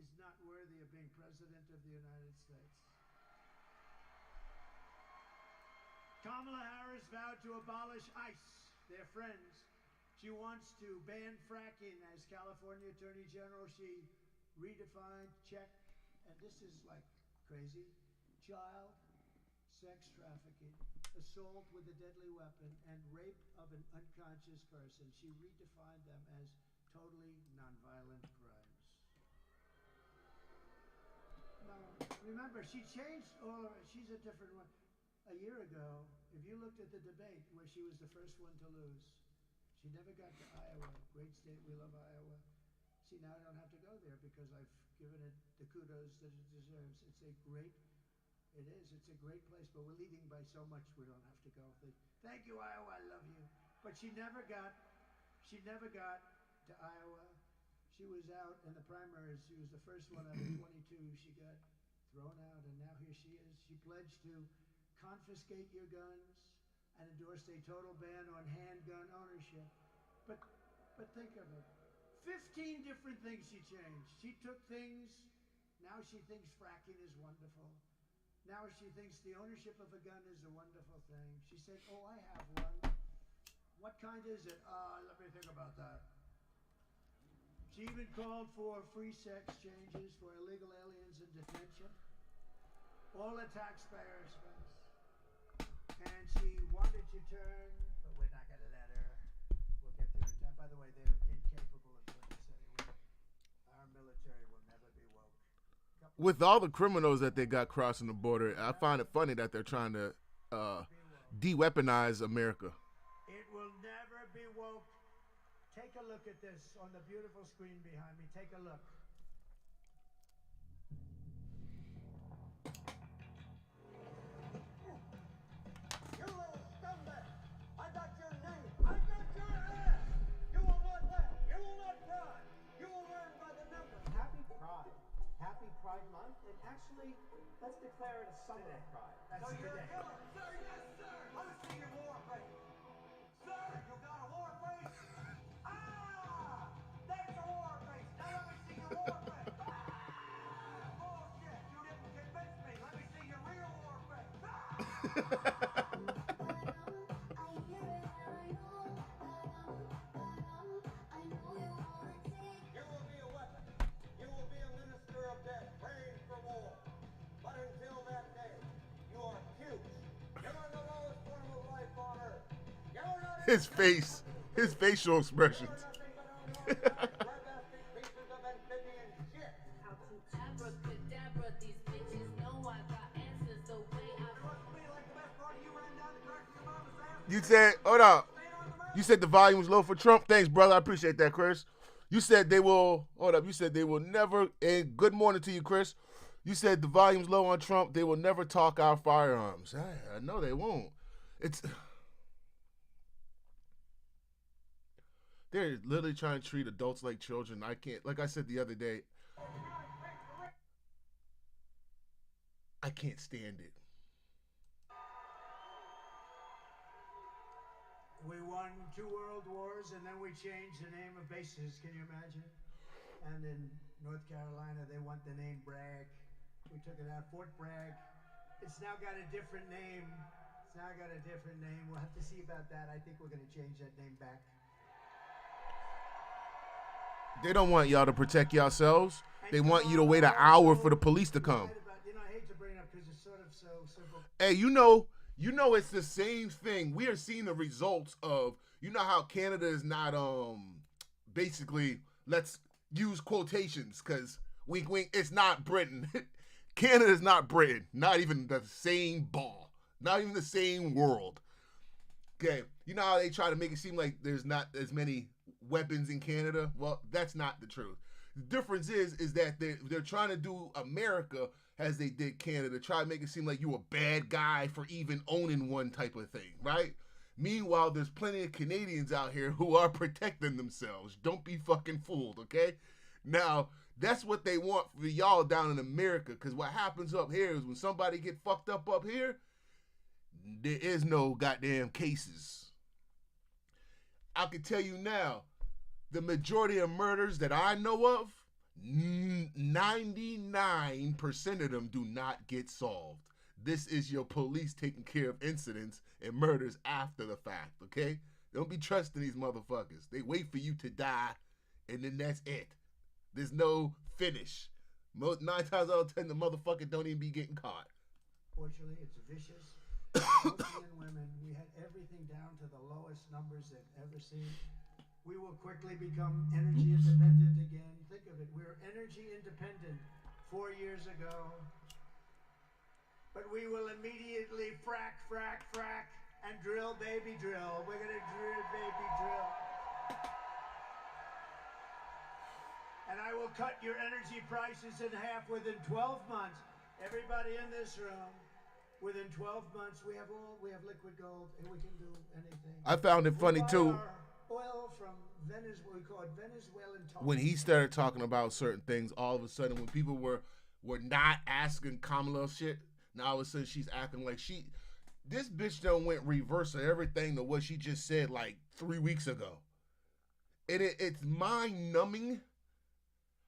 is not worthy of being President of the United States. Kamala Harris vowed to abolish ICE, their friends. She wants to ban fracking as California Attorney General. She redefined, check, and this is like crazy, child sex trafficking, assault with a deadly weapon, and rape of an unconscious person. She redefined them as totally nonviolent crimes. No, remember, she changed all of it. She's a different one. A year ago, if you looked at the debate where she was the first one to lose, she never got to Iowa. Great state, we love Iowa. See, now I don't have to go there because I've given it the kudos that it deserves. It is. It's a great place, but we're leading by so much we don't have to go. Thank you, Iowa. I love you. But she never got to Iowa. She was out in the primaries. She was the first one out of 22. She got thrown out, and now here she is. She pledged to confiscate your guns and endorsed a total ban on handgun ownership. But think of it. 15 different things she changed. She took things. Now she thinks fracking is wonderful. Now she thinks the ownership of a gun is a wonderful thing. She said, oh, I have one. What kind is it? Let me think about that. She even called for free sex changes for illegal aliens in detention. All at taxpayer expense. And she wanted to turn, but we're not going to let her. We'll get there in time. By the way, they're incapable of doing this anyway. Our military will never be woke. With all the criminals that they got crossing the border, I find it funny that they're trying to de-weaponize America. It will never be woke. Take a look at this on the beautiful screen behind me. Take a look. You little scumbag! I got your name. I got your ass. You will not laugh. You will not cry. You will learn by the numbers. Happy Pride. Happy Pride Month. And actually, let's declare it a Sunday Pride. That's So you're a today. killer. Sir, yes, sir. Let me see your war face. Sir, you got a war face? Ah! That's a war face. Now let me see your war face. Ah! Bullshit. You didn't convince me. Let me see your real war face. Ah! You will be a weapon. You will be a minister of death, praying for war. But until that day, you are cute. You're the lowest form of life on earth. You're not His face, his facial expressions. nothing but unrealistic pieces of amphibian shit. Abracadabra, these bitches know I got answers the way I Looks to me like the best part of you ran down the crack of your mama's ass. You said, hold up. Stand on the mountain. You said the volume was low for Trump. Thanks, brother. I appreciate that, Chris. You said they will, hold up. You said they will never, and good morning to you, Chris. You said the volume's low on Trump. They will never talk our firearms. I know they won't. They're literally trying to treat adults like children. I can't, like I said the other day, I can't stand it. We won 2 world wars, and then we changed the name of bases. Can you imagine? And in North Carolina, they want the name Bragg. We took it out, Fort Bragg. It's now got a different name. We'll have to see about that. I think we're going to change that name back. They don't want y'all to protect yourselves. They want you to wait an hour for the police to come. I hate to bring it up because it's sort of so simple. Hey, you know it's the same thing. We are seeing the results of, you know how Canada is not basically, let's use quotations because wink wink, it's not Britain. Canada is not Britain. Not even the same ball. Not even the same world. Okay. You know how they try to make it seem like there's not as many weapons in Canada? Well, that's not the truth. The difference is that they're trying to do America as they did Canada, try to make it seem like you a bad guy for even owning one type of thing, right? Meanwhile, there's plenty of Canadians out here who are protecting themselves. Don't be fucking fooled, okay? Now, that's what they want for y'all down in America, because what happens up here is when somebody get fucked up here, there is no goddamn cases. I can tell you now, the majority of murders that I know of 99% of them do not get solved. This is your police taking care of incidents and murders after the fact, okay? Don't be trusting these motherfuckers. They wait for you to die, and then that's it. There's no finish. 9 times out of 10, the motherfucker don't even be getting caught. Fortunately, it's vicious. Mostly in women. We had everything down to the lowest numbers they've ever seen. We will quickly become energy independent again. Think of it. We were energy independent 4 years ago. But we will immediately frack, and drill, baby, drill. We're going to drill, baby, drill. And I will cut your energy prices in half within 12 months. Everybody in this room, within 12 months, we have liquid gold, and we can do anything. I found it funny, We buy too. our oil from Venezuela, we call it Venezuelan tar. When he started talking about certain things, all of a sudden, when people were not asking Kamala shit, now all of a sudden she's acting like this bitch done went reverse of everything to what she just said like 3 weeks ago. And it's mind-numbing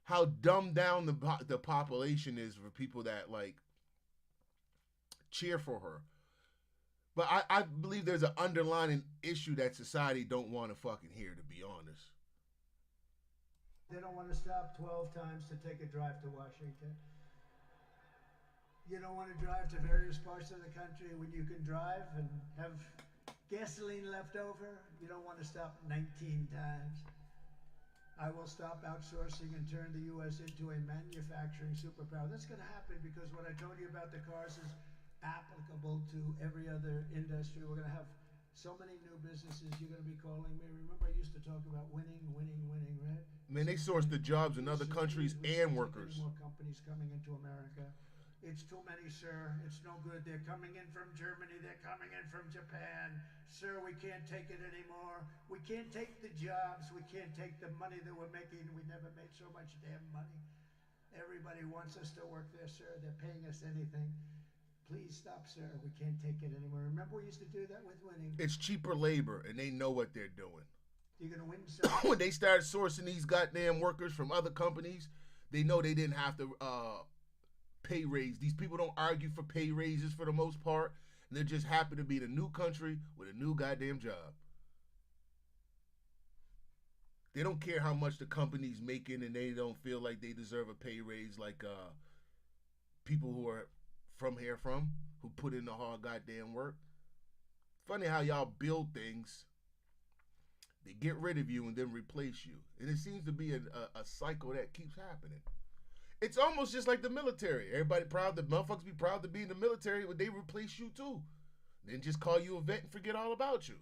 how dumbed down the population is for people that like cheer for her. But I believe there's an underlying issue that society don't want to fucking hear, to be honest. They don't want to stop 12 times to take a drive to Washington. You don't want to drive to various parts of the country when you can drive and have gasoline left over. You don't want to stop 19 times. I will stop outsourcing and turn the U.S. into a manufacturing superpower. That's going to happen because what I told you about the cars is applicable to every other industry. We're going to have so many new businesses. You're going to be calling me. Remember, I used to talk about winning, right? Man, they source the jobs in other countries and workers. More companies coming into America. It's too many, sir. It's no good. They're coming in from Germany. They're coming in from Japan. Sir, we can't take it anymore. We can't take the jobs. We can't take the money that we're making. We never made so much damn money. Everybody wants us to work there, sir. They're paying us anything. Please stop, sir. We can't take it anymore. Remember we used to do that with winning? It's cheaper labor, and they know what they're doing. You're going to win, sir. When they started sourcing these goddamn workers from other companies, they know they didn't have to pay raise. These people don't argue for pay raises for the most part, and they're just happy to be in a new country with a new goddamn job. They don't care how much the company's making, and they don't feel like they deserve a pay raise like people who are from here who put in the hard goddamn work. Funny how y'all build things, they get rid of you and then replace you. And it seems to be a cycle that keeps happening. It's almost just like the military. Everybody proud, the motherfuckers be proud to be in the military, but they replace you too. Then just call you a vet and forget all about you.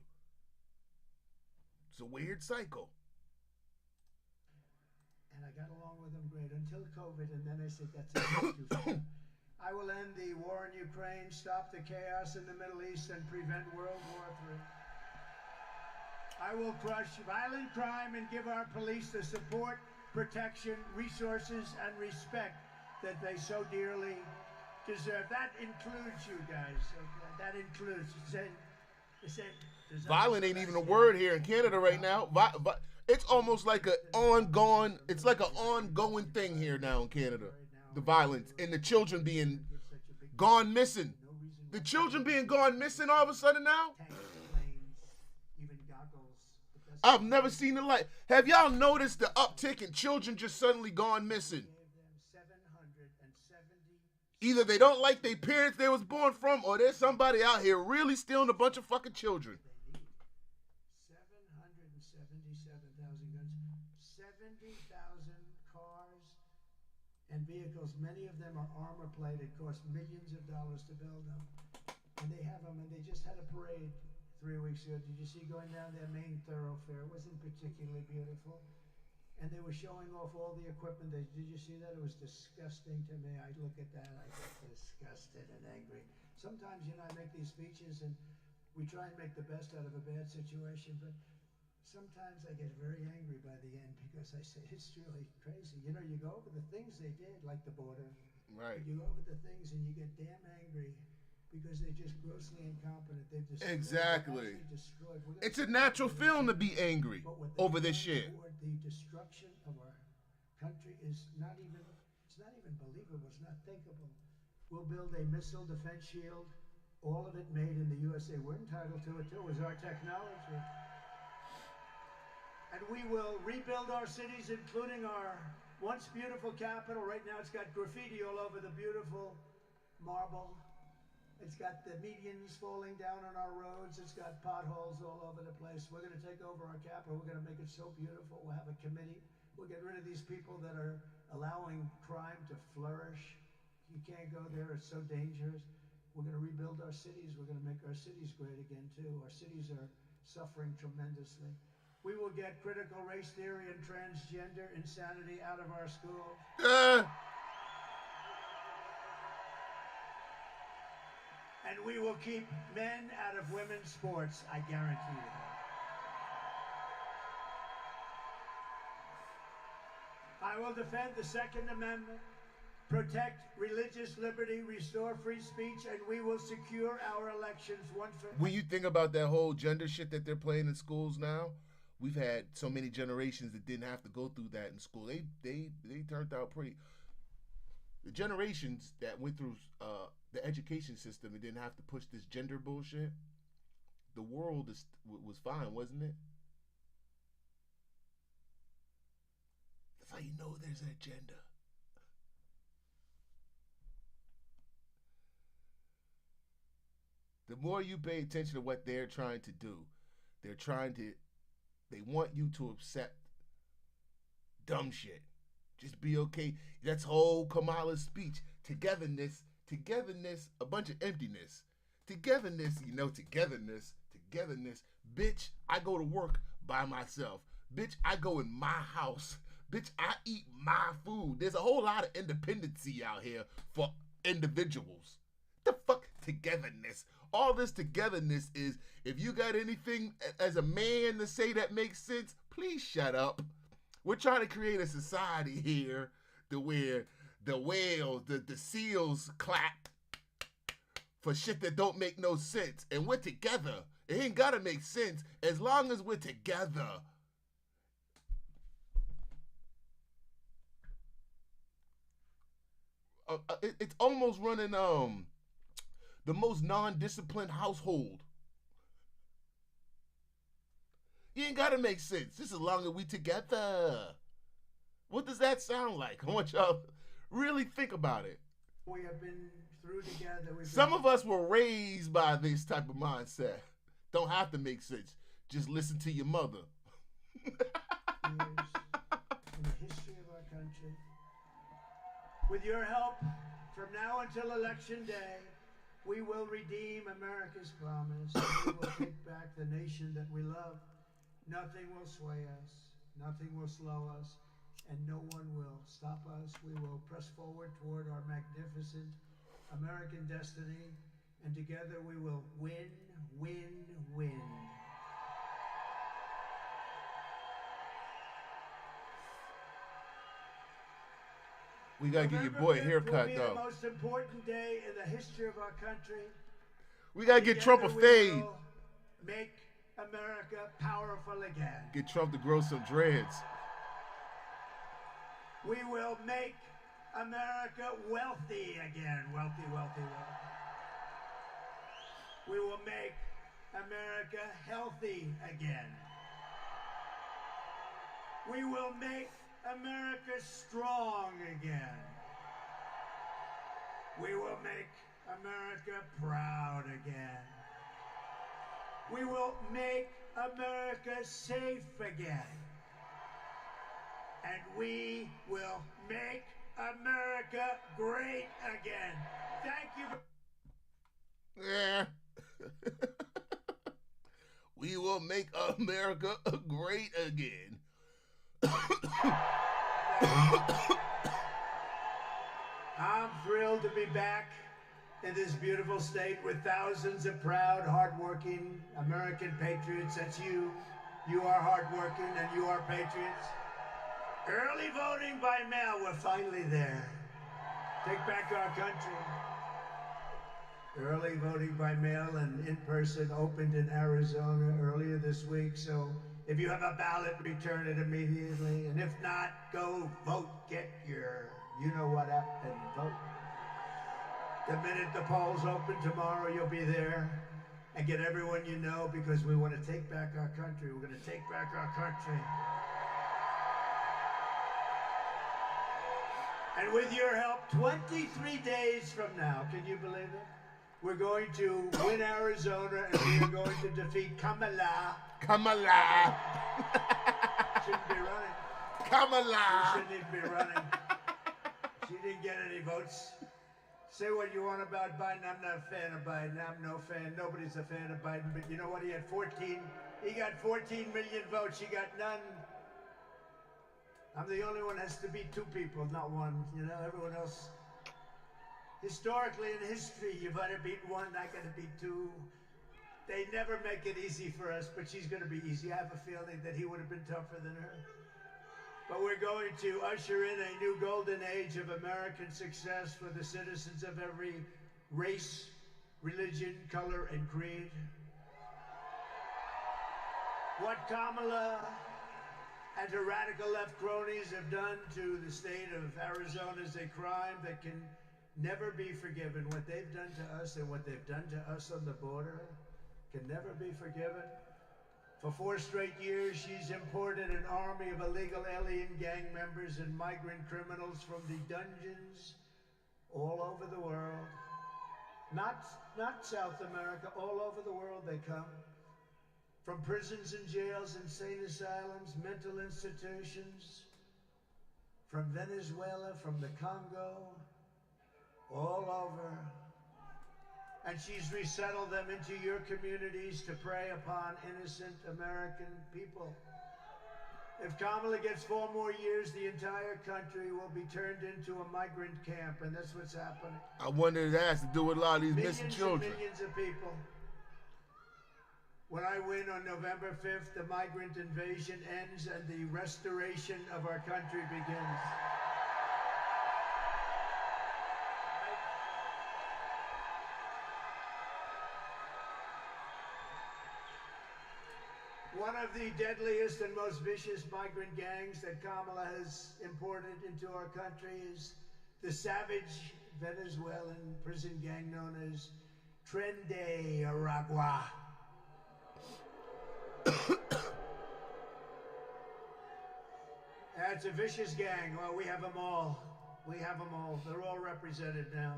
It's a weird cycle. And I got along with them great until COVID, and then I said, that's it, too far. I will end the war in Ukraine, stop the chaos in the Middle East, and prevent World War III. I will crush violent crime and give our police the support, protection, resources, and respect that they so dearly deserve. That includes you guys. Okay? That includes. Violent ain't even a word here in Canada right now. It's almost like an ongoing. It's like an ongoing thing here now in Canada. The violence and the children being gone missing. The children being gone missing all of a sudden now. I've never seen the like. Have y'all noticed the uptick in children just suddenly gone missing? Either they don't like their parents they was born from, or there's somebody out here really stealing a bunch of fucking children. 777,000 guns, 70,000 cars and vehicles. Many of them are armor plated, cost millions of dollars to build them. And they have them, and they just had a parade 3 weeks ago. Did you see going down their main thoroughfare? It wasn't particularly beautiful. And they were showing off all the equipment. Did you see that? It was disgusting to me. I look at that, I get disgusted and angry. Sometimes, I make these speeches and we try and make the best out of a bad situation, but sometimes I get very angry by the end because I say, it's really crazy. You go over the things they did, like the border. Right. You go over the things and you get damn angry because they're just grossly incompetent. They've destroyed. Exactly. Destroyed. It's a natural feeling to be angry over this shit. The destruction of our country is not even, it's not even believable, it's not thinkable. We'll build a missile defense shield, all of it made in the USA. We're entitled to it too, it's our technology. And we will rebuild our cities, including our once beautiful capital. Right now it's got graffiti all over the beautiful marble. It's got the medians falling down on our roads. It's got potholes all over the place. We're going to take over our capital. We're going to make it so beautiful. We'll have a committee. We'll get rid of these people that are allowing crime to flourish. You can't go there. It's so dangerous. We're going to rebuild our cities. We're going to make our cities great again, too. Our cities are suffering tremendously. We will get critical race theory and transgender insanity out of our schools. And we will keep men out of women's sports, I guarantee you that. I will defend the Second Amendment, protect religious liberty, restore free speech, and we will secure our elections once for all. When you think about that whole gender shit that they're playing in schools now, we've had so many generations that didn't have to go through that in school. They turned out pretty. The generations that went through the education system and didn't have to push this gender bullshit, the world was fine, wasn't it? That's how you know there's an agenda. The more you pay attention to what they're trying to do, they want you to accept dumb shit. Just be okay. That's whole Kamala's speech. Togetherness, a bunch of emptiness. Togetherness. Bitch, I go to work by myself. Bitch, I go in my house. Bitch, I eat my food. There's a whole lot of independency out here for individuals. The fuck togetherness? All this togetherness is, if you got anything as a man to say that makes sense, please shut up. We're trying to create a society here to where the whales, the seals clap for shit that don't make no sense. And we're together. It ain't gotta make sense as long as we're together. It's almost running the most non-disciplined household. You ain't gotta make sense. Just as long as we together. What does that sound like? I want y'all to really think about it. We have been through together. Some of us were raised by this type of mindset. Don't have to make sense. Just listen to your mother. Years in the history of our country. With your help, from now until Election Day, we will redeem America's promise. We will take back the nation that we love. Nothing will sway us. Nothing will slow us. And no one will stop us. We will press forward toward our magnificent American destiny. And together we will win, win, win. We gotta get your boy a haircut, will be though. The most important day in the history of our country. We gotta get Trump a fade. Make America powerful again. Get Trump to grow some dreads. We will make America wealthy again. Wealthy, wealthy, wealthy. We will make America healthy again. We will make America strong again. We will make America proud again. We will make America safe again. And we will make America great again. Thank you. Yeah. We will make America great again. I'm thrilled to be back in this beautiful state with thousands of proud, hardworking American patriots. That's you. You are hardworking and you are patriots. Early voting by mail, we're finally there. Take back our country. Early voting by mail and in person opened in Arizona earlier this week, so If you have a ballot, return it immediately. And if not, go vote. Get your you-know-what up and vote. The minute the polls open tomorrow, you'll be there. And get everyone you know, because we want to take back our country. We're going to take back our country. And with your help, 23 days from now, can you believe it? We're going to win Arizona, and we are going to defeat Kamala. Kamala. Shouldn't be running. She Kamala. shouldn't even be running. She didn't get any votes. Say what you want about Biden. I'm not a fan of Biden. I'm no fan. Nobody's a fan of Biden. But you know what? He got 14 million votes. She got none. I'm the only one that has to beat two people, not one. You know, everyone else. Historically, in history, you've got to beat one, not going to beat two. They never make it easy for us, but she's going to be easy. I have a feeling that he would have been tougher than her. But we're going to usher in a new golden age of American success for the citizens of every race, religion, color, and creed. What Kamala and her radical left cronies have done to the state of Arizona is a crime that can never be forgiven. What they've done to us and what they've done to us on the border can never be forgiven. For 4 straight years, she's imported an army of illegal alien gang members and migrant criminals from the dungeons all over the world. Not South America, all over the world they come. From prisons and jails, insane asylums, mental institutions, from Venezuela, from the Congo, all over. And she's resettled them into your communities to prey upon innocent American people. If Kamala gets 4 more years, the entire country will be turned into a migrant camp, and that's what's happening. I wonder if that has to do with a lot of these missing Millions children. and millions of people. When I win on November 5th, the migrant invasion ends and the restoration of our country begins. One of the deadliest and most vicious migrant gangs that Kamala has imported into our country is the savage Venezuelan prison gang known as Tren de Aragua. It's a vicious gang. Well, we have them all. We have them all. They're all represented now.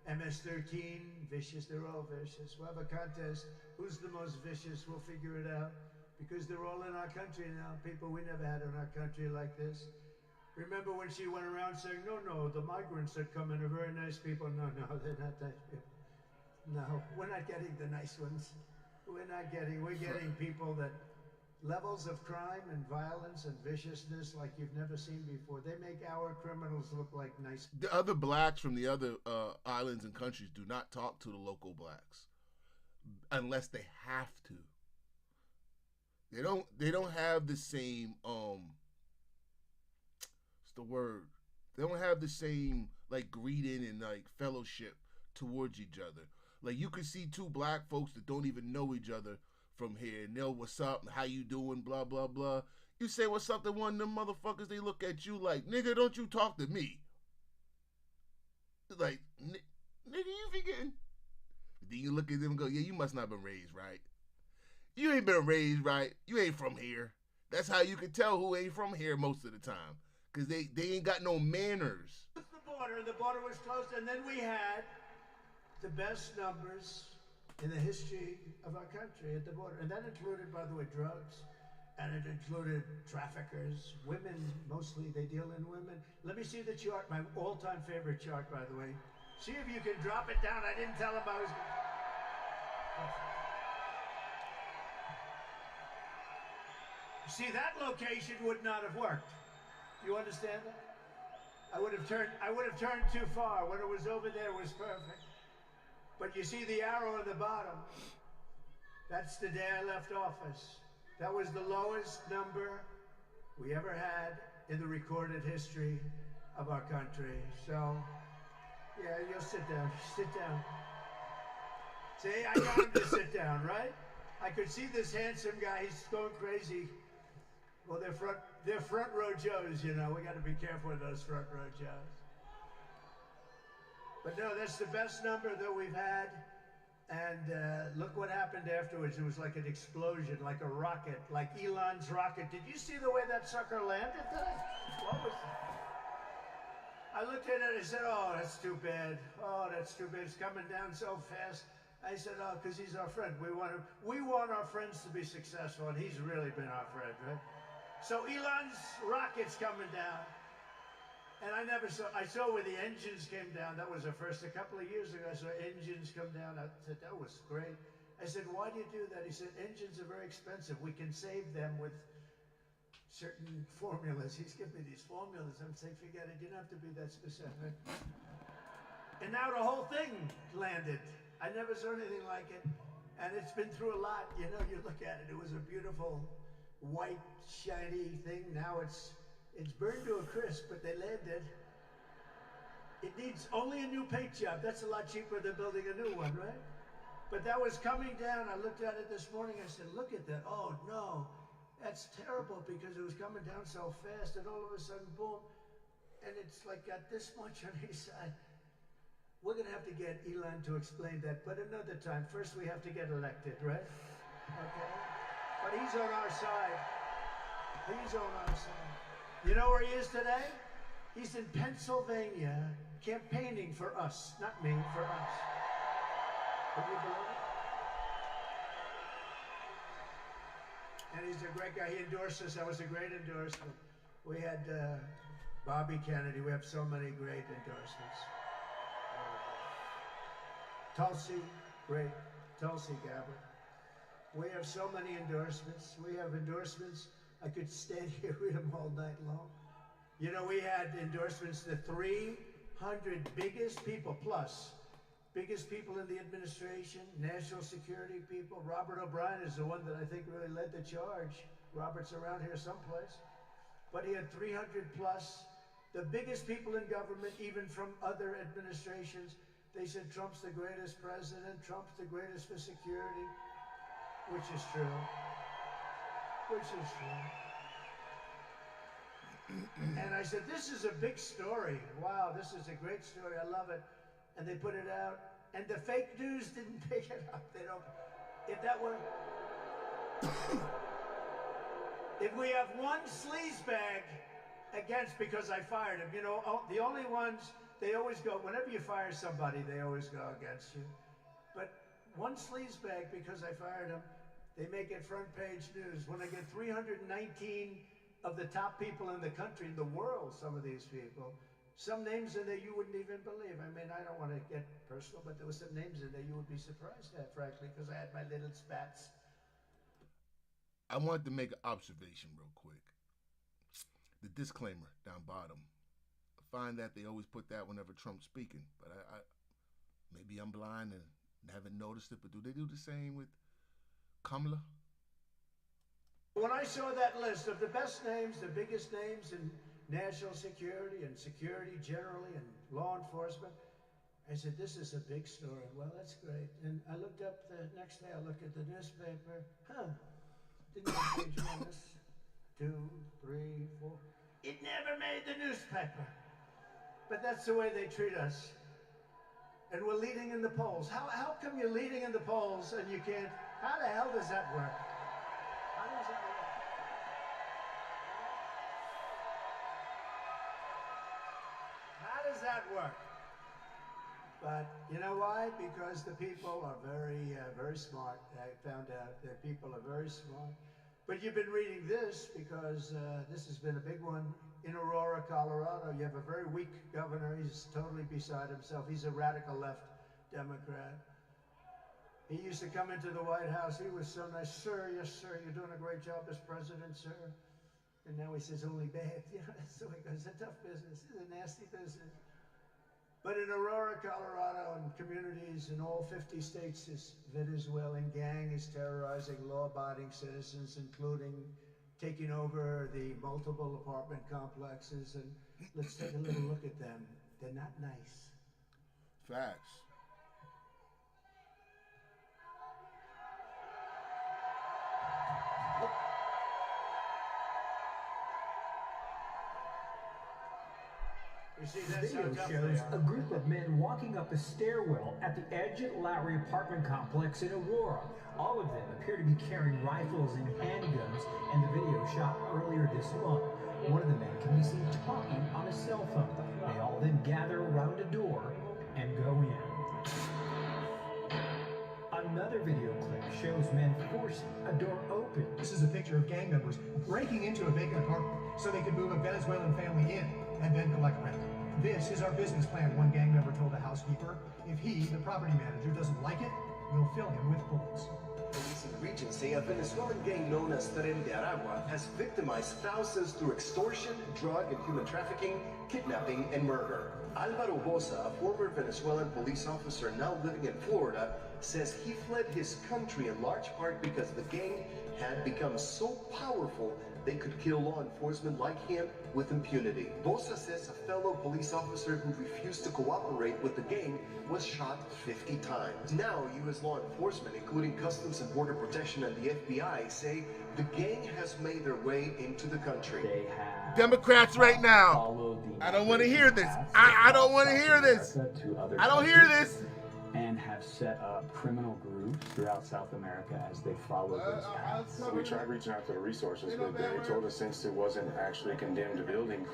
MS-13, vicious. They're all vicious. We'll have a contest. Who's the most vicious? We'll figure it out. Because they're all in our country now. People we never had in our country like this. Remember when she went around saying, no, the migrants that come in are very nice people. No, they're not nice people. No, we're not getting the nice ones. We're getting people that levels of crime and violence and viciousness like you've never seen before. They make our criminals look like nice. The other blacks from the other islands and countries do not talk to the local blacks unless they have to. They don't have the same what's the word? They don't have the same like greeting and like fellowship towards each other. Like you could see 2 black folks that don't even know each other from here, and they'll what's up, how you doing, blah blah blah. You say what's up to one of them motherfuckers, they look at you like, nigga, don't you talk to me. Like, nigga, you forgetting? Then you look at them and go, yeah, you must not have been raised right. You ain't been raised right. You ain't from here. That's how you can tell who ain't from here most of the time. Because they ain't got no manners. The border was closed, and then we had the best numbers in the history of our country at the border. And that included, by the way, drugs, and it included traffickers, women, mostly, they deal in women. Let me see the chart, my all-time favorite chart, by the way. See if you can drop it down. I didn't tell him I was... See, that location would not have worked. You understand that? I would have turned too far. When it was over there, it was perfect. But you see the arrow at the bottom? That's the day I left office. That was the lowest number we ever had in the recorded history of our country. So, yeah, you'll sit down. Sit down. See, I got him to sit down, right? I could see this handsome guy. He's going crazy. Well, they're front row Joes, you know. We got to be careful with those front row Joes. But no, that's the best number that we've had. And look what happened afterwards. It was like an explosion, like a rocket, like Elon's rocket. Did you see the way that sucker landed today? What was it? I looked at it and I said, oh, that's too bad. Oh, that's too bad. It's coming down so fast. I said, oh, because he's our friend. We want our friends to be successful, and he's really been our friend, right? So Elon's rocket's coming down. And I saw where the engines came down. That was the first. A couple of years ago, I saw engines come down. I said, that was great. I said, why do you do that? He said, engines are very expensive. We can save them with certain formulas. He's giving me these formulas. I'm saying, forget it. You don't have to be that specific. And now the whole thing landed. I never saw anything like it. And it's been through a lot. You know, you look at it. It was a beautiful, white, shiny thing. Now it's burned to a crisp, but they landed. It needs only a new paint job. That's a lot cheaper than building a new one, right? But that was coming down. I looked at it this morning. I said, look at that. Oh, no. That's terrible because it was coming down so fast, and all of a sudden, boom. And it's like got this much on each side. We're going to have to get Elon to explain that, but another time. First, we have to get elected, right? Okay? But he's on our side. He's on our side. You know where he is today? He's in Pennsylvania campaigning for us. Not me, for us. Can you believe it? And he's a great guy. He endorsed us. That was a great endorsement. We had Bobby Kennedy. We have so many great endorsements. Tulsi, great. Tulsi Gabbard. We have so many endorsements. We have endorsements. I could stand here and read them all night long. You know, we had endorsements, the 300 biggest people, plus biggest people in the administration, national security people. Robert O'Brien is the one that I think really led the charge. Robert's around here someplace. But he had 300 plus. The biggest people in government, even from other administrations, they said Trump's the greatest president, Trump's the greatest for security, which is true. Which is true. And I said, this is a big story. Wow, this is a great story. I love it. And they put it out. And the fake news didn't pick it up. They don't. If that were. If we have one sleazebag against because I fired him, you know, the only ones, they always go, whenever you fire somebody, they always go against you. But one sleazebag because I fired him, they make it front page news. When I get 319 of the top people in the country, in the world, some of these people, some names in there you wouldn't even believe. I mean, I don't want to get personal, but there were some names in there you would be surprised at, frankly, because I had my little spats. I wanted to make an observation real quick. The disclaimer down bottom. I find that they always put that whenever Trump's speaking, but I maybe I'm blind and haven't noticed it, but do they do the same with Kamala? When I saw that list of the best names, the biggest names in national security and security generally and law enforcement, I said, this is a big story. Well, that's great. And I looked up the next day, I looked at the newspaper. Didn't have page on this. 2, 3, 4. It never made the newspaper. But that's the way they treat us. And we're leading in the polls. How come you're leading in the polls and you can't? How the hell does that work? How does that work? How does that work? But you know why? Because the people are very, very smart. I found out that people are very smart. But you've been reading this because this has been a big one in Aurora, Colorado. You have a very weak governor. He's totally beside himself. He's a radical left Democrat. He used to come into the White House. He was so nice. Sir, yes, sir, you're doing a great job as president, sir. And now he says only bad. You know, so he goes, it's a tough business. It's a nasty business. But in Aurora, Colorado, and communities in all 50 states, this Venezuelan gang is terrorizing law-abiding citizens, including taking over the multiple apartment complexes. And let's take a little look at them. They're not nice. Facts. You see, The that's how video tough shows they a are. group of men walking up a stairwell at the Edgett Lowry apartment complex in Aurora. All of them appear to be carrying rifles and handguns, and the video shot earlier this month. One of the men can be seen talking on a cell phone. They all then gather around a door and go in. Another video clip shows men forcing a door open. This is a picture of gang members breaking into a vacant apartment so they could move a Venezuelan family in and then collect rent. This is our business plan, one gang member told the housekeeper. If he, the property manager, doesn't like it, we'll fill him with bullets. Police in the region say a Venezuelan gang known as Tren de Aragua has victimized thousands through extortion, drug and human trafficking, kidnapping, and murder. Alvaro Bosa, a former Venezuelan police officer now living in Florida, says he fled his country in large part because the gang had become so powerful they could kill law enforcement like him with impunity. Bosa says a fellow police officer who refused to cooperate with the gang was shot 50 times. Now, U.S. law enforcement, including Customs and Border Protection and the FBI, say the gang has made their way into the country. They have Democrats right now. followed the I don't want to hear this. path I don't want to across hear this. America to other I don't hear countries this. And have set up criminal groups throughout South America as they follow those paths. We tried reaching out to the resources, but they told us since it wasn't actually a condemned building,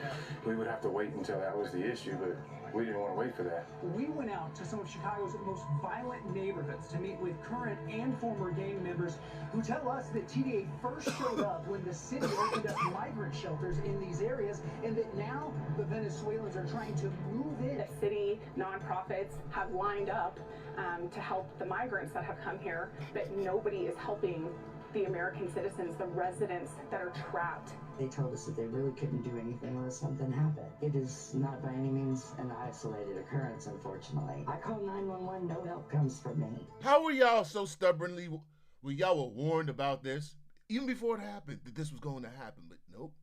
we would have to wait until that was the issue, but we didn't want to wait for that. We went out to some of Chicago's most violent neighborhoods to meet with current and former gang members who tell us that TDA first showed up when the city opened up migrant shelters in these areas, and that now the Venezuelans are trying to move in. The city nonprofits have lined up to help the migrants that have come here, but nobody is helping the American citizens, the residents that are trapped. They told us that they really couldn't do anything unless something happened. It is not by any means an isolated occurrence, unfortunately. I call 911, no help comes from me. How were y'all so stubbornly, y'all were warned about this, even before it happened, that this was going to happen, but nope.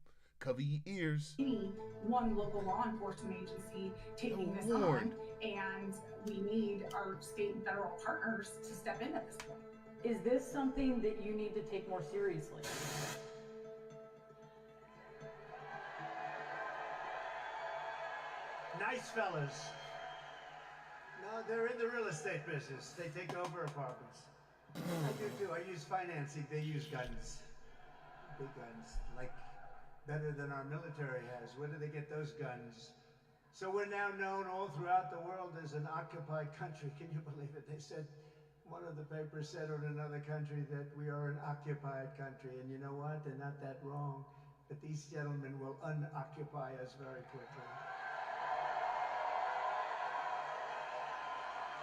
Cover your ears. We need one local law enforcement agency taking this Warned. on, and we need our state and federal partners to step in at this point. Is this something that you need to take more seriously? Nice fellas. No, they're in the real estate business. They take over apartments. I do too. I use financing. They use guns. Big guns. Like, better than our military has. Where do they get those guns? So we're now known all throughout the world as an occupied country. Can you believe it? They said, one of the papers said on another country that we are an occupied country. And you know what? They're not that wrong. But these gentlemen will unoccupy us very quickly.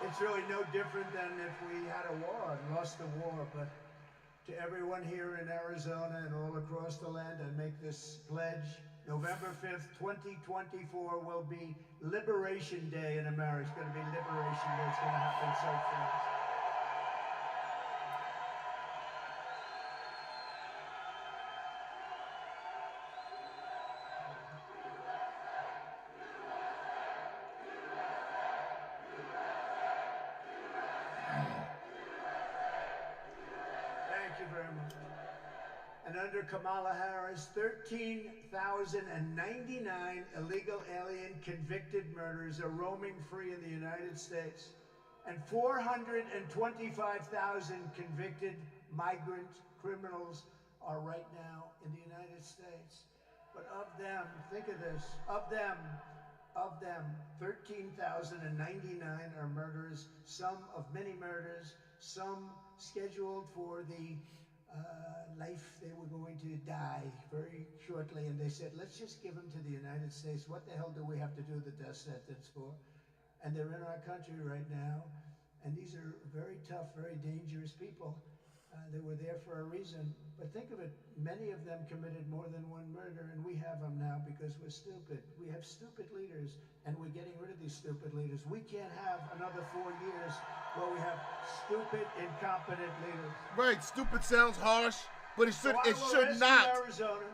It's really no different than if we had a war and lost the war, but to everyone here in Arizona and all across the land, I make this pledge. November 5th, 2024 will be Liberation Day in America. It's going to be Liberation Day. It's going to happen so fast. Thank you very much. And under Kamala Harris, 13,099 illegal alien convicted murderers are roaming free in the United States, and 425,000 convicted migrant criminals are right now in the United States. But of them, think of this, of them, 13,099 are murderers, some of many murders, some scheduled for the life they were going to die very shortly, and they said, let's just give them to the United States. What the hell do we have to do the death sentence for? And they're in our country right now, and these are very tough, very dangerous people. They were there for a reason. But think of it, many of them committed more than one murder, and we have them now because we're stupid. We have stupid leaders, and we're getting rid of these stupid leaders. We can't have another 4 years where we have stupid, incompetent leaders. Right, stupid sounds harsh, but it should rescue not. Arizona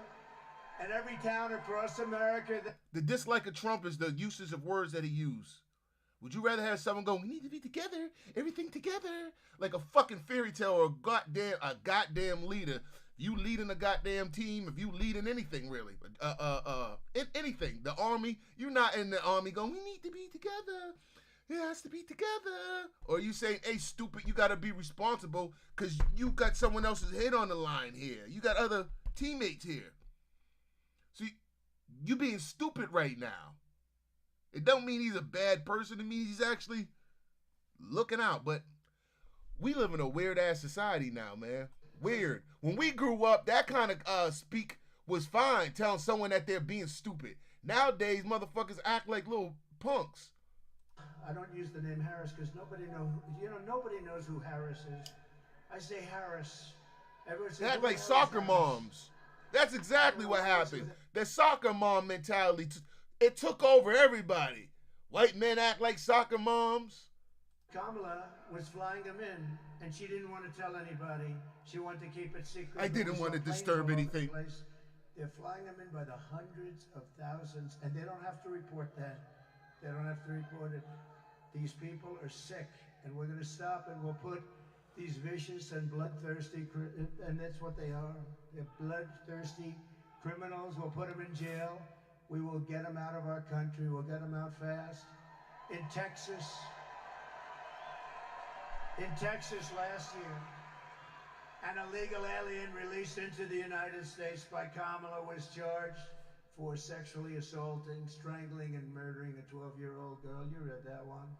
and every town across America. The dislike of Trump is the usage of words that he used. Would you rather have someone go, we need to be together, everything together, like a fucking fairy tale, or a goddamn leader you leading a goddamn team, if you leading anything really, in anything, the army, you're not in the army going, we need to be together. It has to be together. Or you saying, hey, stupid, you got to be responsible because you got someone else's head on the line here. You got other teammates here. So you being stupid right now. It don't mean he's a bad person. It means he's actually looking out. But we live in a weird-ass society now, man. Weird. When we grew up, that kind of speak was fine, telling someone that they're being stupid. Nowadays, motherfuckers act like little punks. I don't use the name Harris because nobody knows who Harris is. I say Harris. Everyone says, They act like soccer moms. That's exactly what happened. The soccer mom mentality, it took over everybody. White men act like soccer moms. Kamala was flying them in, and she didn't want to tell anybody. She wanted to keep it secret. I didn't want to disturb anything. They're flying them in by the hundreds of thousands, and they don't have to report that. They don't have to report it. These people are sick, and we're going to stop, and we'll put these vicious and bloodthirsty, and that's what they are. They're bloodthirsty criminals. We'll put them in jail. We will get them out of our country. We'll get them out fast. In Texas last year, an illegal alien released into the United States by Kamala was charged for sexually assaulting, strangling, and murdering a 12-year-old girl. You read that one.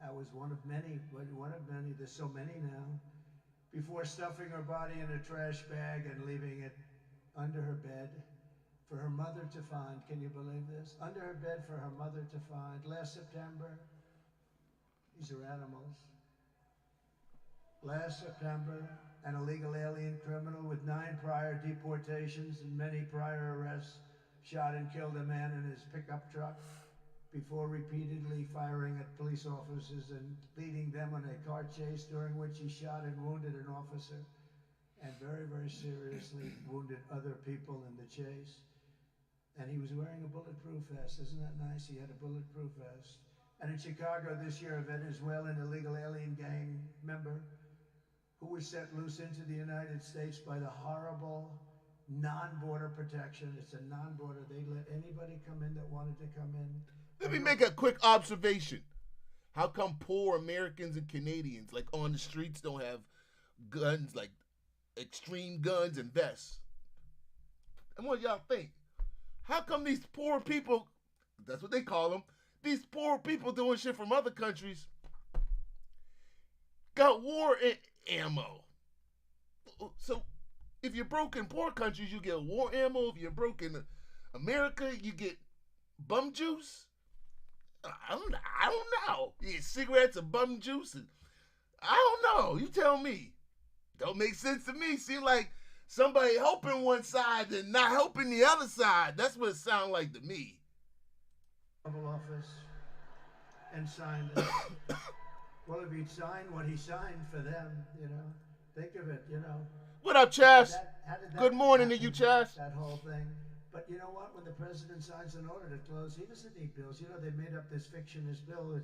That was one of many. There's so many now. Before stuffing her body in a trash bag and leaving it under her bed for her mother to find. Can you believe this? Under her bed for her mother to find. Last September, these are animals. Last September, an illegal alien criminal with 9 prior deportations and many prior arrests shot and killed a man in his pickup truck before repeatedly firing at police officers and leading them on a car chase during which he shot and wounded an officer and very, very seriously wounded other people in the chase. And he was wearing a bulletproof vest. Isn't that nice? He had a bulletproof vest. And in Chicago this year, a Venezuelan illegal alien gang member who was set loose into the United States by the horrible non-border protection. It's a non-border. They let anybody come in that wanted to come in. Let me make a quick observation. How come poor Americans and Canadians, like on the streets, don't have guns, like extreme guns and vests? And what y'all think? How come these poor people, that's what they call them, these poor people doing shit from other countries got war ammo? So if you're broke in poor countries, you get war ammo. If you're broke in America, you get bum juice. I don't know. You get cigarettes and bum juice, and I don't know. You tell me. Don't make sense to me. Seem like somebody helping one side and not helping the other side. That's what it sounds like to me. Office and signed it. Well, if he'd signed what he signed for them, think of it, What up, Chas? How did that Good morning to happen, you, Chas. That whole thing. But you know what? When the president signs an order to close, he doesn't need bills. They made up this fictitious bill.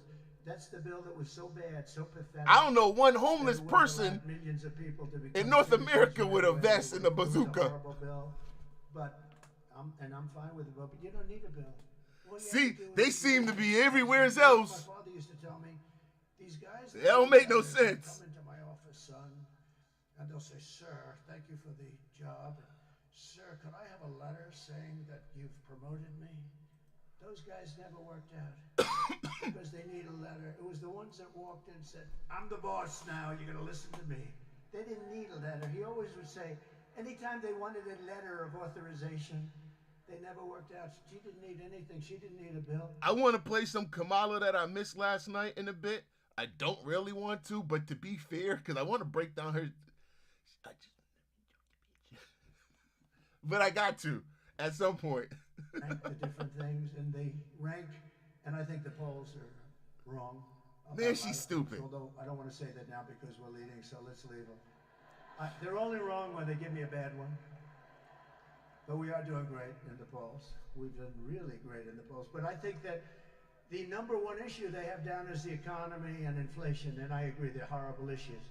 That's the bill that was so bad, so pathetic. I don't know one homeless person millions of people to in North America with a vest and a bazooka. Horrible bill. But I'm fine with it. But you don't need a bill. See, they seem to be everywhere else. My father used to tell me, these guys. They don't make no sense. Come into my office, son, and they'll say, "Sir, thank you for the job. Sir, could I have a letter saying that you've promoted me?" Those guys never worked out because they need a letter. It was the ones that walked in and said, "I'm the boss now. You're going to listen to me." They didn't need a letter. He always would say, anytime they wanted a letter of authorization, they never worked out. She didn't need anything. She didn't need a bill. I want to play some Kamala that I missed last night in a bit. I don't really want to, but to be fair, because I want to break down her. But I got to at some point. Rank the different things, and they rank, and I think the polls are wrong. Man, she's stupid. Although I don't want to say that now because we're leading, so let's leave them. They're only wrong when they give me a bad one. But we are doing great in the polls. We've done really great in the polls. But I think that the number one issue they have down is the economy and inflation, and I agree they're horrible issues.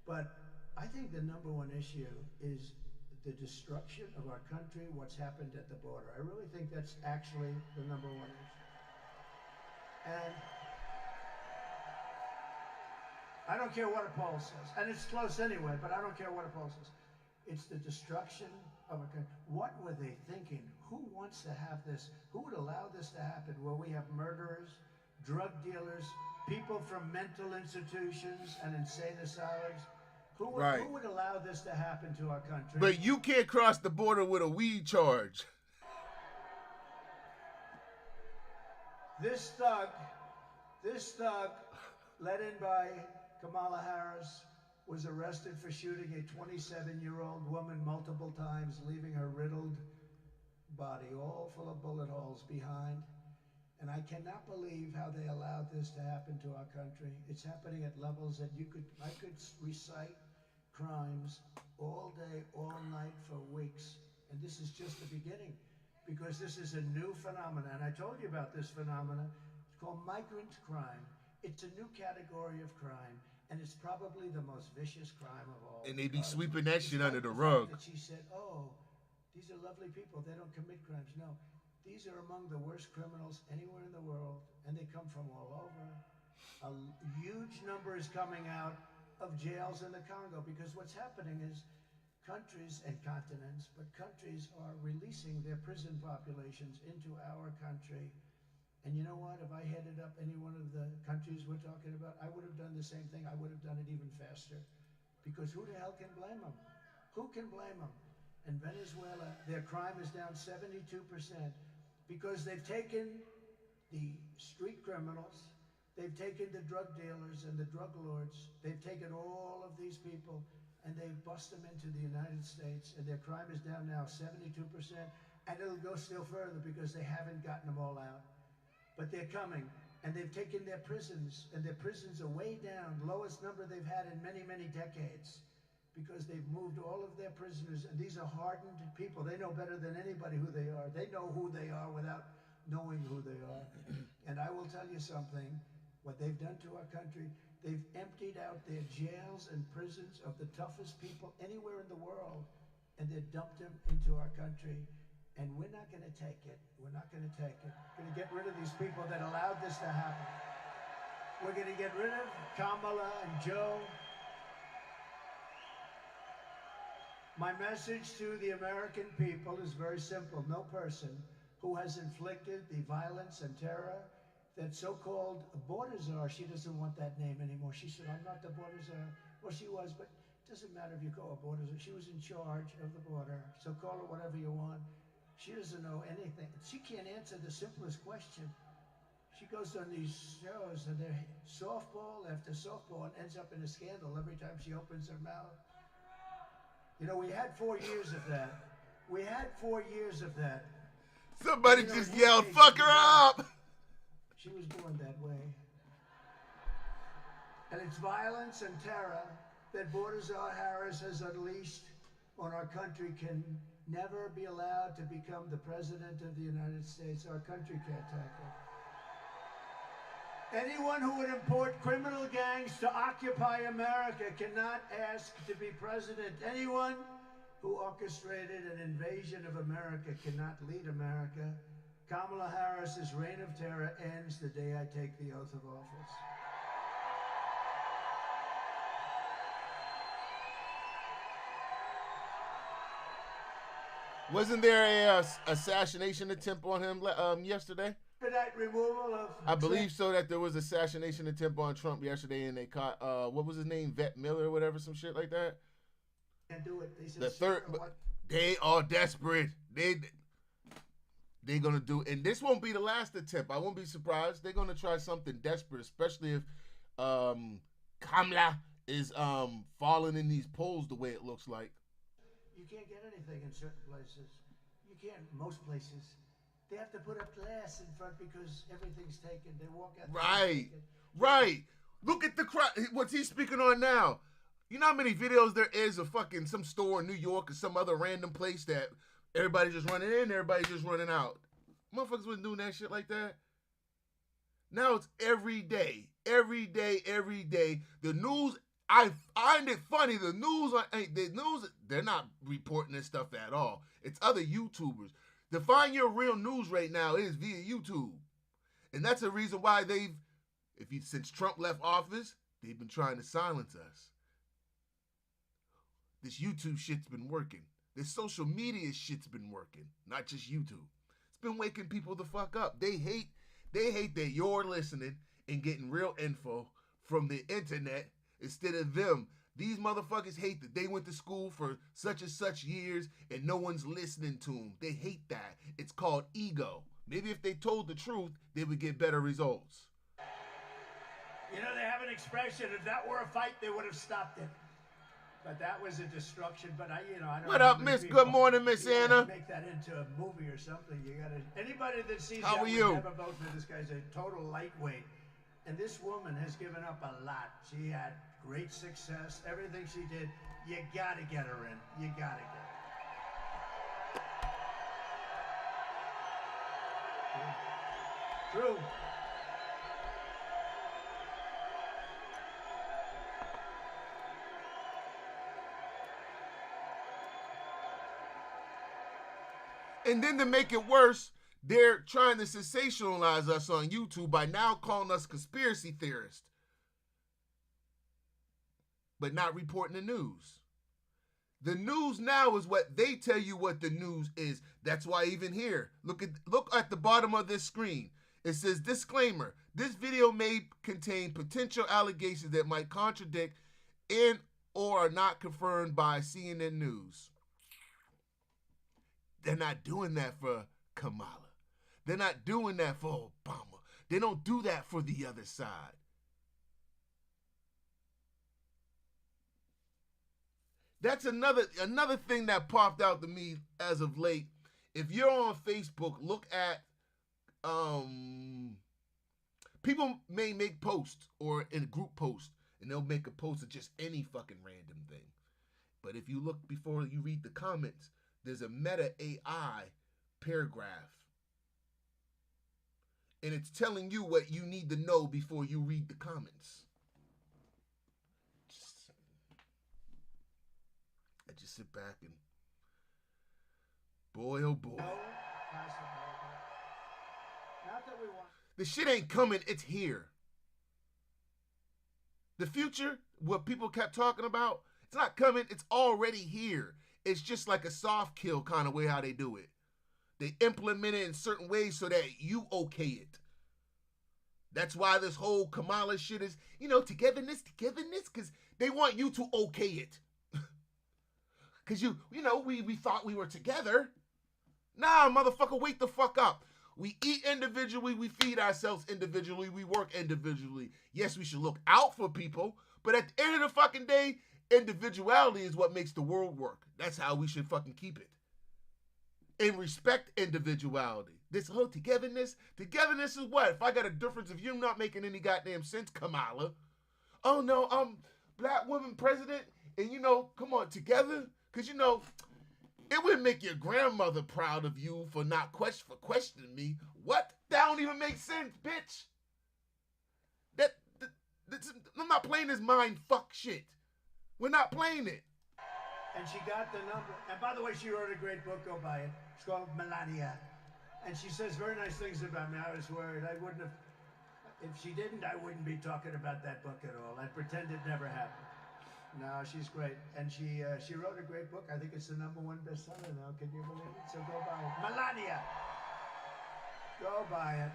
But I think the number one issue is the destruction of our country, what's happened at the border. I really think that's actually the number one issue. And I don't care what a poll says, and it's close anyway, but I don't care what a poll says. It's the destruction of a country. What were they thinking? Who wants to have this? Who would allow this to happen where we have murderers, drug dealers, people from mental institutions and insane asylums? Who would allow this to happen to our country? But you can't cross the border with a weed charge. This thug, led in by Kamala Harris, was arrested for shooting a 27-year-old woman multiple times, leaving her riddled body all full of bullet holes behind. And I cannot believe how they allowed this to happen to our country. It's happening at levels that I could recite crimes all day, all night for weeks. And this is just the beginning, because this is a new phenomenon. And I told you about this phenomenon. It's called migrant crime. It's a new category of crime, and it's probably the most vicious crime of all. And they be sweeping that shit under the rug. That she said, oh, these are lovely people. They don't commit crimes. No, these are among the worst criminals anywhere in the world, and they come from all over. A huge number is coming out of jails in the Congo, because what's happening is countries and continents, but countries are releasing their prison populations into our country. And you know what? If I headed up any one of the countries we're talking about, I would have done the same thing. I would have done it even faster. Because who the hell can blame them? Who can blame them? In Venezuela, their crime is down 72% because they've taken the street criminals, they've taken the drug dealers and the drug lords, they've taken all of these people and they've bust them into the United States, and their crime is down now 72%, and it'll go still further because they haven't gotten them all out. But they're coming, and they've taken their prisons, and their prisons are way down, lowest number they've had in many, many decades, because they've moved all of their prisoners, and these are hardened people. They know better than anybody who they are. They know who they are without knowing who they are. And I will tell you something, what they've done to our country, they've emptied out their jails and prisons of the toughest people anywhere in the world, and they've dumped them into our country. And we're not going to take it. We're not going to take it. We're going to get rid of these people that allowed this to happen. We're going to get rid of Kamala and Joe. My message to the American people is very simple. No person who has inflicted the violence and terror that so-called border czar, she doesn't want that name anymore. She said, I'm not the border czar. Well, she was, but it doesn't matter if you call her border czar. She was in charge of the border, so call her whatever you want. She doesn't know anything. She can't answer the simplest question. She goes on these shows and they're softball after softball and ends up in a scandal every time she opens her mouth. You know, we had 4 years of that. We had 4 years of that. Somebody just yelled, fuck her up! She was born that way. And it's violence and terror that Border Czar Harris has unleashed on our country can never be allowed to become the President of the United States. Our country can't take it. Anyone who would import criminal gangs to occupy America cannot ask to be president. Anyone who orchestrated an invasion of America cannot lead America. Kamala Harris's reign of terror ends the day I take the oath of office. Wasn't there a assassination attempt on him yesterday? Removal of I believe so, that there was assassination attempt on Trump yesterday, and they caught what was his name, Vet Miller or whatever, some shit like that. Can't do it. They said The third, they are desperate. They're gonna do, and this won't be the last attempt. I won't be surprised. They're gonna try something desperate, especially if Kamala is falling in these polls the way it looks like. You can't get anything in certain places. You can't most places. They have to put up glass in front because everything's taken. They walk out. Right. Look at the crowd. What's he speaking on now? You know how many videos there is of fucking some store in New York or some other random place that everybody's just running in, everybody's just running out. Motherfuckers wasn't doing that shit like that. Now it's every day. The news I find it funny. The news, they're not reporting this stuff at all. It's other YouTubers. To find your real news right now is via YouTube. And that's the reason why since Trump left office, they've been trying to silence us. This YouTube shit's been working. This social media shit's been working. Not just YouTube. It's been waking people the fuck up. They hate that you're listening and getting real info from the internet instead of them. These motherfuckers hate that they went to school for such and such years and no one's listening to them. They hate that. It's called ego. Maybe if they told the truth, they would get better results. You know, they have an expression, if that were a fight, they would have stopped it. But that was a destruction. But I don't. What up, Miss? Good morning, Miss Anna. Make that into a movie or something. You gotta. Anybody that sees How that are would you? never vote for this guy's a total lightweight. And this woman has given up a lot. She had great success. Everything she did, you gotta get her in. You gotta get her. True. And then to make it worse, they're trying to sensationalize us on YouTube by now calling us conspiracy theorists, but not reporting the news. The news now is what they tell you what the news is. That's why even here, look at the bottom of this screen. It says, disclaimer, this video may contain potential allegations that might contradict and or are not confirmed by CNN News. They're not doing that for Kamala. They're not doing that for Obama. They don't do that for the other side. That's another thing that popped out to me as of late. If you're on Facebook, look at people may make posts or in a group post, and they'll make a post of just any fucking random thing. But if you look before you read the comments, there's a Meta AI paragraph. And it's telling you what you need to know before you read the comments. I just sit back and boy, oh boy. The shit ain't coming, it's here. The future, what people kept talking about, it's not coming, it's already here. It's just like a soft kill kind of way how they do it. They implement it in certain ways so that you okay it. That's why this whole Kamala shit is, togetherness, because they want you to okay it. Because we thought we were together. Nah, motherfucker, wake the fuck up. We eat individually, we feed ourselves individually, we work individually. Yes, we should look out for people, but at the end of the fucking day, individuality is what makes the world work. That's how we should fucking keep it. And respect individuality. This whole togetherness is what? If I got a difference, if you're not making any goddamn sense, Kamala. Oh no, black woman president, and come on, together? Because it would make your grandmother proud of you for not questioning me. What? That don't even make sense, bitch. I'm not playing this mind fuck shit. We're not playing it. And she got the number. And by the way, she wrote a great book. Go buy it. It's called Melania. And she says very nice things about me. I was worried. I wouldn't have. If she didn't, I wouldn't be talking about that book at all. I'd pretend it never happened. No, she's great. And she wrote a great book. I think it's the #1 bestseller now. Can you believe it? So go buy it. Melania. Go buy it.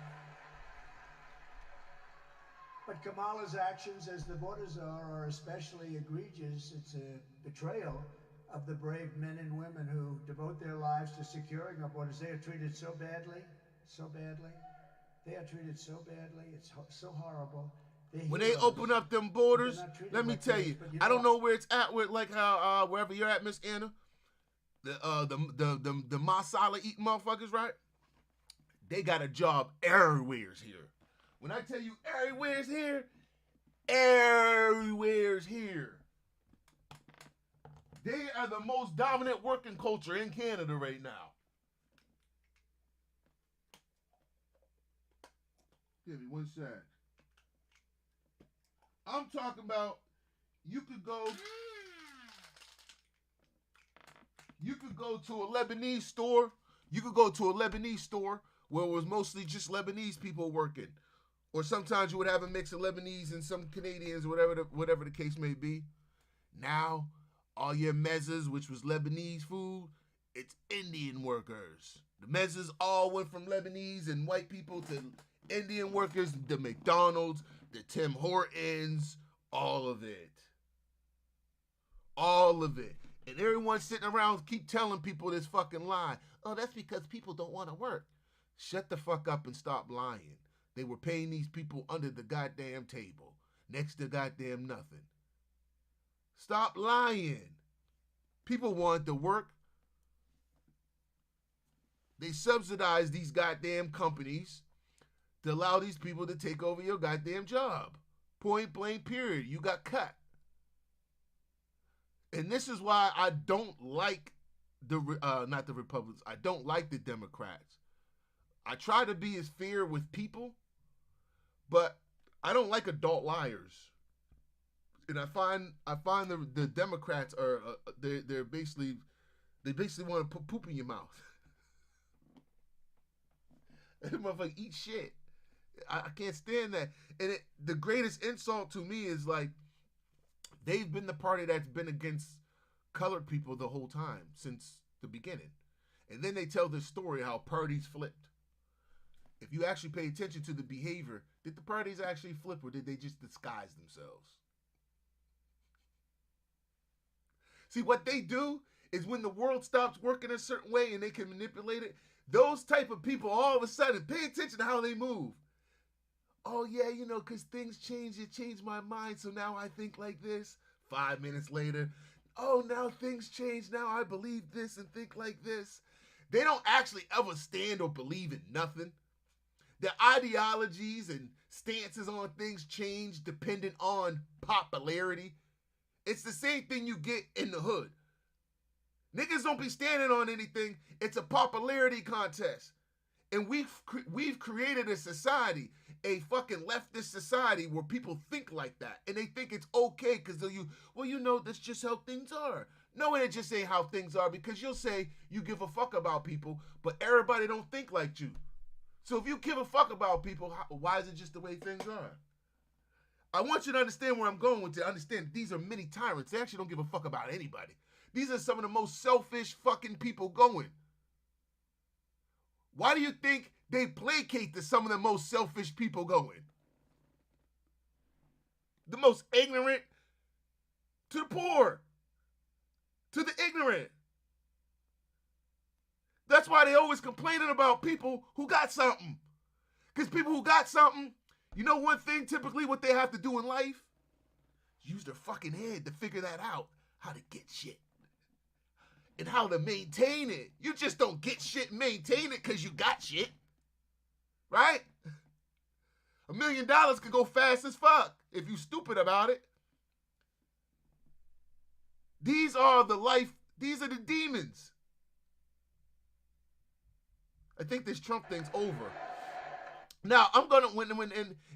But Kamala's actions as the border czar are especially egregious. It's a betrayal of the brave men and women who devote their lives to securing our borders. They are treated so badly, so badly. They are treated so badly. It's so horrible. When they open up them borders, let me tell you, I don't know where it's at with like how wherever you're at, Miss Anna, the masala eating motherfuckers, right? They got a job everywhere's here. When I tell you everywhere's here, everywhere's here. They are the most dominant working culture in Canada right now. Give me one sec. I'm talking about You could go to a Lebanese store. You could go to a Lebanese store where it was mostly just Lebanese people working. Or sometimes you would have a mix of Lebanese and some Canadians, whatever the case may be. Now, all your mezzas, which was Lebanese food, it's Indian workers. The mezzas all went from Lebanese and white people to Indian workers, the McDonald's, the Tim Hortons, all of it. All of it. And everyone sitting around keep telling people this fucking lie. Oh, that's because people don't want to work. Shut the fuck up and stop lying. They were paying these people under the goddamn table, next to goddamn nothing. Stop lying. People want to work. They subsidize these goddamn companies to allow these people to take over your goddamn job. Point blank, period. You got cut. And this is why I don't like not the Republicans. I don't like the Democrats. I try to be as fair with people, but I don't like adult liars. And I find the Democrats are they basically want to put poop in your mouth. That motherfucker eat shit. I can't stand that. And the greatest insult to me is like they've been the party that's been against colored people the whole time since the beginning. And then they tell this story how parties flipped. If you actually pay attention to the behavior, did the parties actually flip or did they just disguise themselves? See, what they do is when the world stops working a certain way and they can manipulate it, those type of people all of a sudden pay attention to how they move. Oh, yeah, because things change. It changed my mind, so now I think like this. 5 minutes later, oh, now things change. Now I believe this and think like this. They don't actually ever stand or believe in nothing. Their ideologies and stances on things change dependent on popularity. It's the same thing you get in the hood. Niggas don't be standing on anything. It's a popularity contest. And we've created a society, a fucking leftist society where people think like that. And they think it's okay because that's just how things are. No, it just ain't how things are because you'll say you give a fuck about people, but everybody don't think like you. So if you give a fuck about people, why is it just the way things are? I want you to understand where I'm going with it. Understand these are many tyrants. They actually don't give a fuck about anybody. These are some of the most selfish fucking people going. Why do you think they placate to some of the most selfish people going? The most ignorant to the poor, to the ignorant. That's why they always complaining about people who got something. Because people who got something, you know one thing typically what they have to do in life? Use their fucking head to figure that out. How to get shit. And how to maintain it. You just don't get shit and maintain it because you got shit. Right? $1 million could go fast as fuck if you stupid about it. These are the demons. I think this Trump thing's over. Now, I'm gonna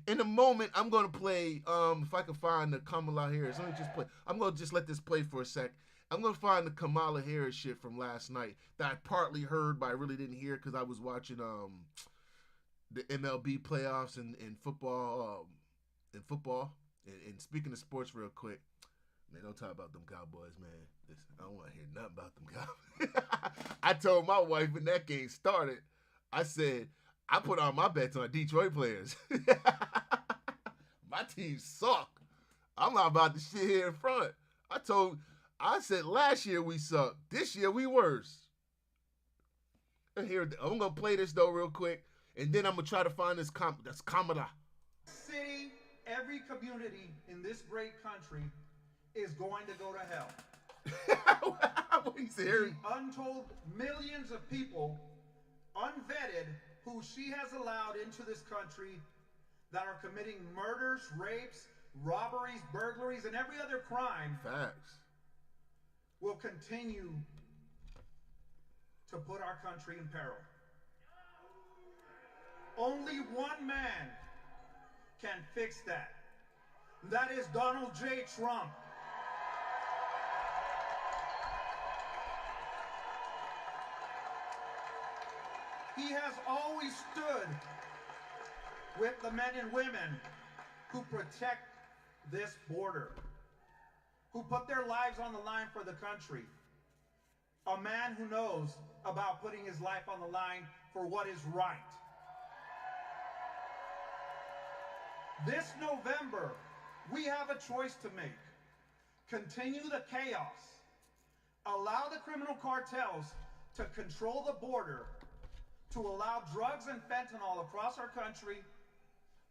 in a moment I'm gonna play if I can find the Kamala Harris. Let me just play. I'm gonna just let this play for a sec. I'm gonna find the Kamala Harris shit from last night that I partly heard but I really didn't hear because I was watching the MLB playoffs and football and speaking of sports real quick. Man, don't talk about them Cowboys, man. Listen, I don't want to hear nothing about them Cowboys. I told my wife when that game started, I said, I put on my bets on Detroit players. My team suck. I'm not about to shit here in front. I said last year we sucked. This year we worse. Here, I'm going to play this though real quick, and then I'm going to try to find this Kamala. City, every community in this great country is going to go to hell. What he said? The untold millions of people, unvetted, who she has allowed into this country that are committing murders, rapes, robberies, burglaries, and every other crime. Facts. Will continue to put our country in peril. Only one man can fix that. That is Donald J. Trump. He has always stood with the men and women who protect this border, who put their lives on the line for the country. A man who knows about putting his life on the line for what is right. This November, we have a choice to make. Continue the chaos. Allow the criminal cartels to control the border, to allow drugs and fentanyl across our country,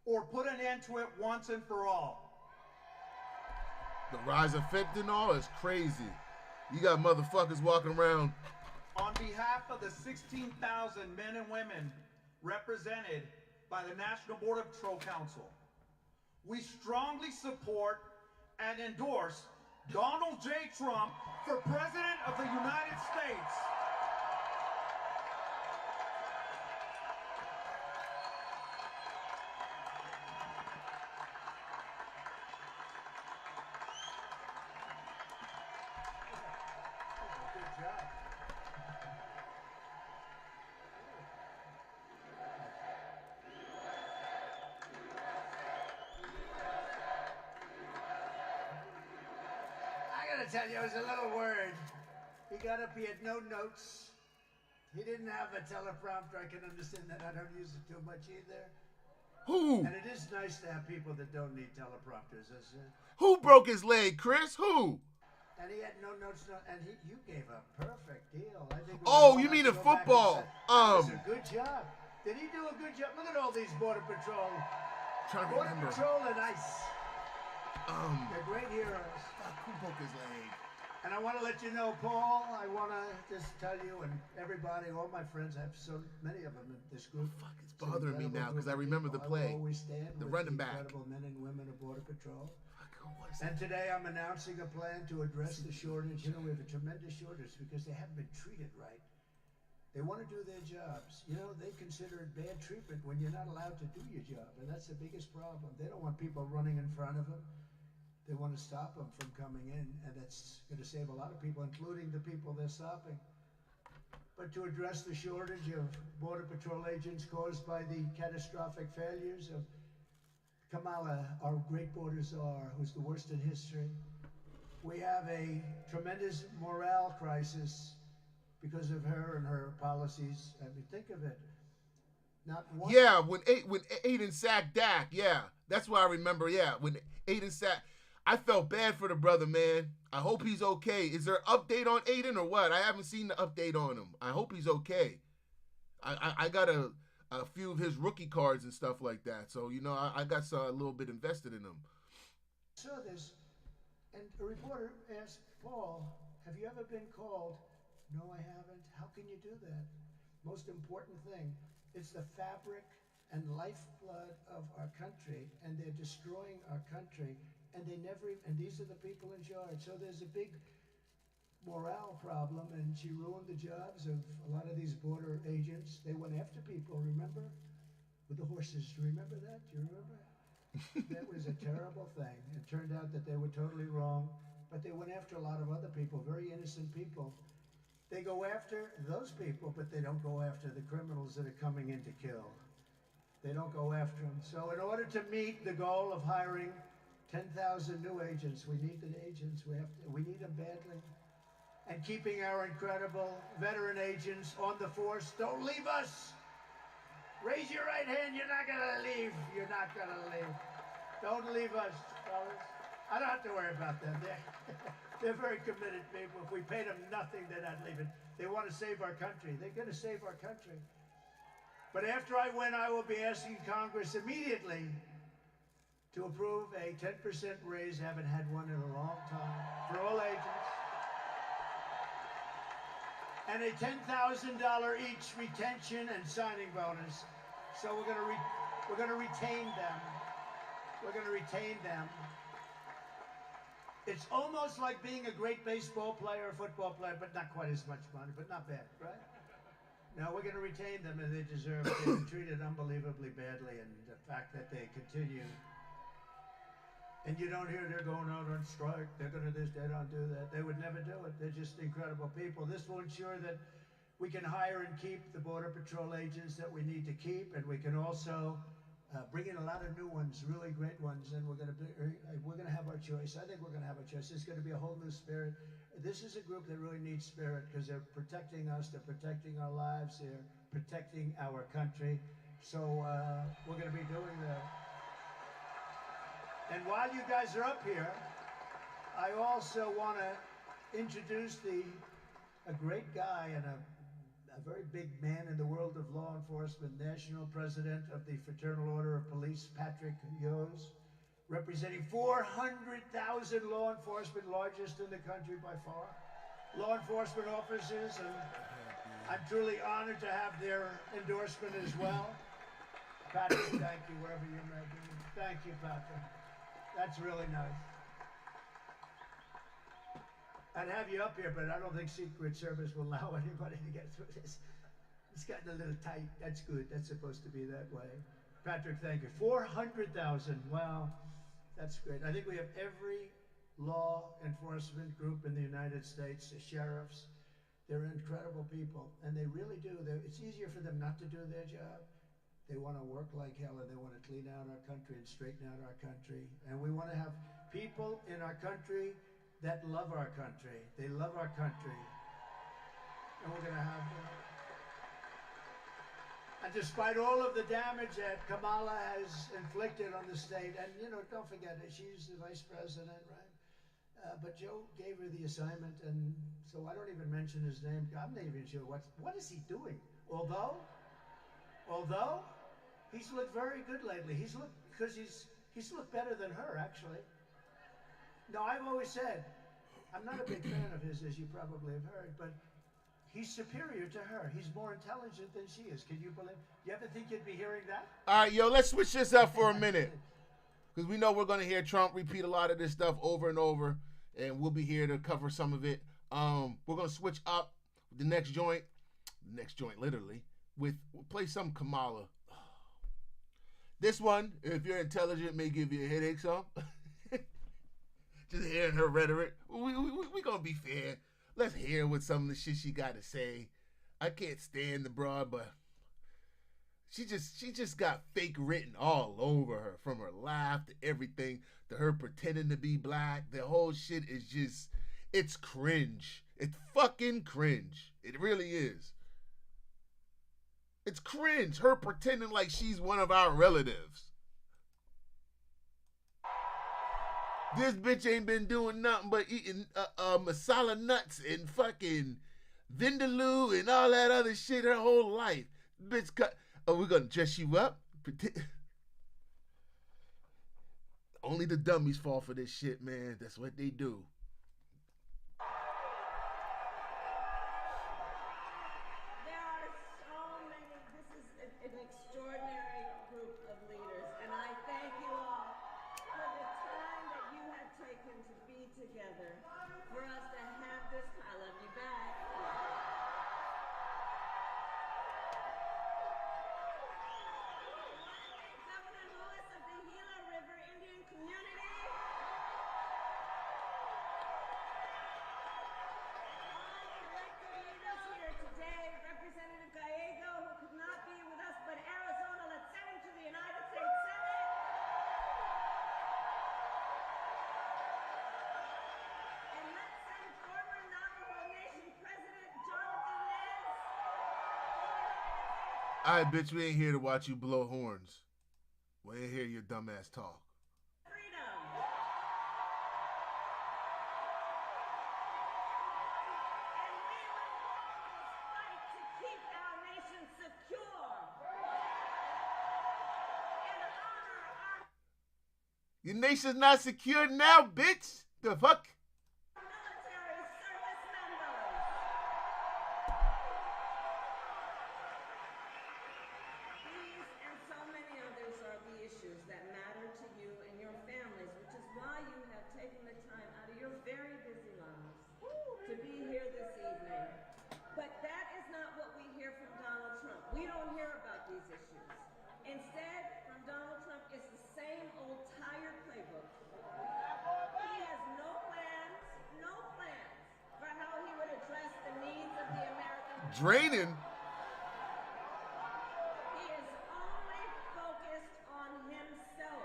or put an end to it once and for all. The rise of fentanyl is crazy. You got motherfuckers walking around. On behalf of the 16,000 men and women represented by the National Border Patrol Council, we strongly support and endorse Donald J. Trump for President of the United States. Tell you, it was a little word. He got up, he had no notes. He didn't have a teleprompter. I can understand that. I don't use it too much either. Who? And it is nice to have people that don't need teleprompters. Who broke his leg, Chris? Who? And he had no notes. And you gave a perfect deal. I think. Oh, you mean in football? That was a good job. Did he do a good job? Look at all these Border Patrol. Border Patrol and ICE. They're great heroes. Who broke his leg? And I want to let you know, Paul, I want to just tell you and everybody, all my friends, I have so many of them in this group. Fuck, it's bothering me now because I remember the play. I will always stand the with running the back. incredible men and women of Border Patrol. Fuck, and today I'm announcing a plan to address the shortage. You know, we have a tremendous shortage because they haven't been treated right. They want to do their jobs. You know, they consider it bad treatment when you're not allowed to do your job. And that's the biggest problem. They don't want people running in front of them. They want to stop them from coming in, and that's going to save a lot of people, including the people they're stopping. But to address the shortage of Border Patrol agents caused by the catastrophic failures of Kamala, our great border czar, who's the worst in history, we have a tremendous morale crisis because of her and her policies. I mean, think of it. Not one. Yeah, when Aiden sacked Dak, yeah. That's what I remember, yeah. When Aiden sacked... I felt bad for the brother, man. I hope he's okay. Is there an update on Aiden or what? I haven't seen the update on him. I hope he's okay. I got a few of his rookie cards and stuff like that. So, you know, I got a little bit invested in him. So this, and a reporter asked Paul, have you ever been called? No, I haven't. How can you do that? Most important thing, it's the fabric and lifeblood of our country, and they're destroying our country. And these are the people in charge. So there's a big morale problem, and she ruined the jobs of a lot of these border agents. They went after people, remember? With the horses. Do you remember that? Do you remember? That was a terrible thing. It turned out that they were totally wrong, but they went after a lot of other people, very innocent people. They go after those people, but they don't go after the criminals that are coming in to kill. They don't go after them. So in order to meet the goal of hiring 10,000 new agents. We need the agents. We need them badly. And keeping our incredible veteran agents on the force. Don't leave us. Raise your right hand. You're not going to leave. You're not going to leave. Don't leave us, fellas. I don't have to worry about them. They're very committed people. If we paid them nothing, they're not leaving. They want to save our country. They're going to save our country. But after I win, I will be asking Congress immediately to approve a 10% raise. Haven't had one in a long time for all agents. And a $10,000 each retention and signing bonus. So we're going to retain them. We're going to retain them. It's almost like being a great baseball player or football player, but not quite as much money, but not bad, right? No, we're going to retain them, and they deserve it. They've been treated unbelievably badly, and the fact that they continue. And you don't hear they're going out on strike, they're going to this, they don't do that. They would never do it. They're just incredible people. This will ensure that We can hire and keep the Border Patrol agents that we need to keep, and we can also bring in a lot of new ones, really great ones, and we're gonna have our choice. I think we're gonna have a choice. It's gonna be a whole new spirit. This is a group that really needs spirit because they're protecting us, they're protecting our lives, they're protecting our country. So we're gonna be doing that. And while you guys are up here, I also want to introduce a great guy and a very big man in the world of law enforcement, national president of the Fraternal Order of Police, Patrick Yos, representing 400,000 law enforcement, largest in the country by far, law enforcement officers, and I'm truly honored to have their endorsement as well. Patrick, thank you, wherever you may be. Thank you, Patrick. That's really nice. I'd have you up here, but I don't think Secret Service will allow anybody to get through this. It's gotten a little tight. That's good. That's supposed to be that way. Patrick, thank you. 400,000. Wow. That's great. I think we have every law enforcement group in the United States, the sheriffs. They're incredible people, and they really do. It's easier for them not to do their job. They want to work like hell, and they want to clean out our country and straighten out our country. And we want to have people in our country that love our country. They love our country. And we're going to have them. And despite all of the damage that Kamala has inflicted on the state, and, you know, don't forget that she's the vice president, right? But Joe gave her the assignment, and so I don't even mention his name. I'm not even sure what is he doing. Although he's looked very good lately. He's looked better than her, actually. No, I've always said, I'm not a big fan of his, as you probably have heard, but he's superior to her. He's more intelligent than she is. Can you believe? You ever think you'd be hearing that? All right, yo, let's switch this up for a minute. Because we know we're going to hear Trump repeat a lot of this stuff over and over, and we'll be here to cover some of it. We're going to switch up the next joint, literally, we'll play some Kamala. This one, if you're intelligent, may give you a headache some. Just hearing her rhetoric. We gonna be fair. Let's hear what some of the shit she got to say. I can't stand the broad, but she just got fake written all over her, from her laugh to everything, to her pretending to be black. The whole shit is just, it's cringe. It's fucking cringe. It really is. It's cringe. Her pretending like she's one of our relatives. This bitch ain't been doing nothing but eating masala nuts and fucking vindaloo and all that other shit her whole life. Bitch, we're gonna dress you up? Only the dummies fall for this shit, man. That's what they do. All right, bitch, we ain't here to watch you blow horns. We ain't hear your dumb ass talk. Your nation's not secure now, bitch. The fuck? Draining. He is only focused on himself.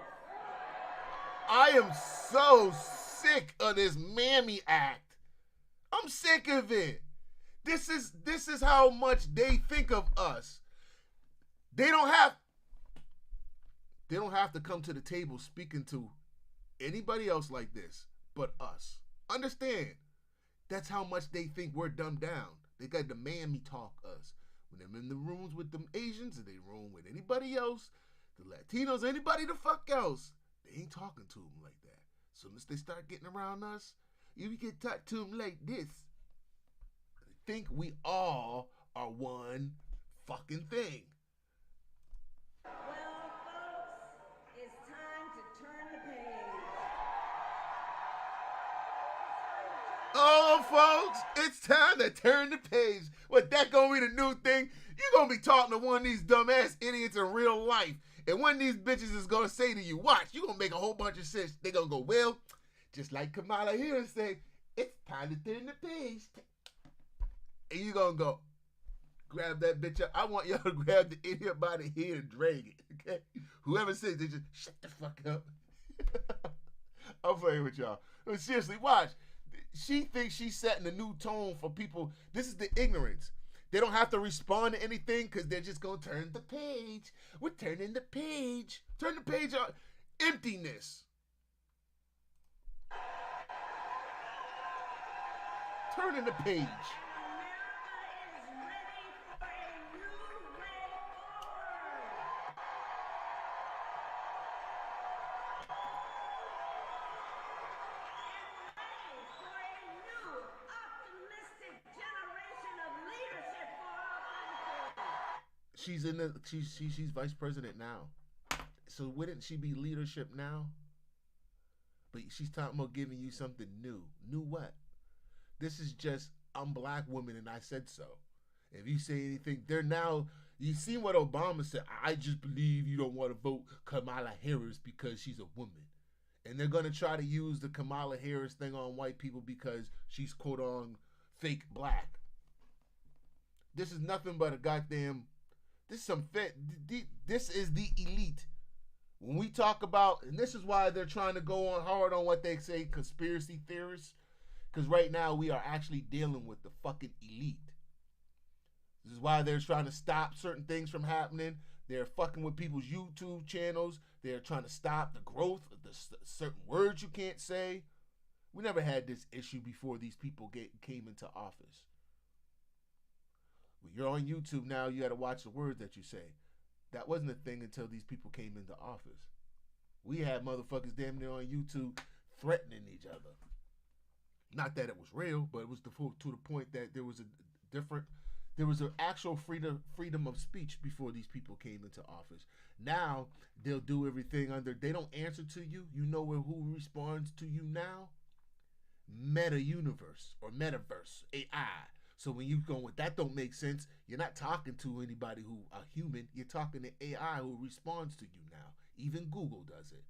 I am so sick of this mammy act. I'm sick of it. This is how much they think of us. They don't have to come to the table speaking to anybody else like this but us. Understand? That's how much they think we're dumbed down. They got the mammy talk us. When they're in the rooms with them Asians, or they room with anybody else, the Latinos, anybody the fuck else, they ain't talking to them like that. As soon as they start getting around us, you get talked to them like this. They think we all are one fucking thing. Well, folks, it's time to turn the page. Oh, folks, it's time to turn the page. What, that gonna be the new thing? You gonna be talking to one of these dumbass idiots in real life. And one of these bitches is gonna say to you, watch, you gonna make a whole bunch of sense. They gonna go, well, just like Kamala Harris say, it's time to turn the page. And you gonna go, grab that bitch up. I want y'all to grab the idiot by the head and drag it, okay? Whoever says they just shut the fuck up. I'm playing with y'all. But seriously, watch. She thinks she's setting a new tone for people. This is the ignorance. They don't have to respond to anything because they're just going to turn the page. We're turning the page. Turn the page on. Emptiness. Turning the page. She's vice president now. So wouldn't she be leadership now? But she's talking about giving you something new. New what? This is just, I'm black woman and I said so. If you say anything, they're now, you see what Obama said, I just believe you don't want to vote Kamala Harris because she's a woman. And they're going to try to use the Kamala Harris thing on white people because she's quote on fake black. This is nothing but a goddamn, this is some fit. This is the elite. When we talk about, and this is why they're trying to go on hard on what they say, conspiracy theorists, because right now we are actually dealing with the fucking elite. This is why they're trying to stop certain things from happening. They're fucking with people's YouTube channels. They're trying to stop the growth of the certain words you can't say. We never had this issue before these people came into office. When you're on YouTube now, you got to watch the words that you say. That wasn't a thing until these people came into office. We had motherfuckers damn near on YouTube threatening each other. Not that it was real, but it was to the point that there was an actual freedom of speech before these people came into office. Now they'll do everything under. They don't answer to you. You know who responds to you now? Meta universe or metaverse AI. So when you go with that don't make sense, you're not talking to anybody who a human. You're talking to AI who responds to you now. Even Google does it.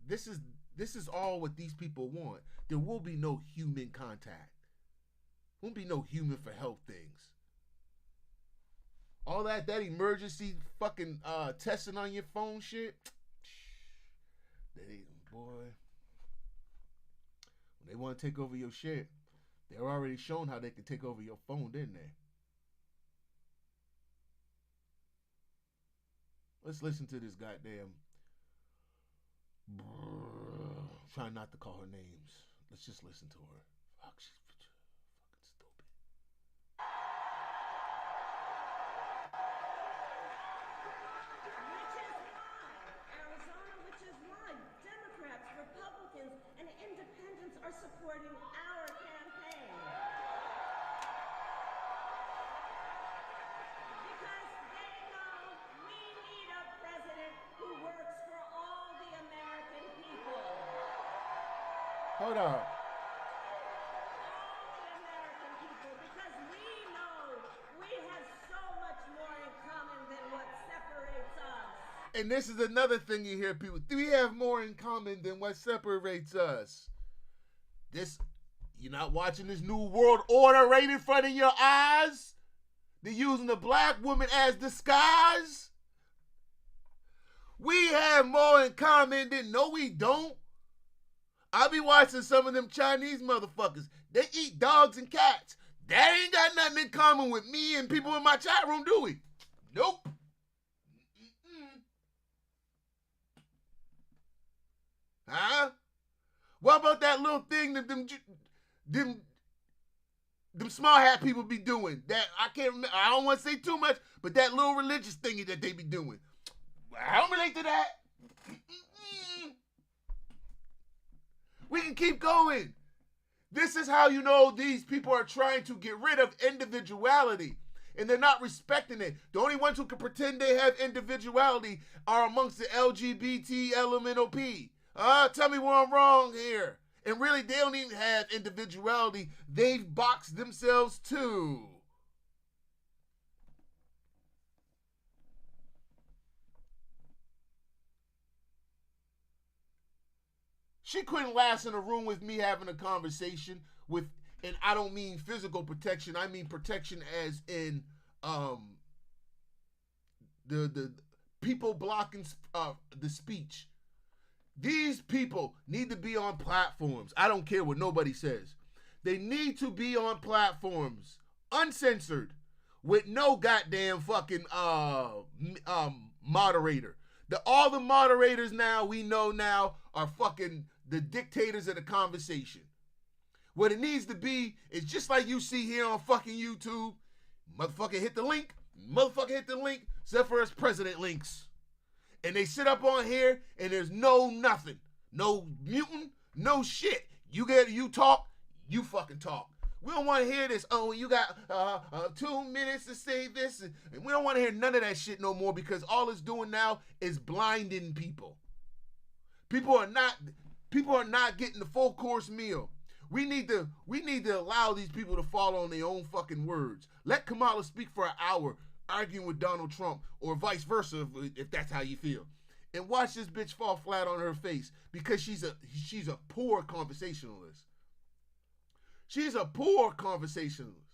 This is all what these people want. There will be no human contact. Won't be no human for health things. All that emergency fucking testing on your phone shit. Boy. When they want to take over your shit, they're already shown how they can take over your phone, didn't they? Let's listen to this goddamn. Try not to call her names. Let's just listen to her. Fuck, she's fucking stupid. Which is why Democrats, Republicans, and independents are supporting our campaign. Because they know we need a president who works for all the American people. Hold on. All the American people, because we know we have so much more in common than what separates us. And this is another thing you hear people. We have more in common than what separates us. You're not watching this new world order right in front of your eyes? They're using the black woman as disguise. We have more in common than no we don't. I be watching some of them Chinese motherfuckers. They eat dogs and cats. That ain't got nothing in common with me and people in my chat room, do we? Nope. Huh? What about that little thing that them small hat people be doing? That I can't remember. I don't want to say too much, but that little religious thingy that they be doing. I don't relate to that. We can keep going. This is how you know these people are trying to get rid of individuality. And they're not respecting it. The only ones who can pretend they have individuality are amongst the LGBT LMNOP. Tell me where I'm wrong here. And really, they don't even have individuality. They've boxed themselves too. She couldn't last in a room with me having a conversation with, and I don't mean physical protection. I mean protection as in the people blocking the speech. These people need to be on platforms. I don't care what nobody says. They need to be on platforms, uncensored, with no goddamn fucking moderator. All the moderators now, we know now, are fucking the dictators of the conversation. What it needs to be is just like you see here on fucking YouTube. Motherfucker hit the link. Except for his president links. And they sit up on here and there's no nothing. No muting, no shit. You talk, you fucking talk. We don't want to hear this. Oh, you got 2 minutes to say this. And we don't want to hear none of that shit no more because all it's doing now is blinding people. People are not getting the full course meal. We need to allow these people to fall on their own fucking words. Let Kamala speak for an hour arguing with Donald Trump or vice versa if that's how you feel. And watch this bitch fall flat on her face because she's a poor conversationalist. She's a poor conversationalist.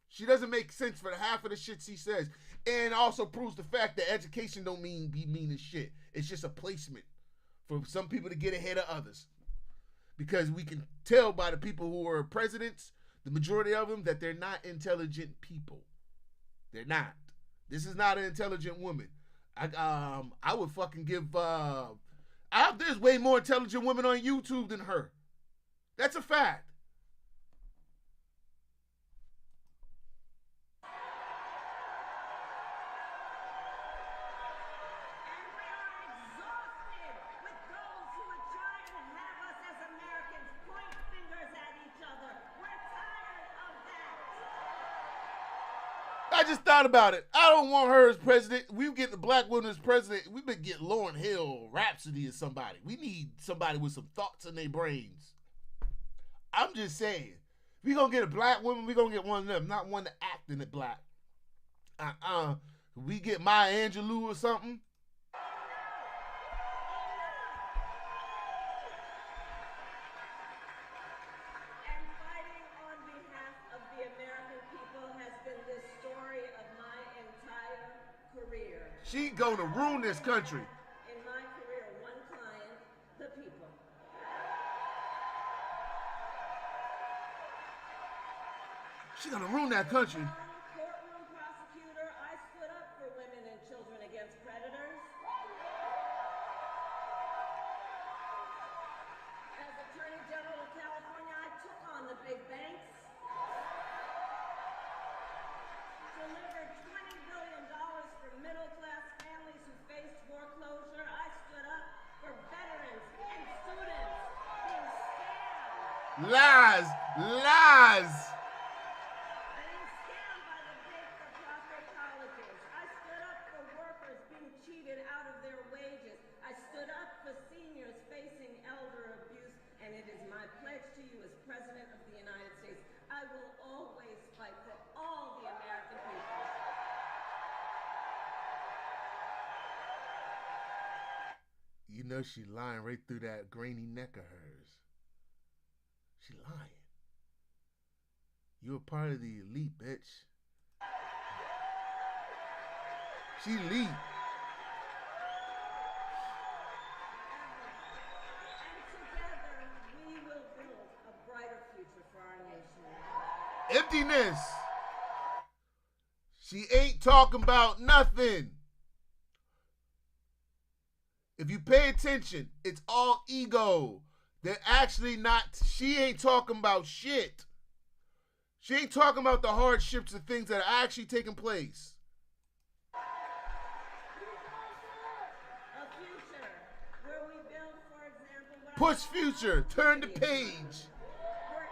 She doesn't make sense for the half of the shit she says. And also proves the fact that education don't be mean as shit. It's just a placement for some people to get ahead of others. Because we can tell by the people who are presidents, the majority of them, that they're not intelligent people. They're not. This is not an intelligent woman. I would fucking give there's way more intelligent women on YouTube than her. That's a fact. I just thought about it. I don't want her as president. We get the black woman as president. We better get Lauryn Hill, Rhapsody, or somebody. We need somebody with some thoughts in their brains. I'm just saying. If we gonna get a black woman, we gonna get one of them, not one to act in it black. We get Maya Angelou or something. She gonna ruin this country. In my career, one client, the people. She gonna ruin that country. Courtroom prosecutor, I stood up for women and children against predators. As Attorney General of California, I took on the big banks. Delivered $20 billion for middle-class families who faced foreclosure. I stood up for veterans and students being scammed. Lies. Being scammed by the big for-profit colleges. I stood up for workers being cheated out of their wages. I stood up for seniors facing elder abuse. And it is my pledge to you as President of the United States, I will always fight for all the American people. You know she lying right through that grainy neck of hers. She lying. You're a part of the elite, bitch. She lead. We will build a brighter future for our nation. Emptiness. She ain't talking about nothing. If you pay attention, it's all ego. They're actually not, she ain't talking about shit. She ain't talking about the hardships and things that are actually taking place. A future where we build, for example, what Push future. Turn the page. where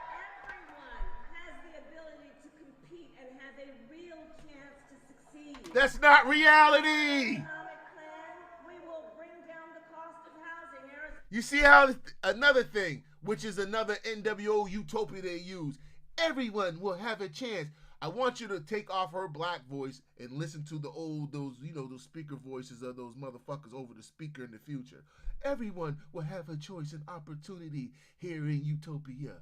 everyone has the ability to compete and have a real chance to succeed. That's not reality. Economic plan, we will bring down the cost of housing. You see how another thing, which is another NWO utopia they use. Everyone will have a chance. I want you to take off her black voice and listen to the old, those speaker voices of those motherfuckers over the speaker in the future. Everyone will have a choice and opportunity here in Utopia.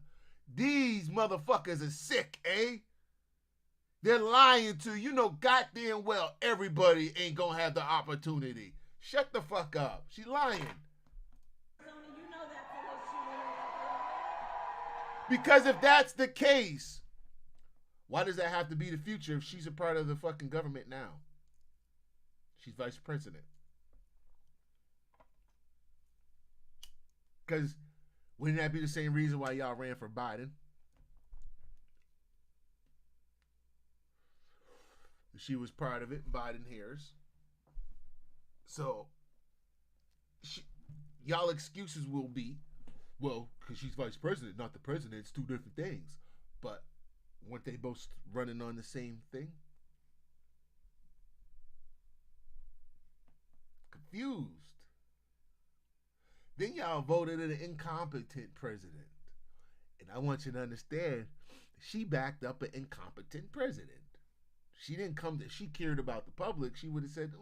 These motherfuckers are sick, eh? They're lying to you. Know goddamn well everybody ain't gonna have the opportunity. Shut the fuck up. She lying. Because if that's the case, why does that have to be the future if she's a part of the fucking government now? She's vice president. Because wouldn't that be the same reason why y'all ran for Biden? She was part of it, Biden-Harris. So, y'all excuses will be, well, because she's vice president, not the president. It's two different things. But weren't they both running on the same thing? Confused. Then y'all voted an incompetent president. And I want you to understand, she backed up an incompetent president. She didn't come to, she cared about the public. She would have said,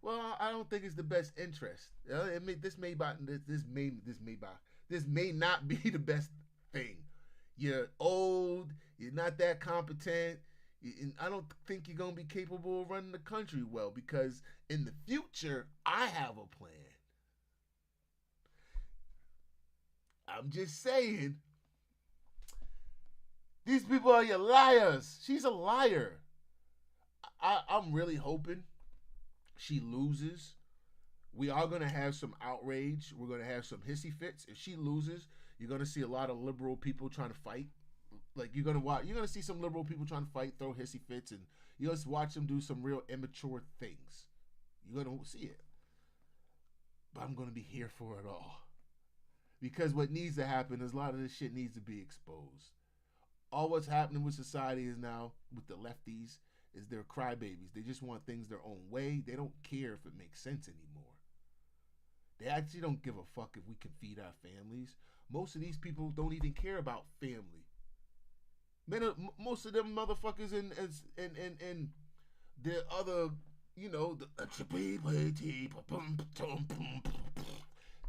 well, I don't think it's the best interest. This may not be the best thing. You're old. You're not that competent. And I don't think you're going to be capable of running the country well, because in the future, I have a plan. I'm just saying, these people are your liars. She's a liar. I'm really hoping she loses. We are going to have some outrage. We're going to have some hissy fits. If she loses, you're going to see a lot of liberal people trying to fight. Like, you're going to see some liberal people trying to fight, throw hissy fits, and you'll just watch them do some real immature things. You're going to see it. But I'm going to be here for it all. Because what needs to happen is a lot of this shit needs to be exposed. All what's happening with society is now, with the lefties, is they're crybabies. They just want things their own way. They don't care if it makes sense anymore. They actually don't give a fuck if we can feed our families. Most of these people don't even care about family. Most of them motherfuckers in the other,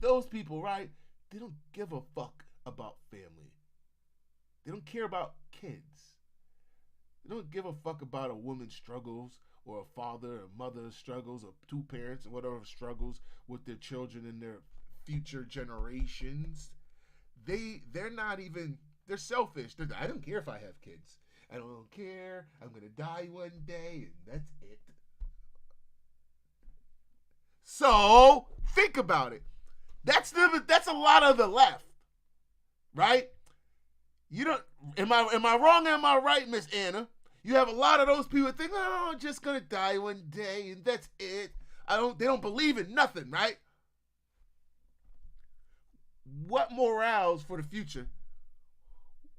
those people, right? They don't give a fuck about family. They don't care about kids. They don't give a fuck about a woman's struggles or a father or mother's struggles or two parents or whatever struggles with their children and their future generations. They're not even, they're selfish. I don't care if I have kids. I don't care. I'm going to die one day and that's it. So, think about it. That's a lot of the left, right? You don't. Am I wrong? Am I right, Miss Anna? You have a lot of those people think, oh, I'm just gonna die one day and that's it. They don't believe in nothing, right? What morals for the future?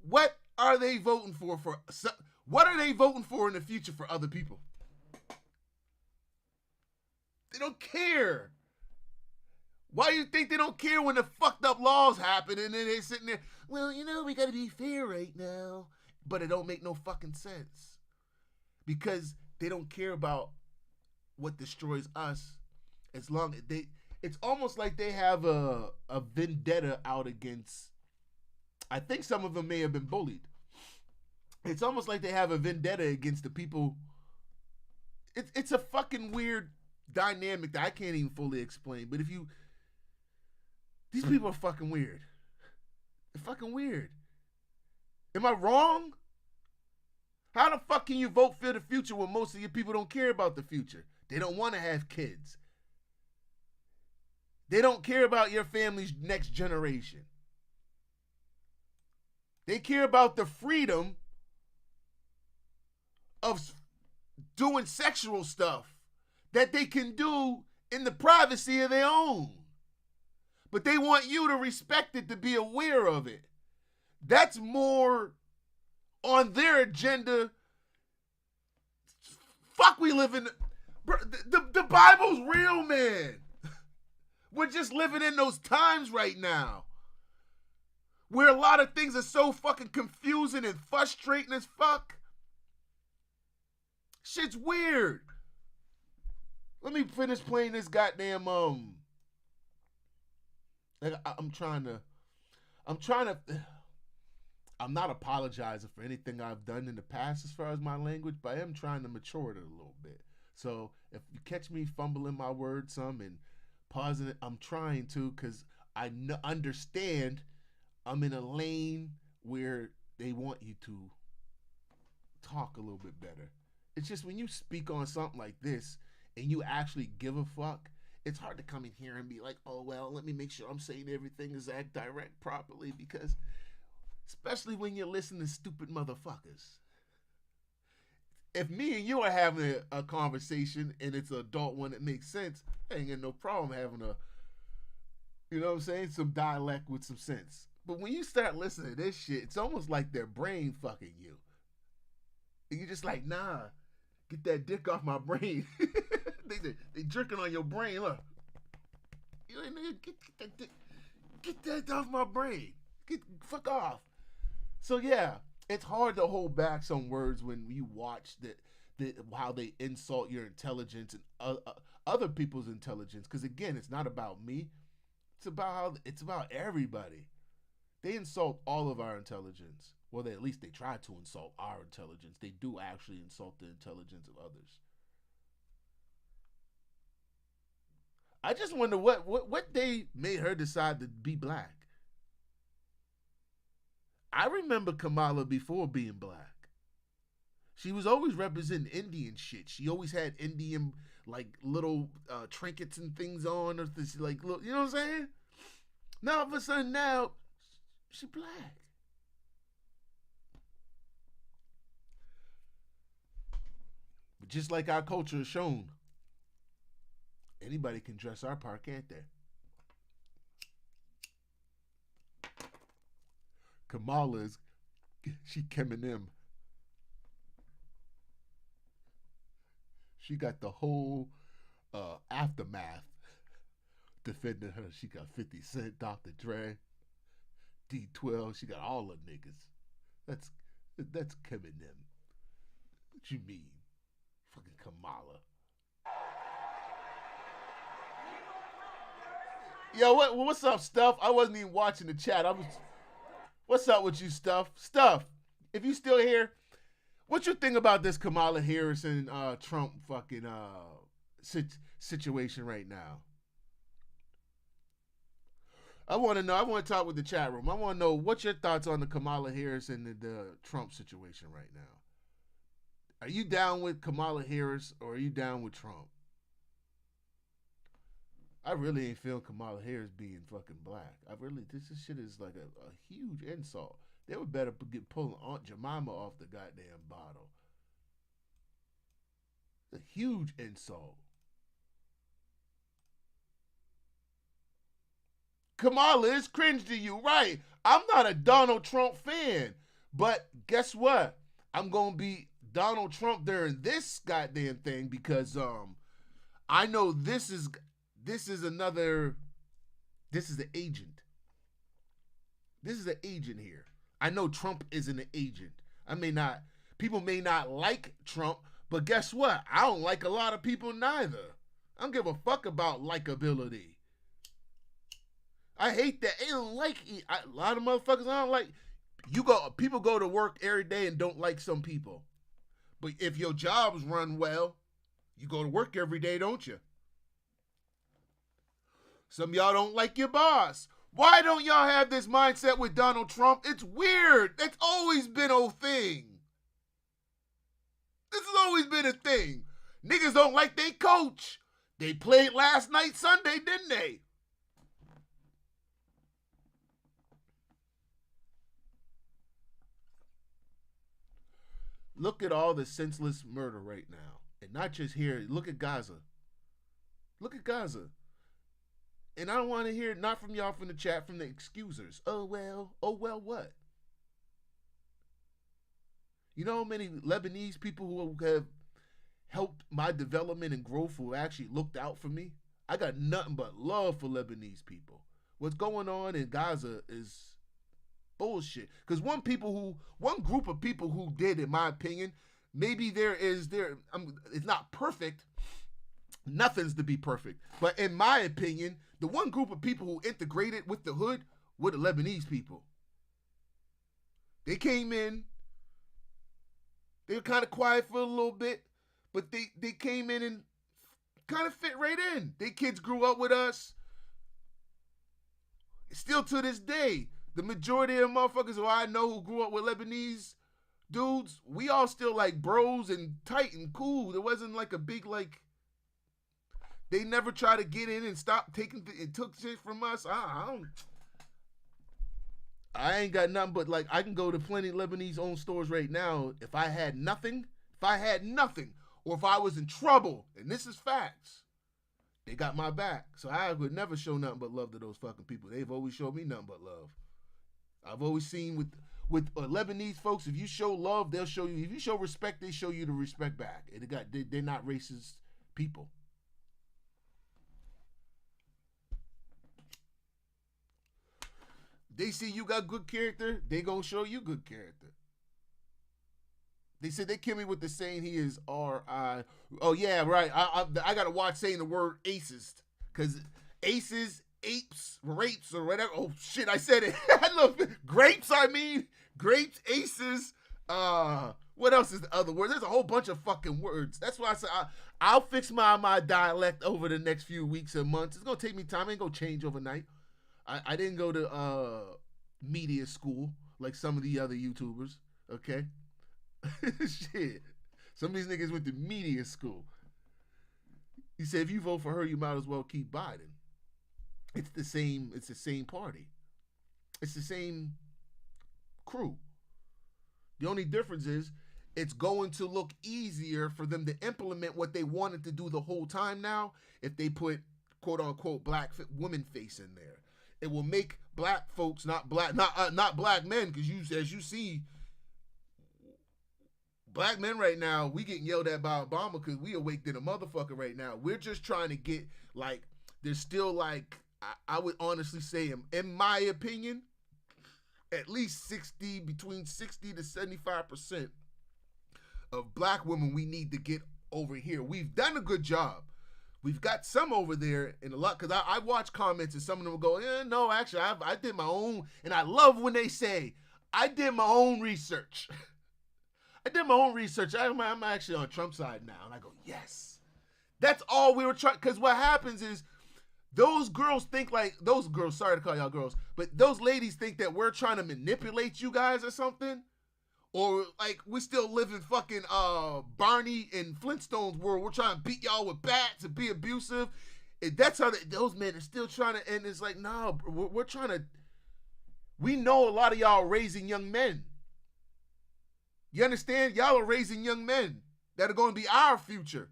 What are they voting for? What are they voting for in the future for other people? They don't care. Why do you think they don't care when the fucked up laws happen and then they're sitting there, well, we gotta be fair right now. But it don't make no fucking sense. Because they don't care about what destroys us. As long as it's almost like they have a vendetta out against, I think some of them may have been bullied. It's almost like they have a vendetta against the people it's a fucking weird dynamic that I can't even fully explain. But these people are fucking weird. They're fucking weird. Am I wrong? How the fuck can you vote for the future when most of your people don't care about the future? They don't want to have kids. They don't care about your family's next generation. They care about the freedom of doing sexual stuff that they can do in the privacy of their own. But they want you to respect it, to be aware of it. That's more on their agenda. Fuck, we live in... The Bible's real, man. We're just living in those times right now where a lot of things are so fucking confusing and frustrating as fuck. Shit's weird. Let me finish playing this goddamn I'm not apologizing for anything I've done in the past as far as my language, but I am trying to mature it a little bit. So if you catch me fumbling my words some and pausing it, I'm trying to, because I understand I'm in a lane where they want you to talk a little bit better. It's just when you speak on something like this and you actually give a fuck, it's hard to come in here and be like, oh, well, let me make sure I'm saying everything exact direct properly, because especially when you listen to stupid motherfuckers. If me and you are having a conversation and it's an adult one that makes sense, I ain't got no problem having you know what I'm saying, some dialect with some sense. But when you start listening to this shit, it's almost like their brain fucking you. And you're just like, nah, get that dick off my brain. they jerking on your brain, look. You know, get that off my brain. Fuck off. So yeah, it's hard to hold back some words when you watch how they insult your intelligence and other people's intelligence. Because again, it's not about me. It's about everybody. They insult all of our intelligence. Well, at least they try to insult our intelligence. They do actually insult the intelligence of others. I just wonder what they made her decide to be black. I remember Kamala before being black. She was always representing Indian shit. She always had Indian, like, little trinkets and things on, or this, like, little, you know what I'm saying? Now, all of a sudden, now, she black. But just like our culture has shown, anybody can dress our part, can't they? Kamala she Eminem. She got the whole aftermath defending her. She got 50 Cent, Dr. Dre, D12. She got all the niggas. That's Eminem. What you mean? Fucking Kamala. Yo, what's up, Stuff? I wasn't even watching the chat. What's up with you, Stuff? Stuff, if you still here, what you think about this Kamala Harris and Trump fucking situation right now? I want to know. I want to talk with the chat room. I want to know what's your thoughts on the Kamala Harris and the Trump situation right now. Are you down with Kamala Harris or are you down with Trump? I really ain't feel Kamala Harris being fucking black. This shit is like a huge insult. They would better get pulling Aunt Jemima off the goddamn bottle. It's a huge insult. Kamala is cringe to you, right? I'm not a Donald Trump fan, but guess what? I'm gonna be Donald Trump during this goddamn thing because I know this is the agent. This is the agent here. I know Trump isn't an agent. People may not like Trump, but guess what? I don't like a lot of people neither. I don't give a fuck about likability. I hate that. They don't like it. A lot of motherfuckers I don't like. People go to work every day and don't like some people. But if your jobs run well, You go to work every day, don't you? Some of y'all don't like your boss. Why don't y'all have this mindset with Donald Trump? It's weird. It's always been a thing. This has always been a thing. Niggas don't like their coach. They played last night Sunday, didn't they? Look at all the senseless murder right now. And not just here. Look at Gaza. Look at Gaza. And I don't want to hear, not from y'all from the chat, from the excusers. Oh, well what? You know how many Lebanese people who have helped my development and growth who actually looked out for me? I got nothing but love for Lebanese people. What's going on in Gaza is bullshit. Because one group of people who did, in my opinion, maybe it's not perfect. Nothing's to be perfect. But in my opinion, the one group of people who integrated with the hood were the Lebanese people. They came in. They were kind of quiet for a little bit, but they came in and kind of fit right in. They kids grew up with us. Still to this day, the majority of motherfuckers who I know who grew up with Lebanese dudes, we all still like bros and tight and cool. There wasn't like a big like. They never try to get in and stop taking and took shit from us. I ain't got nothing but like I can go to plenty of Lebanese owned stores right now. If I had nothing, or if I was in trouble, and this is facts, they got my back. So I would never show nothing but love to those fucking people. They've always showed me nothing but love. I've always seen with Lebanese folks, if you show love, they'll show you. If you show respect, they show you the respect back. They're not racist people. They see you got good character, they gonna show you good character. They said they kill me with the saying he is R.I. Oh yeah, right. I gotta watch saying the word aces. Cause aces, apes, rapes, or whatever. Oh shit, I said it. I love grapes, grapes, aces. What else is the other word? There's a whole bunch of fucking words. That's why I said I'll fix my dialect over the next few weeks and months. It's gonna take me time. It ain't gonna change overnight. I didn't go to media school like some of the other YouTubers, okay? Shit. Some of these niggas went to media school. He said if you vote for her, you might as well keep Biden. It's the same party. It's the same crew. The only difference is it's going to look easier for them to implement what they wanted to do the whole time now if they put quote unquote black women face in there. It will make black folks not black men, because as you see, black men right now, we getting yelled at by Obama because we awake than a motherfucker right now. We're just trying to get like there's still like I would honestly say in my opinion, at least between 60 to 75% of black women we need to get over here. We've done a good job. We've got some over there in a lot, because I watch comments and some of them will go, no, actually, I did my own. And I love when they say, I did my own research. I did my own research. I'm actually on Trump's side now. And I go, yes. That's all we were trying. Because what happens is those girls think like, sorry to call y'all girls, but those ladies think that we're trying to manipulate you guys or something. Or like we still live in fucking Barney and Flintstones world. We're trying to beat y'all with bats and be abusive. And that's how those men are still trying to. And it's like, no, we're trying to. We know a lot of y'all are raising young men. You understand? Y'all are raising young men that are going to be our future.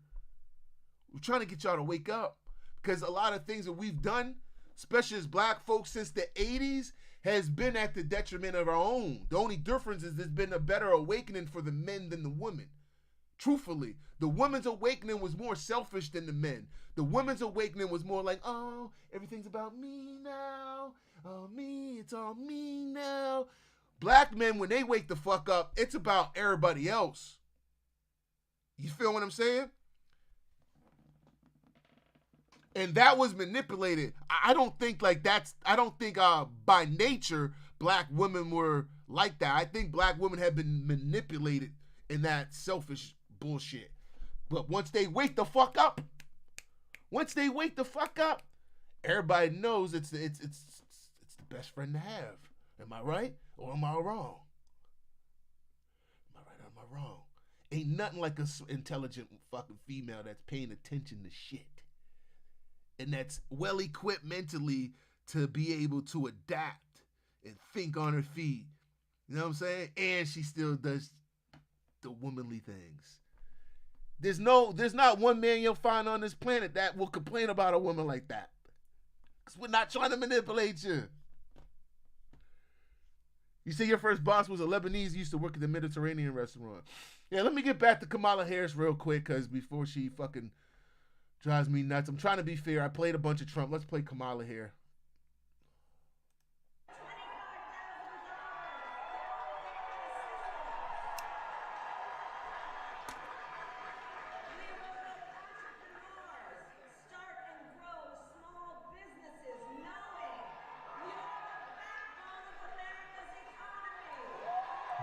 We're trying to get y'all to wake up, because a lot of things that we've done, especially as black folks since the 80s, has been at the detriment of our own. The only difference is there's been a better awakening for the men than the women. Truthfully, the women's awakening was more selfish than the men. The women's awakening was more like, oh, everything's about me now. Oh, me, it's all me now. Black men, when they wake the fuck up, it's about everybody else. You feel what I'm saying? And that was manipulated. I don't think like that's, I don't think by nature black women were like that. I think black women have been manipulated in that selfish bullshit. But once they wake the fuck up, everybody knows it's the best friend to have. Am I right or am I wrong? Am I right or am I wrong? Ain't nothing like a intelligent fucking female that's paying attention to shit. And that's well equipped mentally to be able to adapt and think on her feet. You know what I'm saying? And she still does the womanly things. There's not one man you'll find on this planet that will complain about a woman like that. Because we're not trying to manipulate you. You say your first boss was a Lebanese, used to work at the Mediterranean restaurant. Yeah, let me get back to Kamala Harris real quick, because before she fucking drives me nuts. I'm trying to be fair. I played a bunch of Trump. Let's play Kamala here.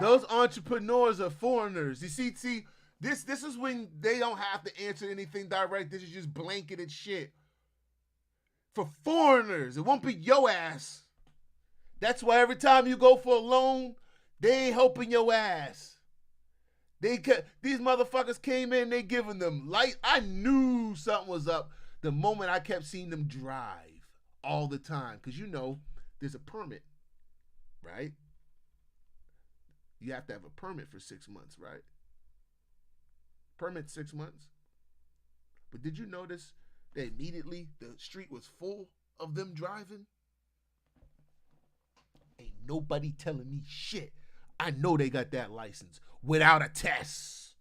Those entrepreneurs are foreigners. You see, this is when they don't have to answer anything direct. This is just blanketed shit. For foreigners, it won't be your ass. That's why every time you go for a loan, they ain't helping your ass. These motherfuckers came in, they giving them light. I knew something was up the moment I kept seeing them drive all the time. Because there's a permit, right? You have to have a permit for 6 months, right? Permit 6 months. But did you notice that immediately the street was full of them driving? Ain't nobody telling me shit. I know they got that license without a test.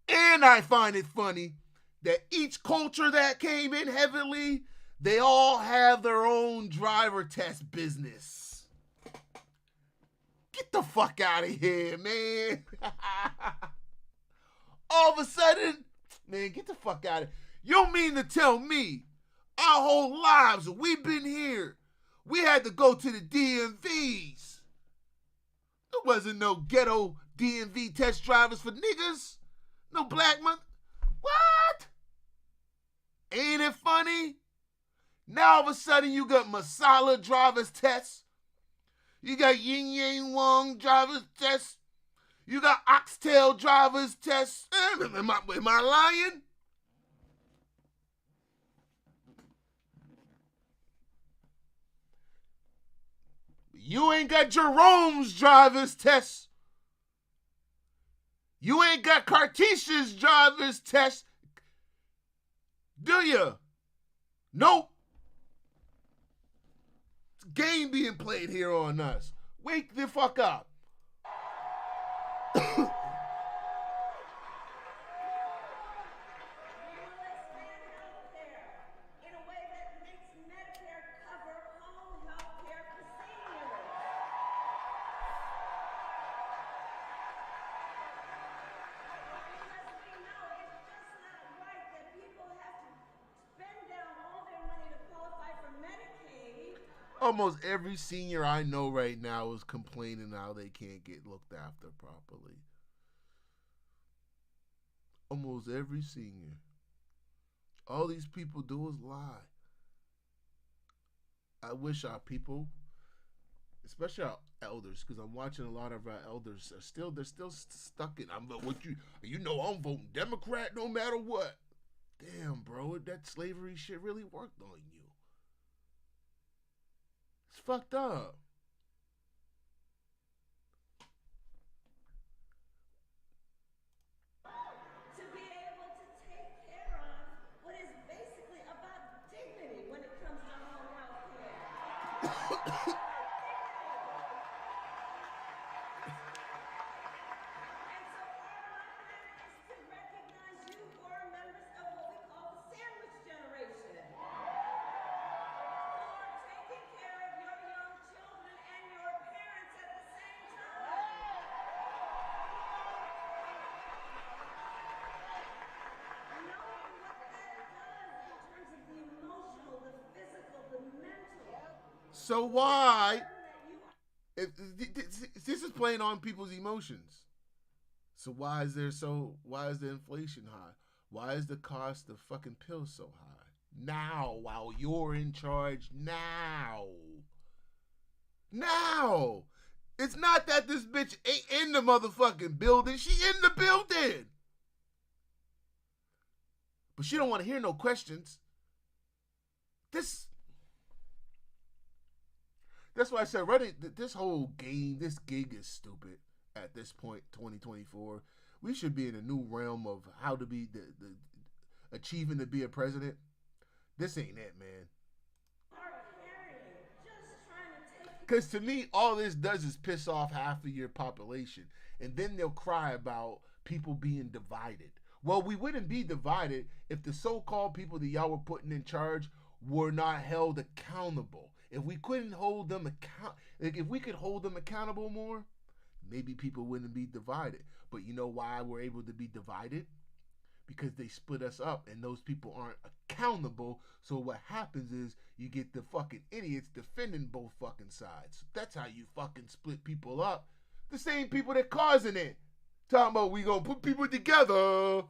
And I find it funny that each culture that came in heavily, they all have their own driver test business. Get the fuck out of here, man. All of a sudden, man, get the fuck out of here. You don't mean to tell me our whole lives, we've been here, we had to go to the DMVs. There wasn't no ghetto DMV test drivers for niggas. No black man. What? Ain't it funny? Now all of a sudden you got Masala driver's test. You got Yin Yang Wong driver's test. You got Oxtail driver's test. Am I lying? You ain't got Jerome's driver's test. You ain't got Cartesia's driver's test. Do you? Nope. Game being played here on us. Wake the fuck up. Almost every senior I know right now is complaining how they can't get looked after properly. Almost every senior. All these people do is lie. I wish our people, especially our elders, because I'm watching a lot of our elders they're still stuck in. I'm voting Democrat no matter what. Damn, bro, that slavery shit really worked on you. It's fucked up. To be able to take care of what is basically about dignity when it comes to home health care. So why? This is playing on people's emotions. So why is the inflation high? Why is the cost of fucking pills so high? Now, while you're in charge, now. It's not that this bitch ain't in the motherfucking building. She in the building. But she don't want to hear no questions. That's why I said, this whole game, this gig is stupid at this point, 2024. We should be in a new realm of how to be the achieving to be a president. This ain't it, man. Because to me, all this does is piss off half of your population. And then they'll cry about people being divided. Well, we wouldn't be divided if the so-called people that y'all were putting in charge were not held accountable. If we couldn't hold them if we could hold them accountable more, maybe people wouldn't be divided. But you know why we're able to be divided? Because they split us up and those people aren't accountable. So what happens is you get the fucking idiots defending both fucking sides. That's how you fucking split people up. The same people that causing it. Talking about we gonna put people together.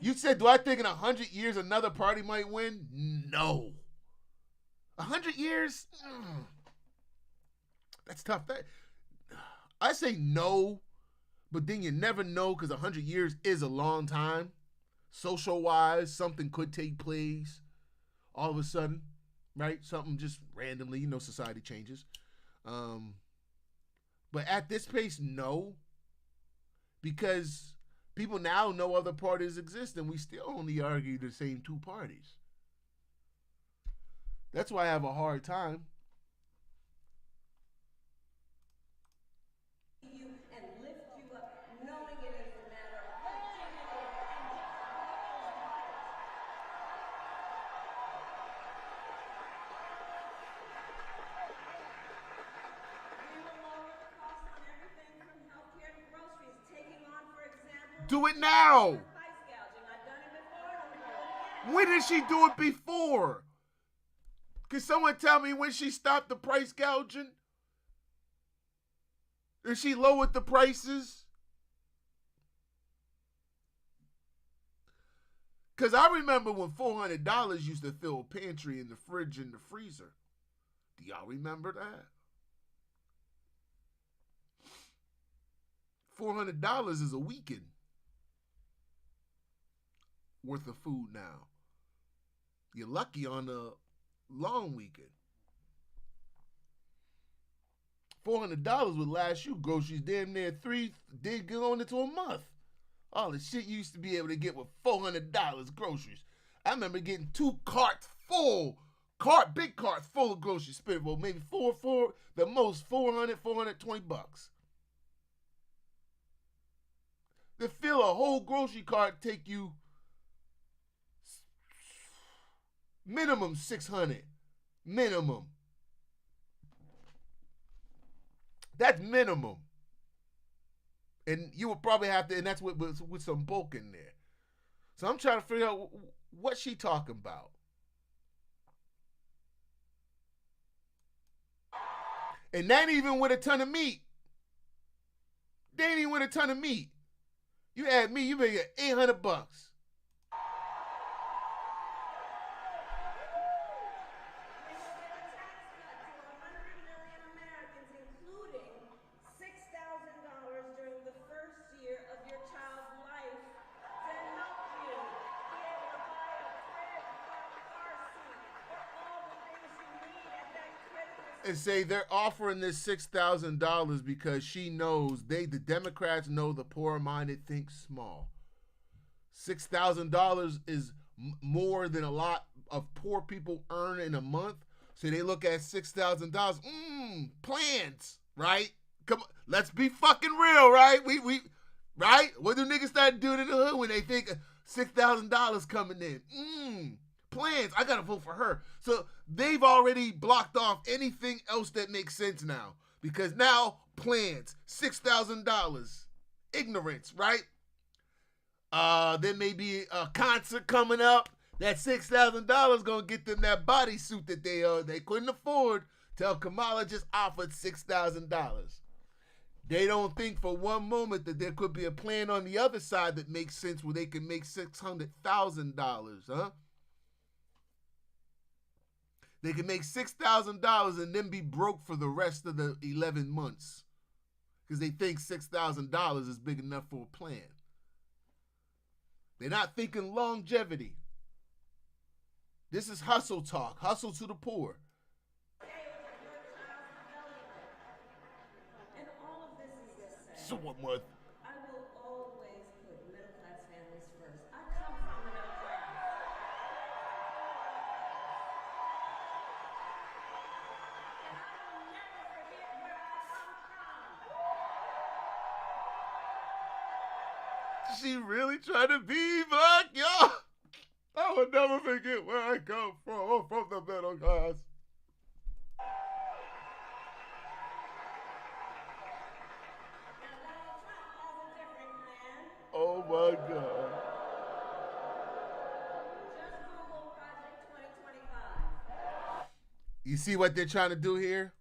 You said, do I think in 100 years another party might win? No. 100 years? That's tough. I say no, but then you never know because 100 years is a long time. Social-wise, something could take place all of a sudden, right? Something just randomly, society changes. But at this pace, no. Because people now know other parties exist and we still only argue the same two parties. That's why I have a hard time. Do it now. When did she do it before? Can someone tell me when she stopped the price gouging? Did she lowered the prices? Because I remember when $400 used to fill a pantry and the fridge and the freezer. Do y'all remember that? $400 is a weekend worth of food now. You're lucky on a long weekend. $400 would last you groceries damn near did go on into a month. All the shit you used to be able to get with $400 groceries. I remember getting big carts full of groceries. Spent well, maybe the most $420 bucks. To fill a whole grocery cart take you minimum $600. Minimum. That's minimum. And you would probably have to, and that's with some bulk in there. So I'm trying to figure out what she talking about. And that ain't even with a ton of meat. They ain't even with a ton of meat. You add me, you may get $800 bucks. And say they're offering this $6,000 because she knows the Democrats know the poor-minded think small. $6,000 is more than a lot of poor people earn in a month. So they look at $6,000. Plans, right? Come on, let's be fucking real, right? We right? What do niggas start doing in the hood when they think $6,000 coming in? Plans. I gotta vote for her. So they've already blocked off anything else that makes sense now. Because now, plans. $6,000. Ignorance, right? There may be a concert coming up. That $6,000 gonna get them that bodysuit that they couldn't afford till Kamala just offered $6,000. They don't think for one moment that there could be a plan on the other side that makes sense where they can make $600,000, huh? They can make $6,000 and then be broke for the rest of the 11 months because they think $6,000 is big enough for a plan. They're not thinking longevity. This is hustle talk, hustle to the poor. And all of this is this say. So what more? I will always put middle class families first. I come from the middle class. And I will never forget where I come from. She really trying to be black, y'all. I will never forget where I come from. I'm from the middle class. Oh my God. Just Google Project 2025. You see what they're trying to do here?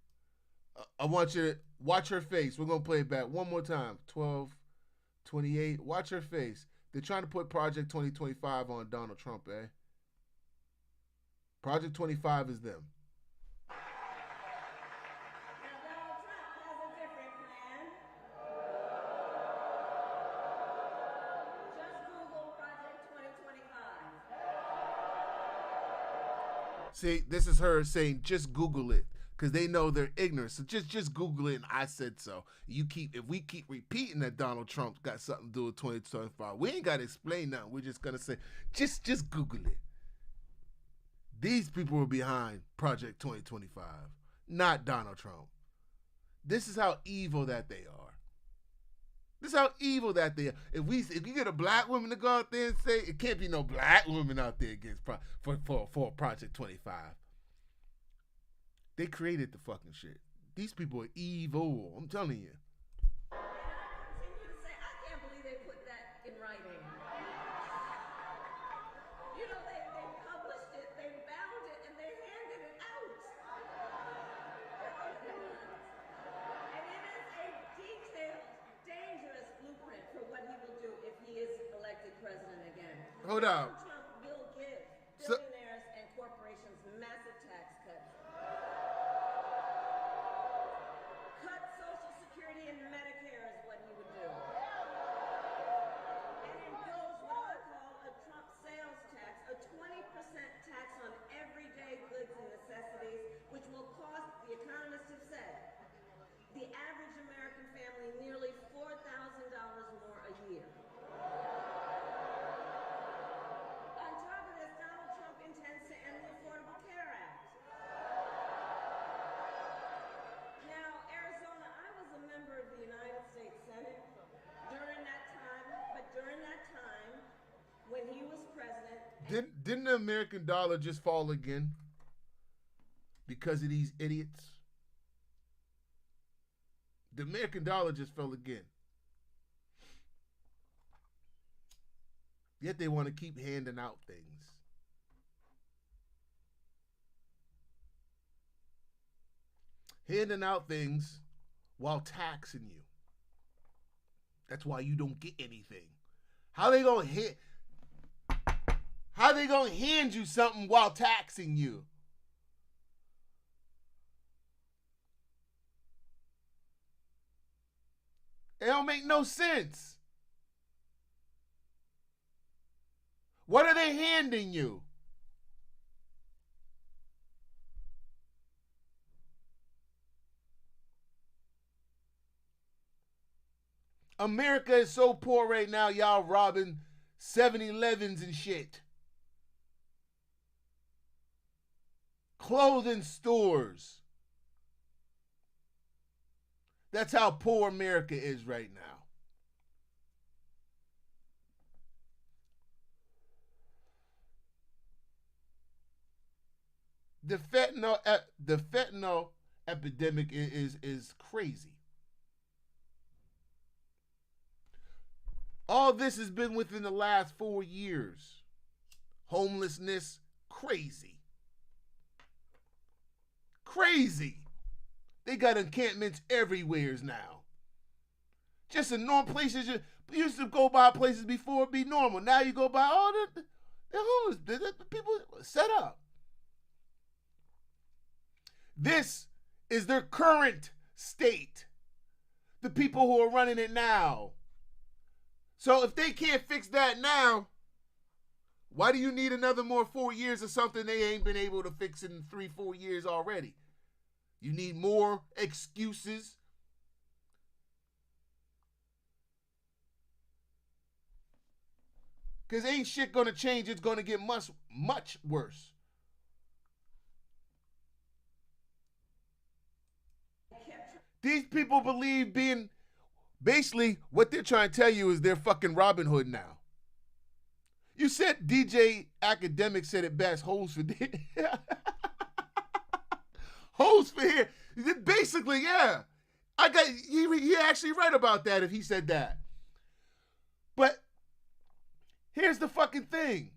I want you to watch her face. We're going to play it back one more time. 12, 28. Watch her face. They're trying to put Project 2025 on Donald Trump, eh? Project 25 is them. See, this is her saying, just Google it, because they know they're ignorant. So just Google it, and I said so. If we keep repeating that Donald Trump got something to do with 2025, we ain't got to explain nothing. We're just gonna say, just Google it. These people were behind Project 2025, not Donald Trump. This is how evil that they are. This is how evil that they are. If you get a black woman to go out there and say, it can't be no black woman out there against for Project 25. They created the fucking shit. These people are evil. I'm telling you. And I continue to say, I can't believe they put that in writing. You know, they published it, they bound it, and they handed it out. And it is a detailed, dangerous blueprint for what he will do if he is elected president again. Hold on. Donald Trump will give So- billionaires and corporations massive tax cuts. Cut Social Security and Medicare is what he would do. And impose what I call a Trump sales tax, a 20% tax on everyday goods and necessities, which will cost, the economists have said, the average American family nearly $4,000 more a year. On top of this, Donald Trump intends to end the Affordable Care Act. Now, Arizona, I was a member of the United States Senate during that time, when he was president. Didn't the American dollar just fall again because of these idiots? The American dollar just fell again. Yet they want to keep handing out things. Handing out things while taxing you. That's why you don't get anything. How they gonna hand you something while taxing you? It don't make no sense. What are they handing you? America is so poor right now, y'all robbing 7-Elevens and shit. Clothing stores. That's how poor America is right now. The fentanyl epidemic is crazy. All this has been within the last 4 years. homelessness, crazy. Crazy. They got encampments everywhere now. Just in normal places. You used to go by places before it'd be normal. Now you go by, oh, they're homeless. The people set up. This is their current state. The people who are running it now. So if they can't fix that now, why do you need another more 4 years of something they ain't been able to fix in 3-4 years already? You need more excuses. Because ain't shit going to change. It's going to get much, much worse. These people believe being, basically, what they're trying to tell you is they're fucking Robin Hood now. You said DJ Academic said it best, hoes for here. Hoes for here. Basically, yeah. He actually right about that if he said that. But here's the fucking thing.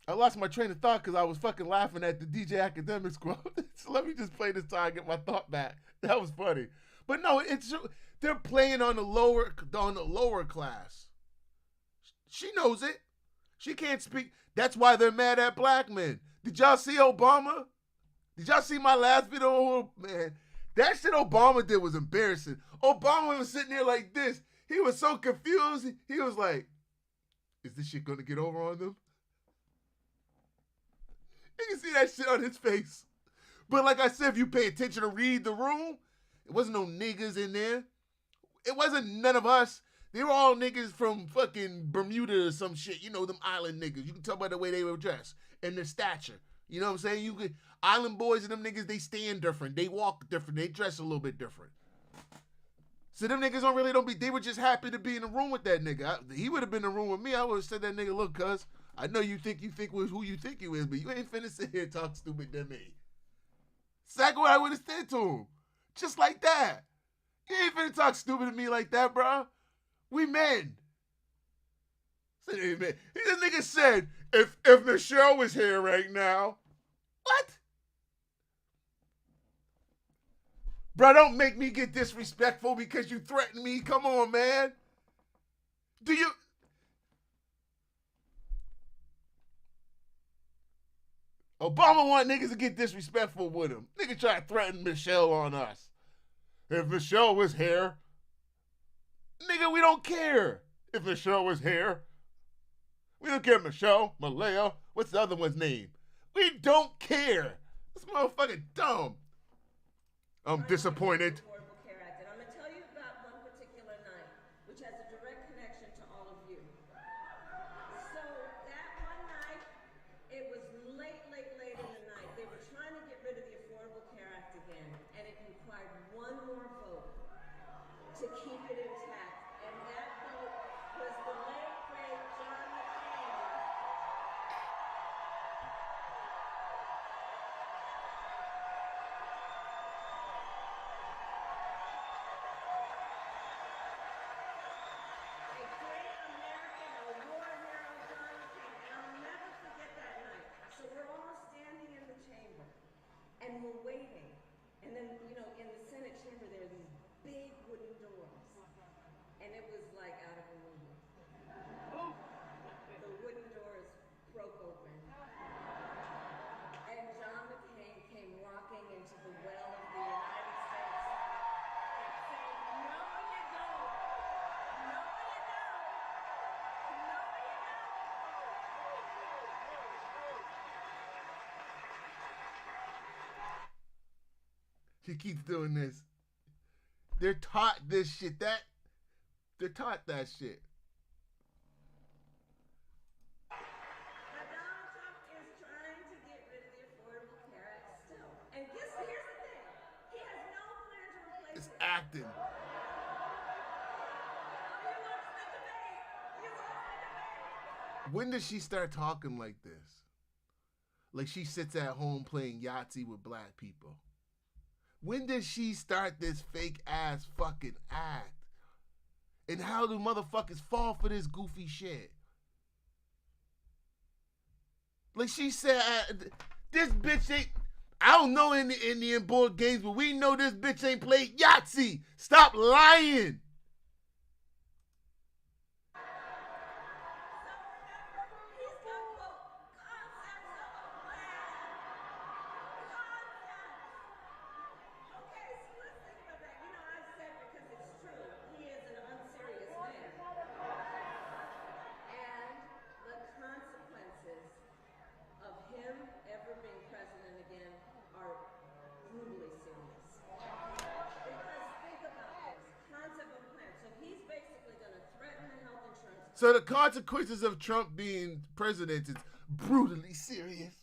I lost my train of thought because I was fucking laughing at the DJ Academics quote. So let me just play this time and get my thought back. That was funny. But no, they're playing on the lower class. She knows it. She can't speak. That's why they're mad at black men. Did y'all see Obama? Did y'all see my last video? Man, that shit Obama did was embarrassing. Obama was sitting there like this. He was so confused. He was like, is this shit gonna get over on them? You can see that shit on his face. But like I said, if you pay attention to read the room, it wasn't no niggas in there. It wasn't none of us. They were all niggas from fucking Bermuda or some shit. You know, them island niggas. You can tell by the way they were dressed and their stature. You know what I'm saying? Island boys and them niggas, they stand different. They walk different. They dress a little bit different. So them niggas they were just happy to be in the room with that nigga. He would have been in the room with me. I would have said that nigga, look, cuz, I know you think was who you think you is, but you ain't finna sit here and talk stupid to me. Exactly what I would have said to him. Just like that. You ain't finna talk stupid to me like that, bro. We men. This nigga said, if Michelle was here right now. What? Bro, don't make me get disrespectful because you threatened me. Come on, man. Do you... Obama want niggas to get disrespectful with him. Nigga try to threaten Michelle on us. If Michelle was here... Nigga, we don't care if Michelle was here. We don't care Michelle, Malaya, what's the other one's name? We don't care. This motherfucking dumb. I'm disappointed. Affordable Care Act, and I'm going to tell you about one particular night, which has a direct connection to all of you. So that one night, it was late in the night. They were trying to get rid of the Affordable Care Act again, and it required one more vote to keep it intact. And that vote was the late, great John McCain. A great American, a war hero, John McCain. And I'll never forget that night. So we're all standing in the chamber, and we're waiting. And then, you know, in the Senate chamber, there are these big wooden doors. And it was like out of a movie. The wooden doors broke open. And John McCain came walking into the well of the United States and said, no, you don't. No, you don't. No, you don't. She keeps doing this. They're taught this shit. They're taught that shit. Now, Donald Trump is trying to get rid of the Affordable Care Act still. And here's the thing. He has no plan to replace It's it. acting. When does she start talking like this? Like she sits at home playing Yahtzee with black people. When does she start this fake ass fucking act? And how do motherfuckers fall for this goofy shit? Like she said, this bitch ain't. I don't know any Indian board games, but we know this bitch ain't played Yahtzee. Stop lying. So the consequences of Trump being president is brutally serious.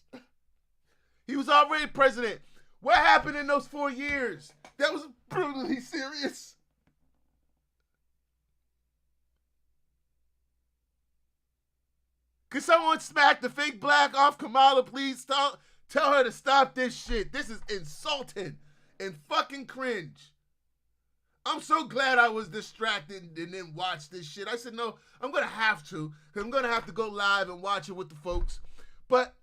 He was already president. What happened in those 4 years? That was brutally serious. Could someone smack the fake black off Kamala, please? Tell her to stop this shit. This is insulting and fucking cringe. I'm so glad I was distracted and didn't watch this shit. I said, no, I'm going to have to. Because I'm going to have to go live and watch it with the folks. But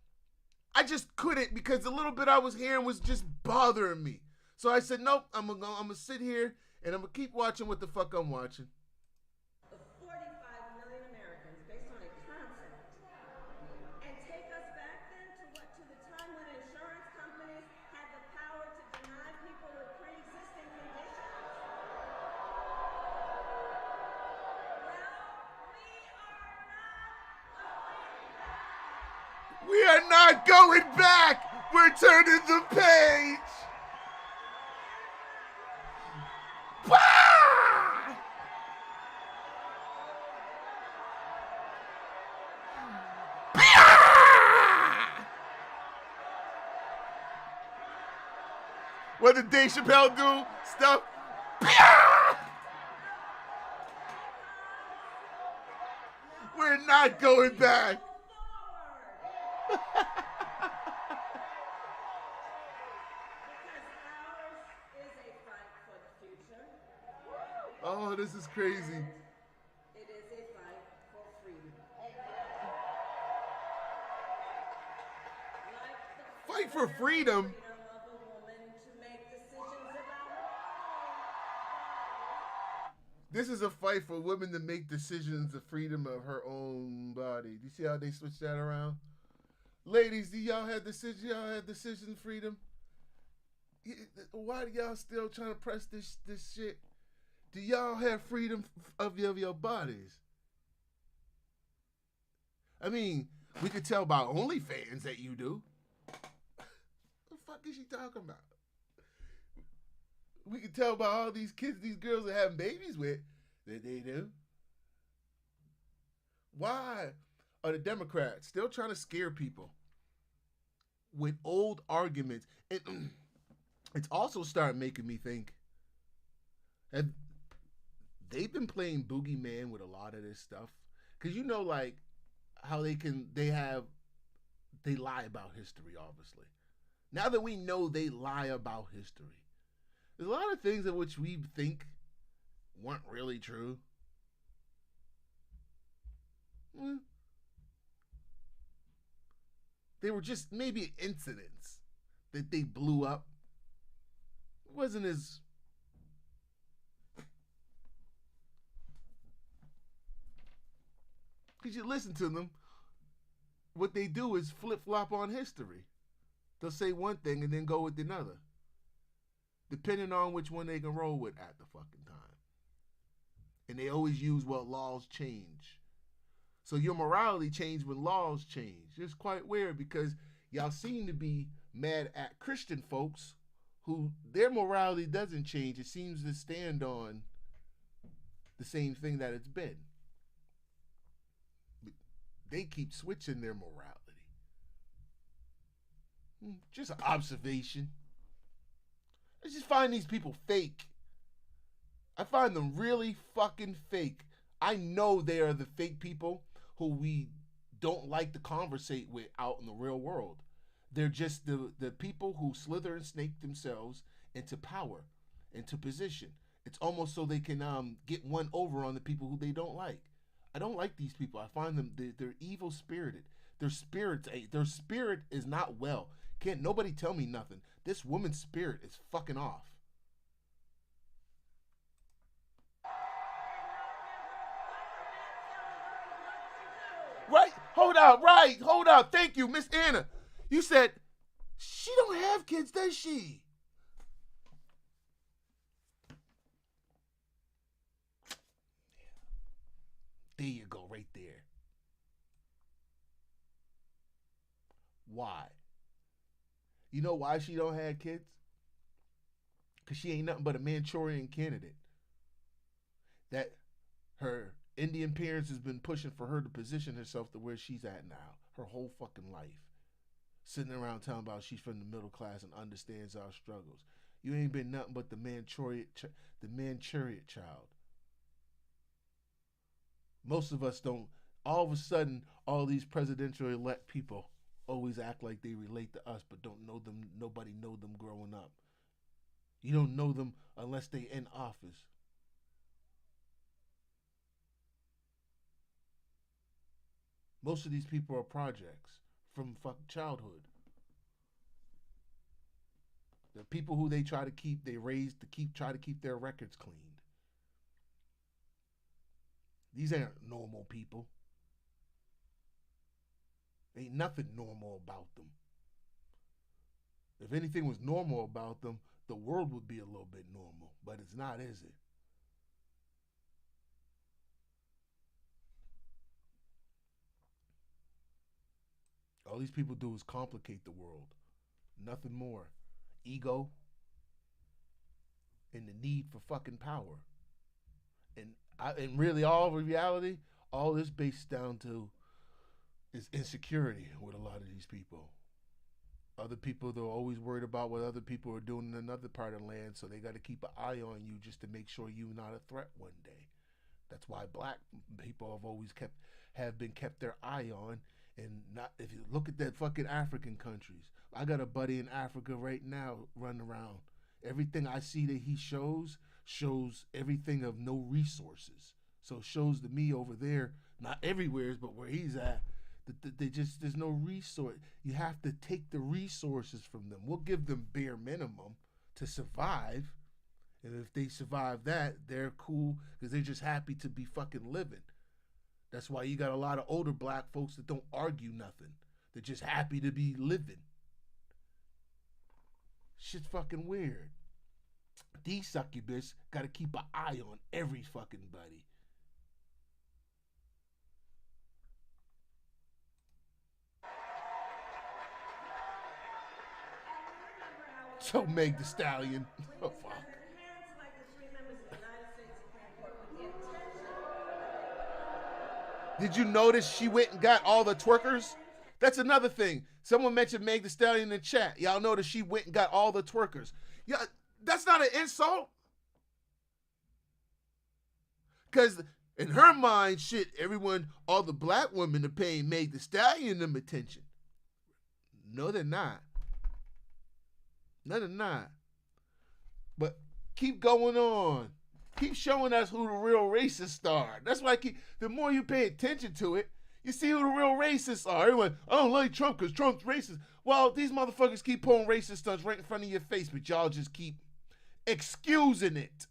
I just couldn't because the little bit I was hearing was just bothering me. So I said, nope, I'm going to sit here and I'm going to keep watching what the fuck I'm watching. 45 million Americans based on a concept. And take us back then to the time when insurance companies had the power to deny people with pre-existing conditions. We are not going back. We're turning the page. Bah! What did Dave Chappelle do? Stuff. We're not going back. Oh, this is crazy. It is a fight for freedom. Fight for freedom? This is a fight for women to make decisions of freedom of her own body. Do you see how they switch that around? Ladies, do y'all have decision freedom? Why do y'all still trying to press this shit? Do y'all have freedom of your bodies? I mean, we could tell by OnlyFans that you do. What the fuck is she talking about? We can tell by all these kids, these girls are having babies with, that they do. Why are the Democrats still trying to scare people with old arguments? And it's also started making me think, have they've been playing boogeyman with a lot of this stuff? Because you know, like, how they lie about history, obviously. Now that we know they lie about history, there's a lot of things in which we think weren't really true. They were just maybe incidents that they blew up. It wasn't as... Because you listen to them, what they do is flip-flop on history. They'll say one thing and then go with another, depending on which one they can roll with at the fucking time. And they always use, well, laws change. So your morality changed when laws change. It's quite weird because y'all seem to be mad at Christian folks who their morality doesn't change. It seems to stand on the same thing that it's been. They keep switching their morality. Just an observation. I just find these people fake. I find them really fucking fake. I know they are the fake people who we don't like to conversate with out in the real world. They're just the people who slither and snake themselves into power, into position. It's almost so they can get one over on the people who they don't like. I don't like these people. I find them, they're evil-spirited. Their spirit is not well. Can't nobody tell me nothing. This woman's spirit is fucking off. Right? Hold out. Thank you, Miss Anna. You said she don't have kids, does she? There you go, right there. Why? You know why she don't have kids? Because she ain't nothing but a Manchurian candidate. That her Indian parents has been pushing for her to position herself to where she's at now. Her whole fucking life. Sitting around telling about she's from the middle class and understands our struggles. You ain't been nothing but the Manchurian child. Most of us don't. All of a sudden, all these presidential elect people always act like they relate to us, but don't know them. Nobody know them growing up. You don't know them unless they in office. Most of these people are projects from childhood. The people who they try to keep, they raised to try to keep their records cleaned. These ain't normal people. Ain't nothing normal about them. If anything was normal about them, the world would be a little bit normal, but it's not, is it? All these people do is complicate the world. Nothing more. Ego and the need for fucking power. And really all reality, all this based down to is insecurity with a lot of these people. Other people, they're always worried about what other people are doing in another part of the land, so they got to keep an eye on you just to make sure you're not a threat one day. That's why black people have been kept their eye on. And not, if you look at that fucking African countries, I got a buddy in Africa right now running around. Everything I see that he shows everything of no resources. So it shows to me over there, not everywhere, but where he's at, that there's no resource. You have to take the resources from them. We'll give them bare minimum to survive. And if they survive that, they're cool because they're just happy to be fucking living. That's why you got a lot of older black folks that don't argue nothing. They're just happy to be living. Shit's fucking weird. These succubus got to keep an eye on every fucking buddy. So Meg the Stallion. Oh, fuck. Did you notice she went and got all the twerkers? That's another thing. Someone mentioned Meg the Stallion in the chat. Y'all notice she went and got all the twerkers. Yeah, that's not an insult. Because in her mind, shit, all the black women are paying Meg the Stallion them attention. No, they're not. No, they're not. But keep going on. Keep showing us who the real racists are. That's why the more you pay attention to it, you see who the real racists are. Everyone, I don't like Trump because Trump's racist. Well, these motherfuckers keep pulling racist stunts right in front of your face, but y'all just keep excusing it.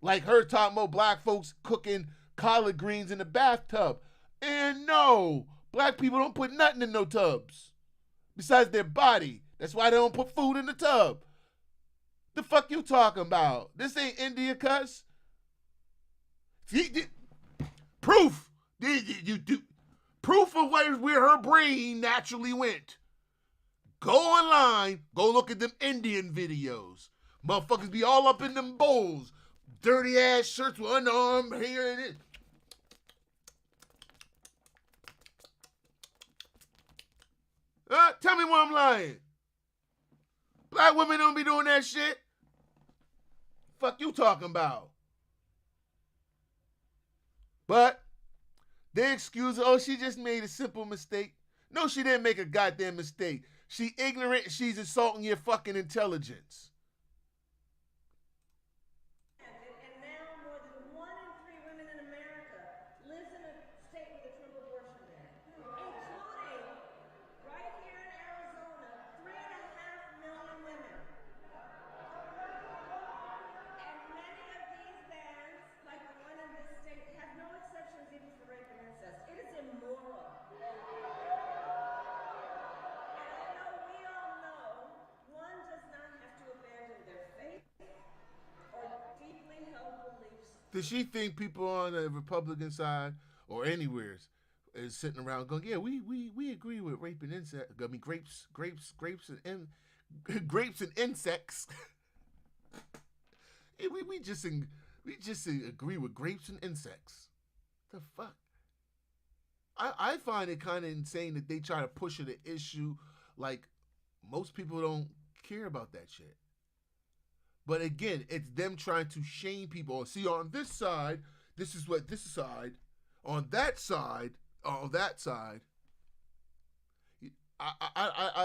Like her talking about black folks cooking collard greens in the bathtub. And no, black people don't put nothing in no tubs besides their body. That's why they don't put food in the tub. The fuck you talking about? This ain't India, cuss. Proof. Proof of where her brain naturally went. Go online. Go look at them Indian videos. Motherfuckers be all up in them bowls. Dirty ass shirts with underarm hair in it. Tell me why I'm lying. Black women don't be doing that shit. Fuck you talking about? But they excuse her. Oh, she just made a simple mistake. No, she didn't make a goddamn mistake. She ignorant and she's insulting your fucking intelligence. And now more than 1 in 3 women in America lives in a state with a Trump abortion ban, including Does she think people on the Republican side or anywhere is sitting around going, yeah, we agree with rape and insects. I mean, grapes and grapes and insects. Yeah, we just agree with grapes and insects. The fuck? I find it kind of insane that they try to push an issue like most people don't care about that shit. But again, it's them trying to shame people. See, on this side, this is what this side. On that side, I've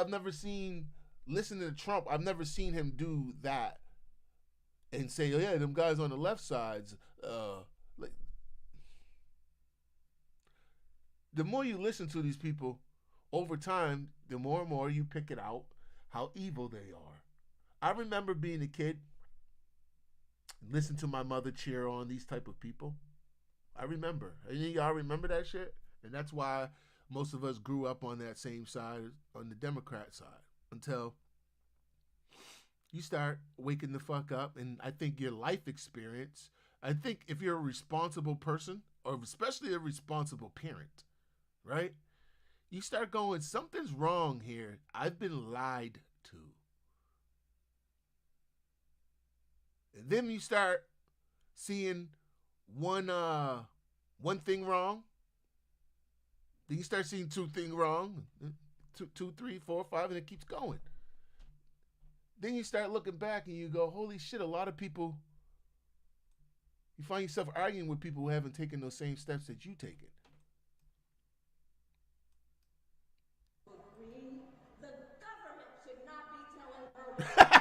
never seen, listen to Trump, I've never seen him do that and say, oh yeah, them guys on the left sides, like, the more you listen to these people over time, the more and more you pick it out how evil they are. I remember being a kid, listen to my mother cheer on these type of people. I remember. Any of y'all remember that shit? And that's why most of us grew up on that same side, on the Democrat side, until you start waking the fuck up. And I think your life experience, I think if you're a responsible person, or especially a responsible parent, right? You start going, something's wrong here. I've been lied to. And then you start seeing one thing wrong. Then you start seeing two things wrong. 2, 3, 4, 5, and it keeps going. Then you start looking back and you go, holy shit, a lot of people, you find yourself arguing with people who haven't taken those same steps that you've taken. The government should not be telling her.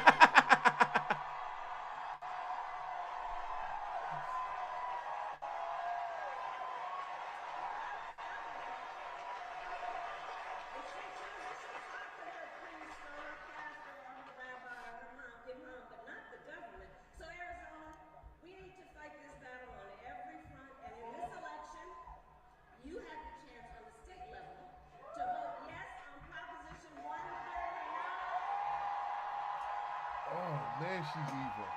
Oh man, she's evil.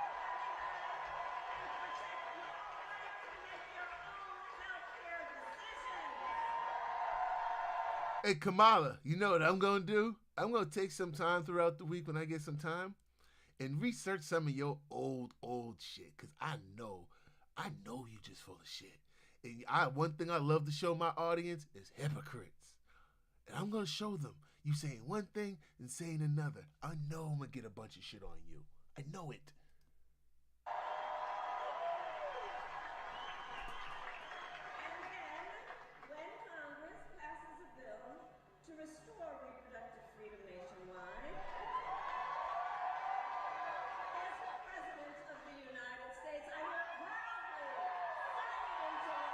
Hey Kamala, you know what I'm gonna do? I'm gonna take some time throughout the week when I get some time and research some of your old shit, cause I know you just full of shit. And one thing I love to show my audience is hypocrites. And I'm gonna show them you saying one thing and saying another. I know I'm gonna get a bunch of shit on you. I know it. When Congress passes a bill to restore reproductive freedom nationwide, as the President of the United States, I will proudly sign it into law.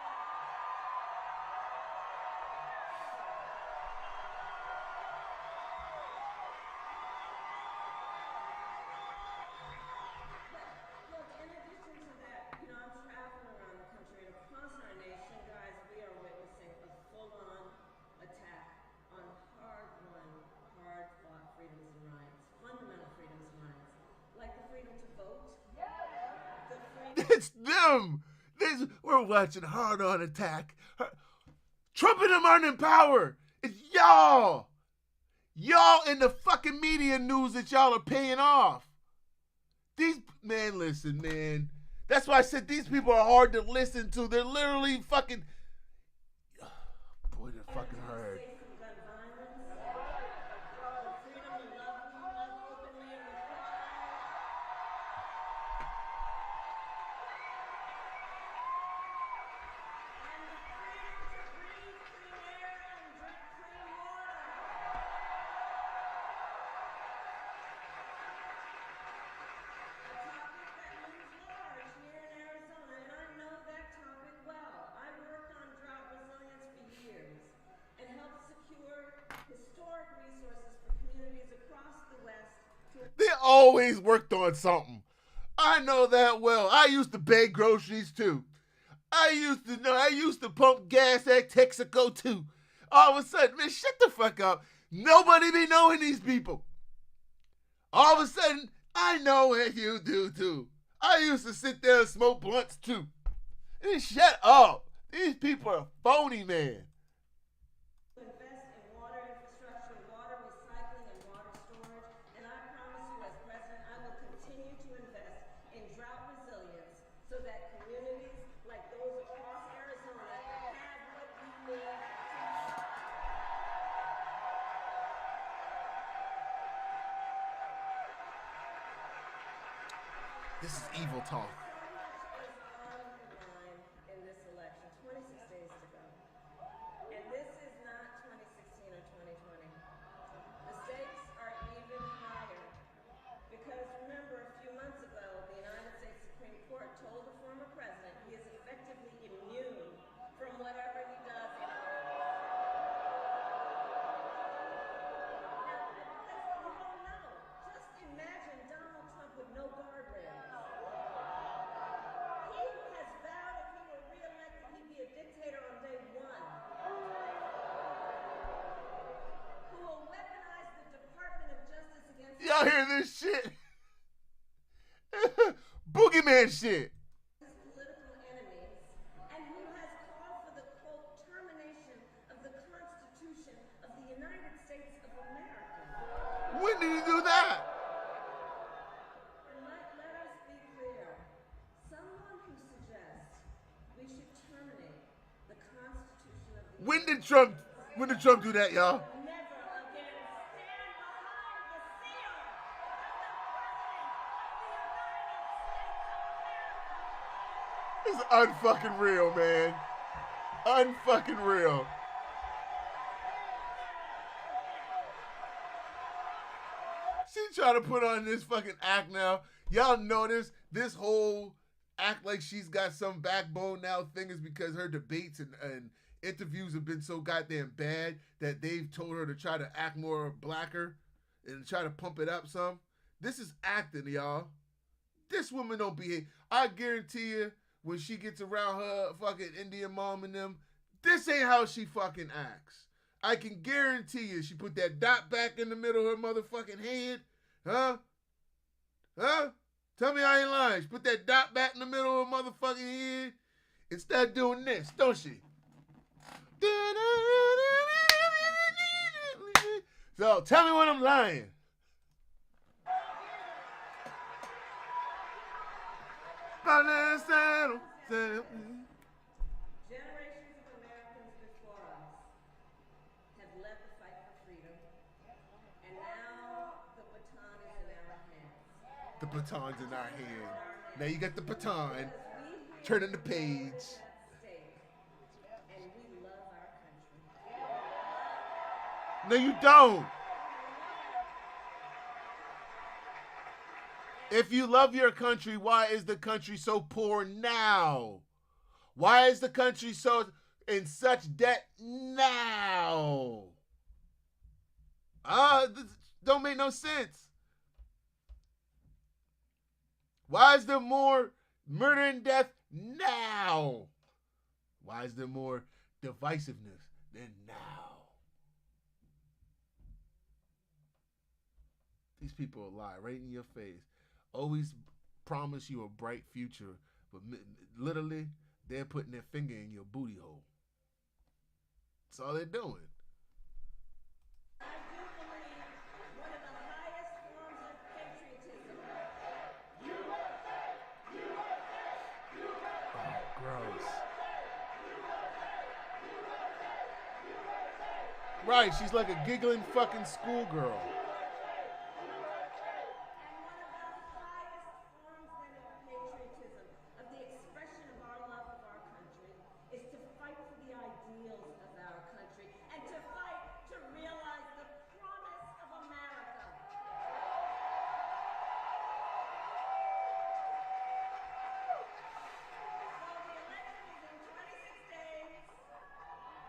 Look, in addition to that, I'm traveling around the country and across our nation, guys, we are witnessing a full-on attack on hard-won, hard-fought freedoms and rights, fundamental freedoms and rights, like the freedom to vote, the freedom... It's them! We're watching hard-on attack. Trump and them aren't in power. It's y'all. Y'all in the fucking media news that y'all are paying off. Man, listen, man. That's why I said these people are hard to listen to. They're literally fucking... Boy, they're fucking hard. They always worked on something. I know that well. I used to bag groceries too. I used to pump gas at Texaco too. All of a sudden, man, shut the fuck up. Nobody be knowing these people. All of a sudden, I know what you do too. I used to sit there and smoke blunts too. Shut up. These people are phony, man. Invest in water infrastructure, water recycling, and water storage. And I promise you, as president, I will continue to invest in drought resilience so that communities like those across Arizona have what we need. This is evil talk. In this election, 26 days to go. And this is not 2016 or 2020. The stakes are even higher. Because remember, a few months ago, the United States Supreme Court told the former president he is effectively immune from whatever he does in office. Now, that's what you don't know. Just imagine Donald Trump with no guardrails. He has vowed if he were reelected, he'd be a dictator on day one. Who will weaponize the Department of Justice against Y'all hear this shit? Boogeyman shit. his political enemies, and who has called for the, quote, termination of the Constitution of the United States of America. When did he do that? And let us be clear. Someone who suggests we should terminate the Constitution of the When did Trump do that, y'all? never again stand behind the seal It's unfucking real, man. Unfucking real. She trying to put on this fucking act now. Y'all notice this whole act like she's got some backbone now thing is because her debates and interviews have been so goddamn bad that they've told her to try to act more blacker and try to pump it up some. This is acting, y'all. This woman don't behave. I guarantee you, when she gets around her fucking Indian mom and them, this ain't how she fucking acts. I can guarantee you she put that dot back in the middle of her motherfucking head. Huh? Huh? Tell me I ain't lying. She put that dot back in the middle of her motherfucking head and start doing this, don't she? So tell me when I'm lying. Generations of Americans before us have led the fight for freedom, and now the baton is in our hands. The baton's in our hand. Now you got the baton. Turning the page. And we love our country. No, you don't. If you love your country, why is the country so poor now? Why is the country so in such debt now? This don't make no sense. Why is there more murder and death now? Why is there more divisiveness than now? These people lie right in your face. Always promise you a bright future, but literally, they're putting their finger in your booty hole. That's all they're doing. I do believe one of the highest forms of patriotism. Oh, gross. Right, she's like a giggling fucking schoolgirl. Of the expression of our love of our country is to fight for the ideals of our country and to fight to realize the promise of America. So the election is in 26 days.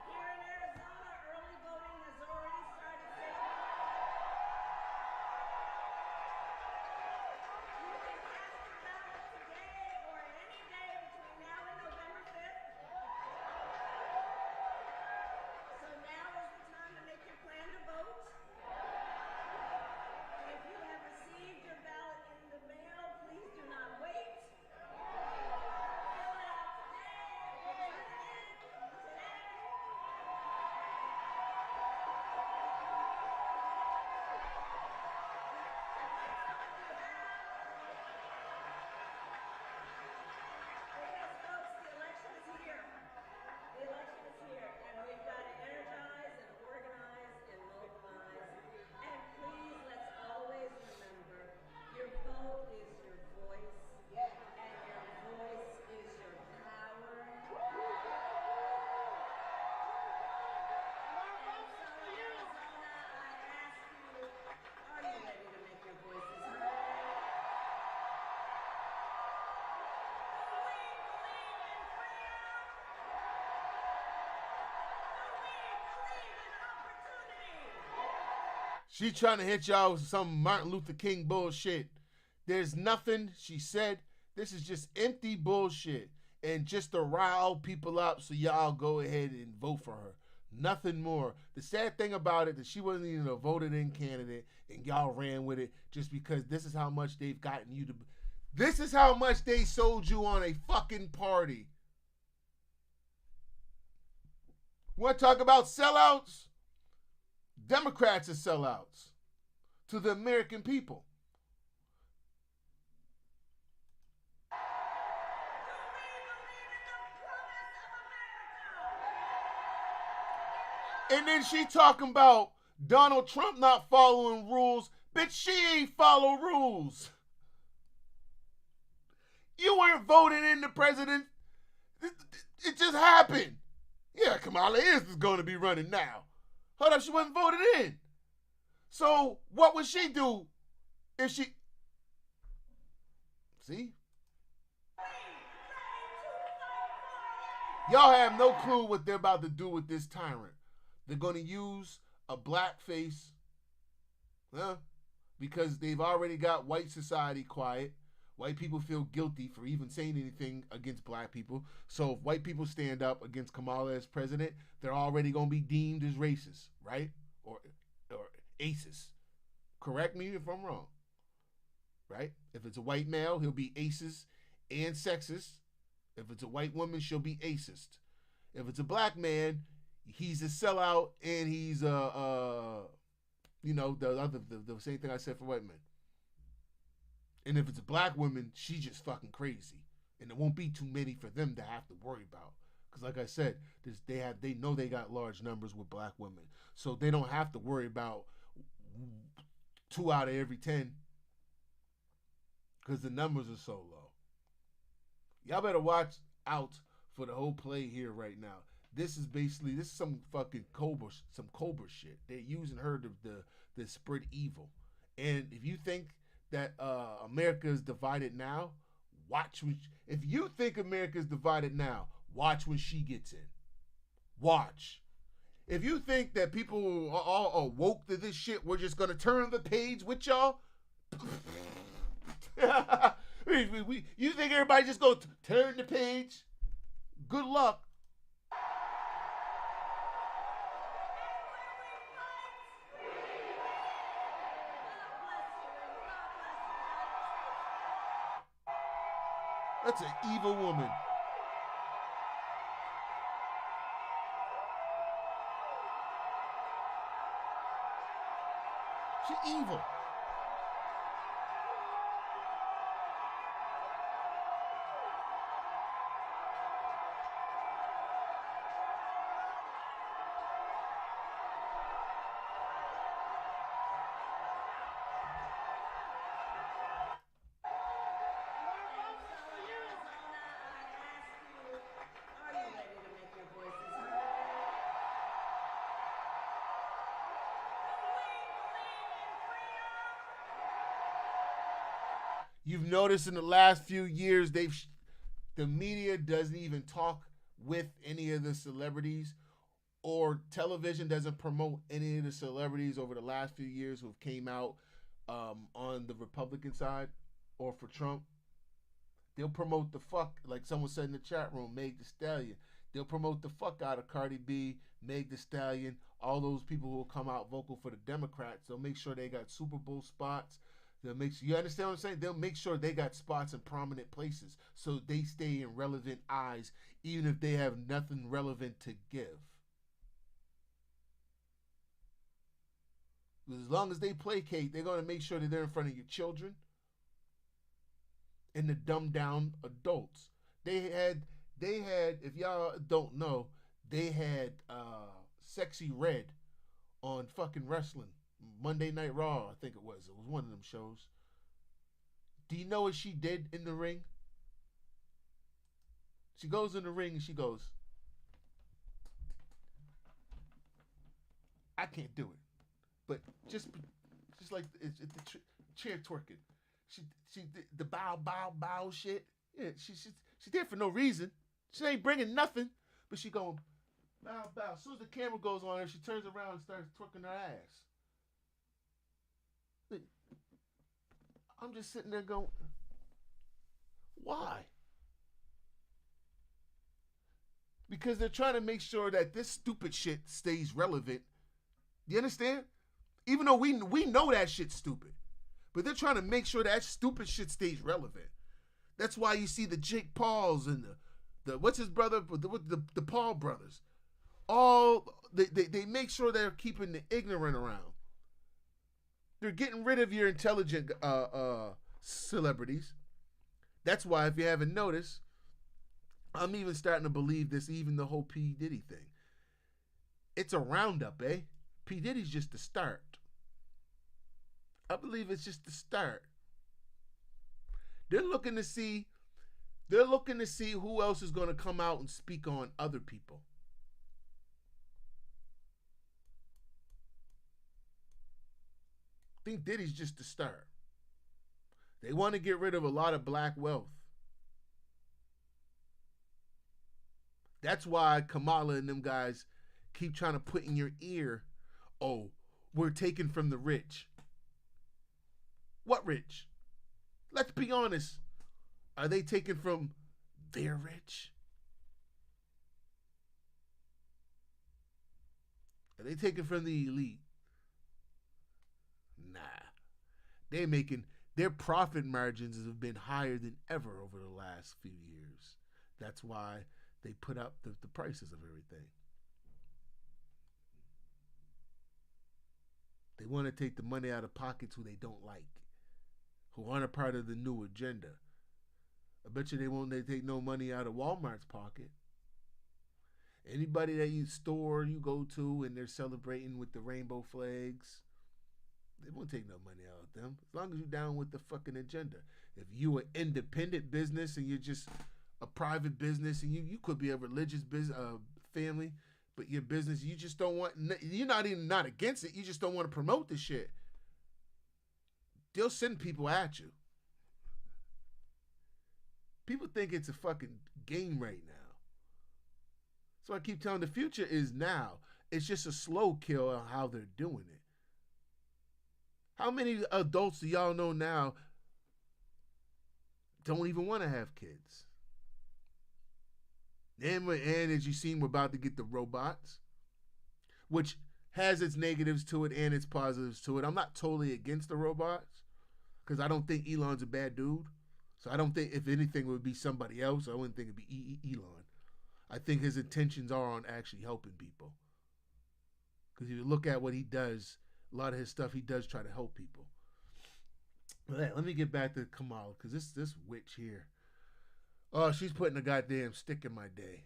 Here in Arizona, early voting has already started. She trying to hit y'all with some Martin Luther King bullshit. There's nothing she said. This is just empty bullshit. And just to rile people up so y'all go ahead and vote for her. Nothing more. The sad thing about it is she wasn't even a voted-in candidate, and y'all ran with it just because this is how much they've gotten you to... This is how much they sold you on a fucking party. Want to talk about sellouts? Democrats are sellouts to the American people. And then she talking about Donald Trump not following rules. Bitch, she ain't follow rules. You weren't voting in the president. It just happened. Yeah, Kamala Harris is going to be running now. Hold up, she wasn't voted in. So what would she do if she... See? Y'all have no clue what they're about to do with this tyrant. They're going to use a black face, because they've already got white society quiet. White people feel guilty for even saying anything against black people. So if white people stand up against Kamala as president, they're already going to be deemed as racist, right? Or aces. Correct me if I'm wrong, right? If it's a white male, he'll be aces and sexist. If it's a white woman, she'll be acist. If it's a black man, he's a sellout and he's the same thing I said for white men. And if it's a black woman, she's just fucking crazy. And there won't be too many for them to have to worry about. Because like I said, they know they got large numbers with black women. So they don't have to worry about 2 out of every 10. Because the numbers are so low. Y'all better watch out for the whole play here right now. This is some fucking Cobra shit. They're using her to spread evil. And if you think that America is divided now, if you think America is divided now, watch when she gets in. Watch. If you think that people are all woke to this shit, we're just gonna turn the page with y'all. You think everybody just gonna turn the page? Good luck. That's an evil woman. She's evil. You've noticed in the last few years, the media doesn't even talk with any of the celebrities, or television doesn't promote any of the celebrities over the last few years who have came out on the Republican side or for Trump. They'll promote the fuck, like someone said in the chat room, Meg Thee Stallion. They'll promote the fuck out of Cardi B, Meg Thee Stallion, all those people who will come out vocal for the Democrats. They'll make sure they got Super Bowl spots. You understand what I'm saying? They'll make sure they got spots in prominent places so they stay in relevant eyes, even if they have nothing relevant to give. As long as they placate, they're going to make sure that they're in front of your children and the dumbed down adults. They had, if y'all don't know, they had Sexy Red on fucking wrestling. Monday Night Raw, I think it was. It was one of them shows. Do you know what she did in the ring? She goes in the ring and she goes, I can't do it. But just like it's the chair twerking. She the bow shit. Yeah, she there for no reason. She ain't bringing nothing. But she going bow. As soon as the camera goes on her, she turns around and starts twerking her ass. I'm just sitting there going, why? Because they're trying to make sure that this stupid shit stays relevant. You understand? Even though we know that shit's stupid. But they're trying to make sure that stupid shit stays relevant. That's why you see the Jake Pauls and the what's his brother? The Paul brothers. All they make sure they're keeping the ignorant around. They're getting rid of your intelligent celebrities. That's why, if you haven't noticed, I'm even starting to believe this, even the whole P. Diddy thing. It's a roundup, eh? P. Diddy's just the start. I believe it's just the start. They're looking to see who else is going to come out and speak on other people. I think Diddy's just the start. They want to get rid of a lot of black wealth. That's why Kamala and them guys keep trying to put in your ear, oh, we're taking from the rich. What rich? Let's be honest. Are they taking from their rich? Are they taking from the elite? Nah. Their profit margins have been higher than ever over the last few years. That's why they put up the prices of everything. They want to take the money out of pockets who they don't like, who aren't a part of the new agenda. I bet you they won't take no money out of Walmart's pocket. Anybody that you go to and they're celebrating with the rainbow flags, they won't take no money out of them. As long as you're down with the fucking agenda. If you an independent business and you're just a private business and you could be a religious business, family, but your business, you just don't want, you're not against it, you just don't want to promote the shit. They'll send people at you. People think it's a fucking game right now. So I keep telling the future is now. It's just a slow kill on how they're doing it. How many adults do y'all know now don't even want to have kids? And as you've seen, we're about to get the robots, which has its negatives to it and its positives to it. I'm not totally against the robots because I don't think Elon's a bad dude. So I don't think, if anything, it would be somebody else. I wouldn't think it'd be Elon. I think his intentions are on actually helping people. Because if you look at what he does, a lot of his stuff, he does try to help people. But hey, let me get back to Kamala, because this witch here, oh, she's putting a goddamn stick in my day.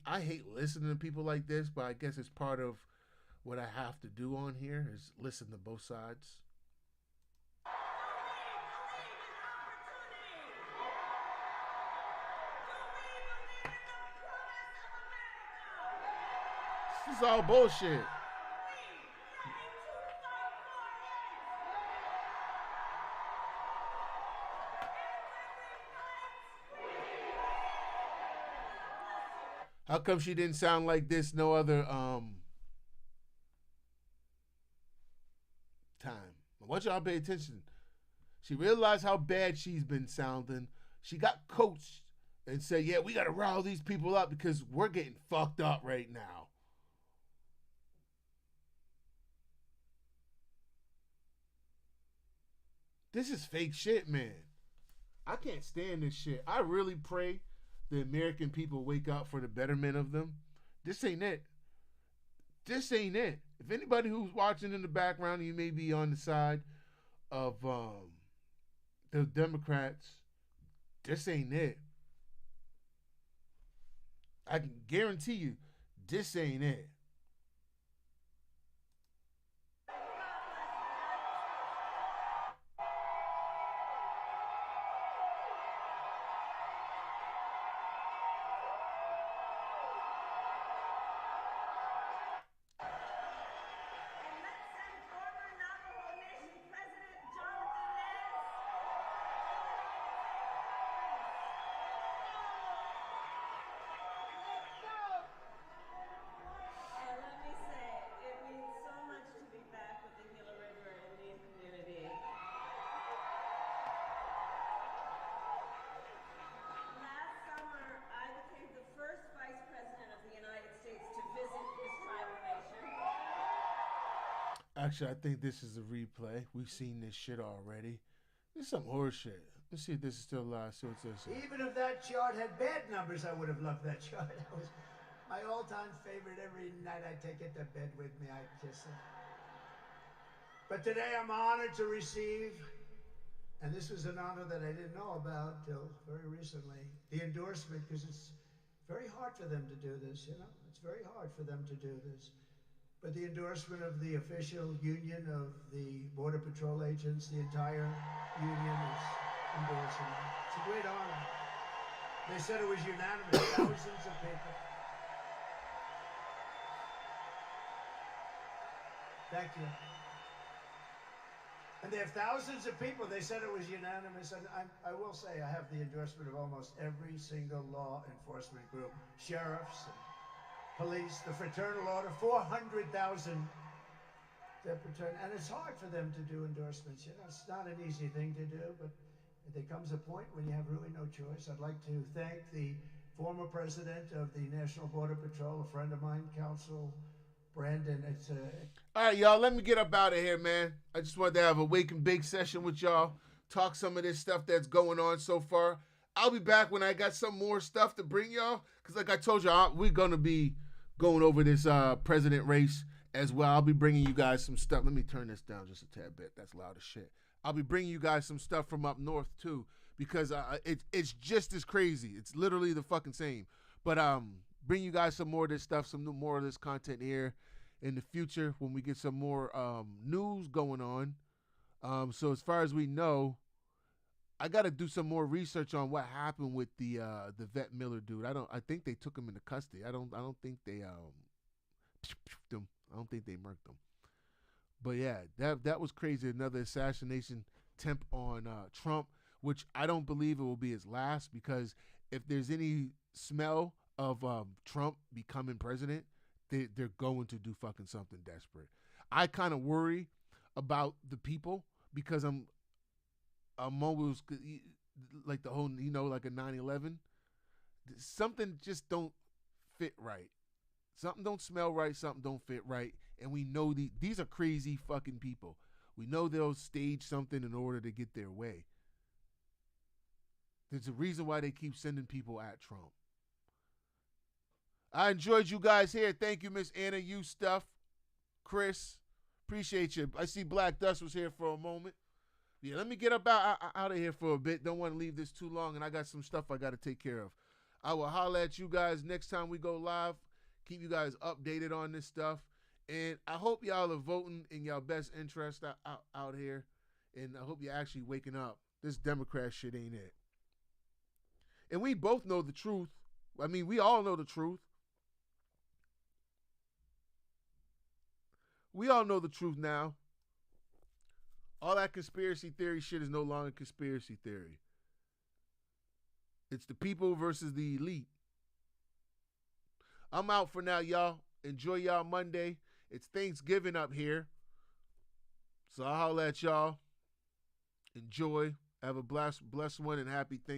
I hate listening to people like this, but I guess it's part of what I have to do on here is listen to both sides. This is all bullshit. How come she didn't sound like this no other time? I want y'all to pay attention. She realized how bad she's been sounding. She got coached and said, yeah, we got to rile these people up because we're getting fucked up right now. This is fake shit, man. I can't stand this shit. I really pray the American people wake up for the betterment of them. This ain't it. This ain't it. If anybody who's watching in the background, you may be on the side of the Democrats, this ain't it. I can guarantee you, this ain't it. Actually, I think this is a replay. We've seen this shit already. This is some horse shit. Let's see if this is still live. See what this is. Even if that chart had bad numbers, I would have loved that chart. That was my all-time favorite. Every night I take it to bed with me. I kiss it. But today I'm honored to receive, and this was an honor that I didn't know about till very recently, the endorsement, because it's very hard for them to do this, you know? It's very hard for them to do this. But the endorsement of the official union of the Border Patrol agents, the entire union is endorsing it. It's a great honor. They said it was unanimous, thousands of people. Thank you. And they have thousands of people. They said it was unanimous. And I will say I have the endorsement of almost every single law enforcement group, sheriffs and police, the Fraternal Order, 400,000. And it's hard for them to do endorsements. You know, it's not an easy thing to do, but there comes a point when you have really no choice. I'd like to thank the former president of the National Border Patrol, a friend of mine, Council Brandon. All right, y'all, let me get up out of here, man. I just wanted to have a Wake and Bake session with y'all, talk some of this stuff that's going on so far. I'll be back when I got some more stuff to bring y'all, because like I told y'all, we're going to be going over this president race as well. I'll be bringing you guys some stuff. Let me turn this down just a tad bit. That's loud as shit. I'll be bringing you guys some stuff from up north, too, because it's just as crazy. It's literally the fucking same. But bring you guys some more of this stuff, more of this content here in the future when we get some more news going on. So as far as we know, I got to do some more research on what happened with the Vet Miller dude. I think they took him into custody. I don't think they I don't think they murked him. But yeah, that was crazy. Another assassination attempt on Trump, which I don't believe it will be his last, because if there's any smell of Trump becoming president, they're going to do fucking something desperate. I kind of worry about the people, because I'm always like the whole, like a 9/11. Something just don't fit right. Something don't smell right. Something don't fit right. And we know these are crazy fucking people. We know they'll stage something in order to get their way. There's a reason why they keep sending people at Trump. I enjoyed you guys here. Thank you, Miss Anna, you stuff. Chris, appreciate you. I see Black Dust was here for a moment. Yeah, let me get up out of here for a bit. Don't want to leave this too long, and I got some stuff I got to take care of. I will holler at you guys next time we go live. Keep you guys updated on this stuff. And I hope y'all are voting in y'all best interest out here. And I hope you're actually waking up. This Democrat shit ain't it. And we both know the truth. I mean, we all know the truth. We all know the truth now. All that conspiracy theory shit is no longer conspiracy theory. It's the people versus the elite. I'm out for now, y'all. Enjoy y'all Monday. It's Thanksgiving up here. So I'll holler at y'all. Enjoy. Have a blessed one and happy Thanksgiving.